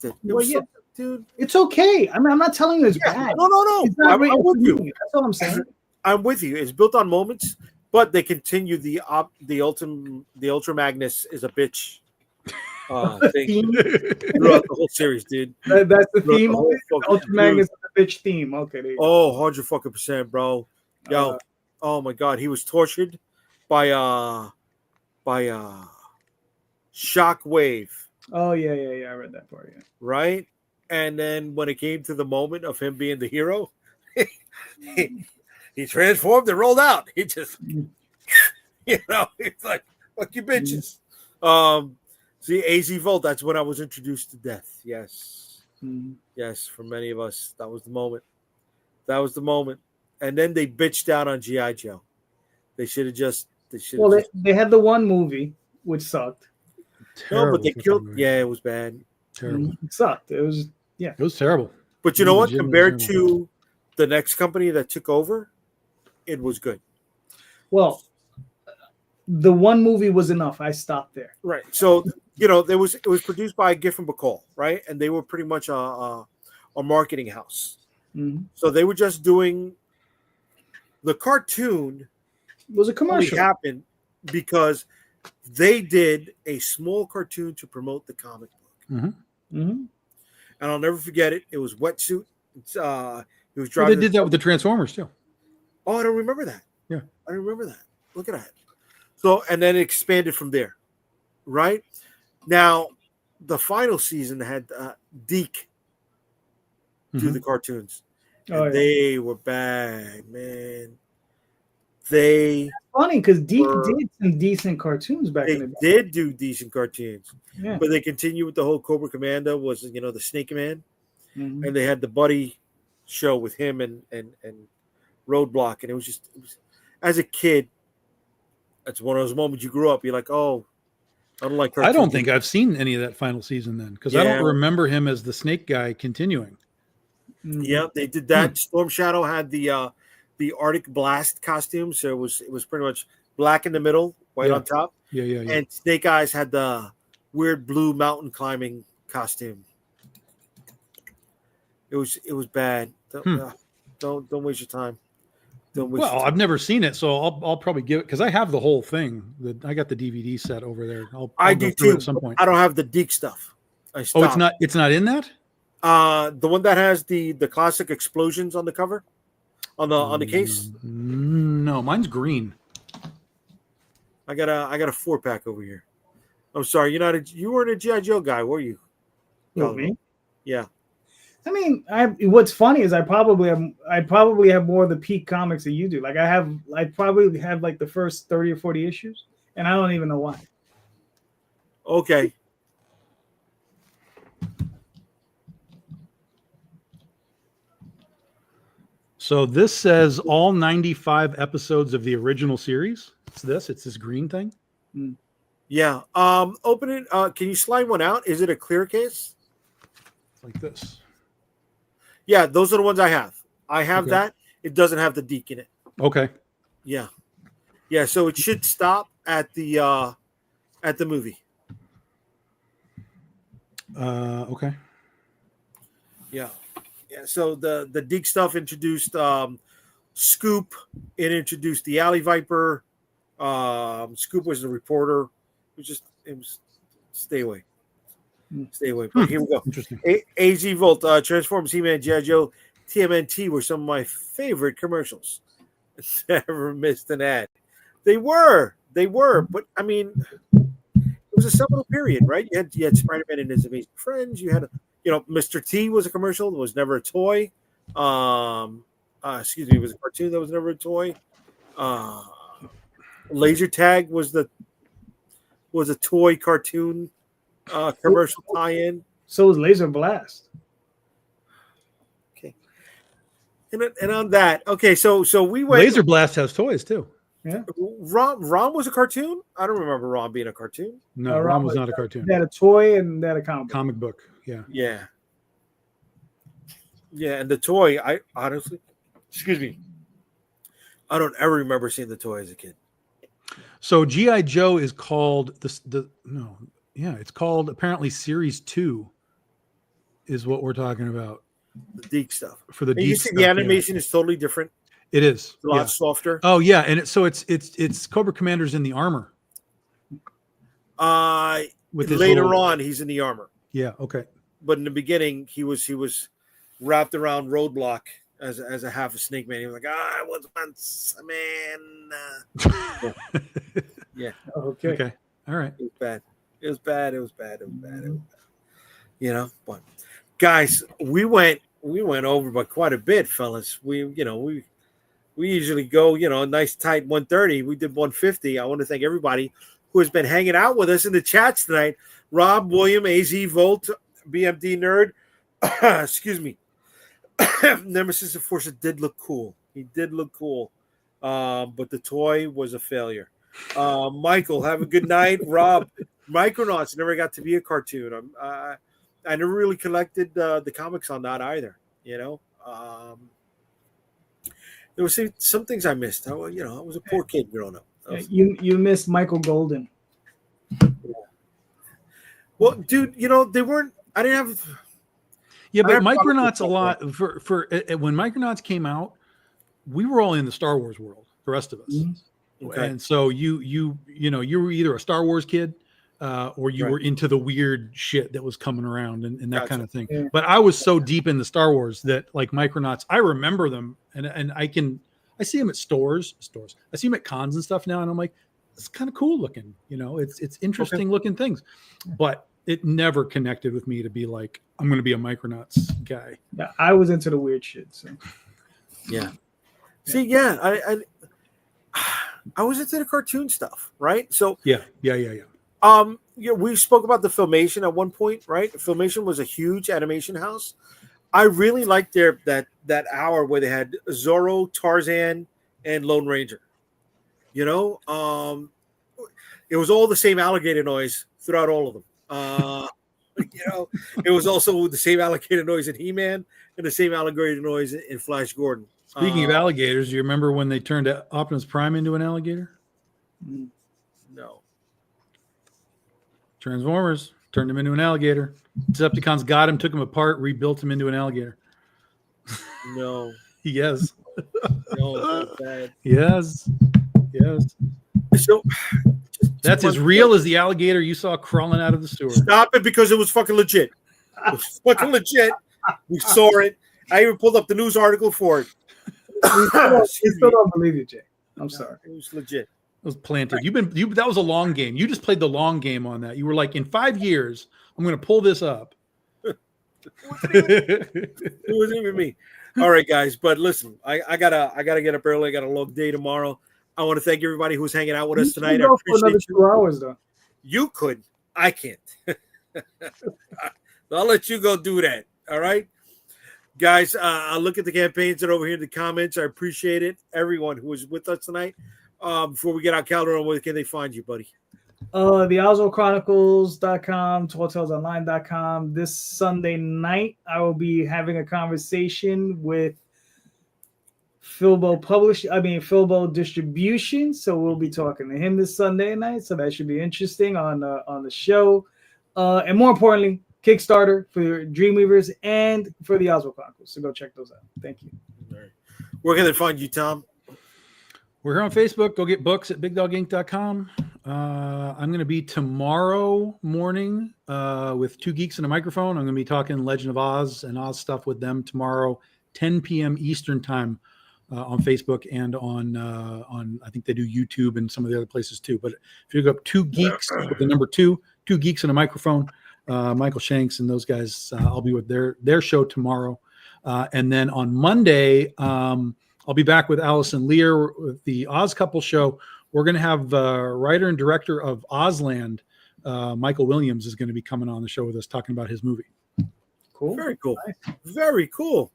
B: it. It
A: Well,
B: was
A: yeah.
B: something, dude.
A: It's okay. I mean, I'm not telling you it's
B: Yeah,
A: bad.
B: no.
A: It's not
B: I'm
A: great
B: with you.
A: That's all I'm saying.
B: I'm with you. It's built on moments, but they continue the Ultra Magnus is a bitch thing throughout the whole series, dude.
A: That's the
B: Throughout
A: theme
B: the
A: of
B: whole
A: it.
B: fucking-
A: Ultra Magnus is the bitch theme. Okay, there you go.
B: Oh, 100%, bro. Yo, oh my God, he was tortured by Shockwave,
A: Oh yeah. I read that part. Yeah.
B: right? And then when it came to the moment of him being the hero, he transformed and rolled out. He just, it's like, fuck you bitches. See, AZ Volt, that's when I was introduced to death. Yes.
A: Mhm.
B: Yes, for many of us, that was the moment. And then they bitched out on G.I. Joe. They should have just.
A: Well, they had the one movie which sucked.
B: No, but they
C: Terrible
B: killed.
C: fucking
B: Yeah, it was bad.
C: terrible.
A: It sucked. It was
C: It was terrible.
B: But you know what?
C: Legitimately
B: Compared
C: terrible.
B: to the next company that took over, it was good.
A: well. The one movie was enough. I stopped there.
B: Right. So it was produced by Giffen Bacall, right? And they were pretty much a marketing house.
A: Mhm.
B: So they were just doing the cartoon.
A: It was a
B: Only
A: commercial.
B: happened because they did a small cartoon to promote the comic book.
A: Mm-hmm.
B: And I'll never forget it. It was Wetsuit. He was
C: Well,
B: driving.
C: they did that with the Transformers too.
B: Oh, I don't remember that.
C: Yeah.
B: I don't remember that. Look at that. So, and then it expanded from there, right? Now, the final season had Deke do
C: Mhm.
B: the cartoons. And
A: Oh, yeah.
B: they were bad, man. They
A: Funny because Deke
B: were-
A: did some decent cartoons back in the day.
B: did do decent cartoons,
A: Yeah.
B: but they continued with the whole Cobra Commando was the Snake Man,
A: Mhm.
B: and they had the buddy show with him and Roadblock, and it was as a kid, it's one of those moments you grew up. You're like, oh, I don't like
C: I don't
B: cartoons.
C: think I've seen any of that final season then because I
B: Yeah.
C: don't remember him as the snake guy continuing.
A: Mhm.
B: Yeah, they did that. Storm Shadow had the Arctic Blast costume, so it was pretty much black in the middle, white
C: Yeah.
B: on top,
C: Yeah.
B: and Snake Eyes had the weird blue mountain climbing costume. It was bad. Don't waste your time. Don't waste.
C: Well,
B: your time.
C: I've never seen it, so I'll probably give it because I have the whole thing. I got the DVD set over there. I'll
B: I
C: go
B: do
C: through it
B: too.
C: at some point.
B: I don't have the Deke stuff. I
C: Oh,
B: stopped.
C: it's not in that?
B: The one that has the classic explosions on the cover, on the case.
C: No, mine's green.
B: I got a 4-pack over here. I'm sorry, you weren't a GI Joe guy, were you?
A: Who, me?
B: Yeah.
A: I mean, what's funny is I probably have more of the peak comics than you do. Like I probably have like the first 30 or 40 issues, and I don't even know why.
B: Okay.
C: So this says all 95 episodes of the original series. It's this green thing.
B: Yeah. Open it. Can you slide one out? Is it a clear case?
C: It's like this.
B: Yeah, those are the ones I have. I have
C: Okay.
B: that. It doesn't have the Deke in it.
C: Okay.
B: Yeah. Yeah, so it should stop at the movie.
C: Okay.
B: Yeah. So the Deke stuff introduced Scoop. It introduced the Alley Viper. Scoop was the reporter. It was stay away. Stay away. But here we go.
C: Interesting.
B: AZ Volt, Transformers, He-Man, G.I. Joe, TMNT were some of my favorite commercials. Never missed an ad. They were, but I mean, it was a seminal period, right? You had Spider-Man and His Amazing Friends. You had, Mr. T was a commercial that was never a toy. Excuse me, it was a cartoon that was never a toy. Laser Tag was a toy cartoon commercial tie-in.
A: So was Laser Blast.
B: Okay. And on that, okay, so we went.
C: Laser Blast has toys too.
A: Yeah.
B: Ron was a cartoon? I don't remember Ron being a cartoon.
C: No, Ron was not a cartoon.
A: They had a toy and they had a comic
C: book. Yeah.
B: Yeah. Yeah, and the toy, I honestly, excuse me, I don't ever remember seeing the toy as a kid.
C: So G.I. Joe is called it's called apparently Series 2 is what we're talking about.
B: The Deke stuff.
C: For the
B: and
C: Deke
B: you see
C: stuff,
B: the animation is totally different.
C: It is.
B: It's a lot softer.
C: Oh yeah, and it's Cobra Commander's in the armor.
B: With later on he's in the armor.
C: Yeah, okay.
B: But in the beginning he was wrapped around Roadblock as a half a snake man. He was like, I was once a man. Yeah.
C: Okay. All right.
B: It was bad. But guys, we went over by quite a bit, fellas. We usually go, a nice tight 130. We did 150. I want to thank everybody who has been hanging out with us in the chats tonight. Rob, William, AZ Volt, BMD Nerd. Excuse me. Nemesis of Force did look cool. He did look cool. But the toy was a failure. Michael, have a good night. Rob, Micronauts never got to be a cartoon. I never really collected the comics on that either. There was some things I missed. I was a poor kid growing up.
A: You missed Michael Golden.
B: Well, dude, they weren't. I didn't have.
C: Yeah, but Micronauts a lot for when Micronauts came out, we were all in the Star Wars world. The rest of us. Mm-hmm. Okay. And so you were either a Star Wars kid or you were into the weird shit that was coming around and that kind of thing. Yeah. But I was so deep in the Star Wars that like Micronauts, I remember them and I see them at stores. I see them at cons and stuff now. And I'm like, it's kind of cool looking, it's interesting looking things, but it never connected with me to be like, I'm going to be a Micronauts guy.
A: Yeah. I was into the weird shit. So
B: yeah. See, yeah, I was into the cartoon stuff, right? So
C: yeah.
B: We spoke about the Filmation at one point, right? Filmation was a huge animation house. I really liked that hour where they had Zorro, Tarzan, and Lone Ranger. It was all the same alligator noise throughout all of them. It was also the same alligator noise in He-Man and the same alligator noise in Flash Gordon.
C: Speaking of alligators, do you remember when they turned Optimus Prime into an alligator?
B: No.
C: Transformers turned him into an alligator. Decepticons got him, took him apart, rebuilt him into an alligator.
B: No.
C: Yes.
B: No, that's bad.
C: Yes. So that's as real as the alligator you saw crawling out of the sewer.
B: Stop it, because it was fucking legit. It was fucking legit. We saw it. I even pulled up the news article for it.
A: I still don't believe you, Jay. I'm sorry.
B: It was legit.
C: It was planted. That was a long game. You just played the long game on that. You were like, in 5 years, I'm going to pull this up.
B: It wasn't even me. All right, guys. But listen, I gotta get up early. I got a long day tomorrow. I want to thank everybody who's hanging out with us tonight. I appreciate
A: another 2 hours, though.
B: You could. I can't. I'll let you go do that. All right, guys. I'll look at the campaigns that are over here in the comments. I appreciate it. Everyone who was with us tonight. Before we get our calendar on, where can they find you, buddy?
A: The OswaldChronicles.com, TallTalesOnline.com. This Sunday night, I will be having a conversation with Filbo Distribution. So we'll be talking to him this Sunday night. So that should be interesting on the show. And more importantly, Kickstarter for Dreamweavers and for the Oswald Chronicles. So go check those out. Thank you.
B: Where can they find you, Tom?
C: We're here on Facebook. Go get books at bigdoginc.com. I'm going to be tomorrow morning with Two Geeks and a Microphone. I'm going to be talking Legend of Oz and Oz stuff with them tomorrow, 10 p.m. Eastern time on Facebook and on I think they do YouTube and some of the other places too. But if you look up Two Geeks with the number two Geeks and a Microphone, Michael Shanks and those guys, I'll be with their show tomorrow. And then on Monday, I'll be back with Allison Lear with the Oz Couple show. We're going to have writer and director of Ozland, Michael Williams, is going to be coming on the show with us talking about his movie.
A: Cool.
B: Very cool.
A: Nice.
B: Very cool.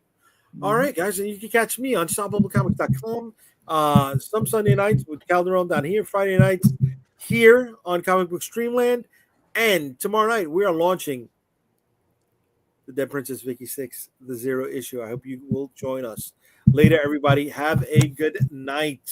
B: All right, guys. And you can catch me on StompBubbleComics.com some Sunday nights with Calderon down here, Friday nights here on Comic Book Streamland. And tomorrow night, we are launching The Dead Princess Vicky 6, the 0 issue. I hope you will join us. Later, everybody. Have a good night.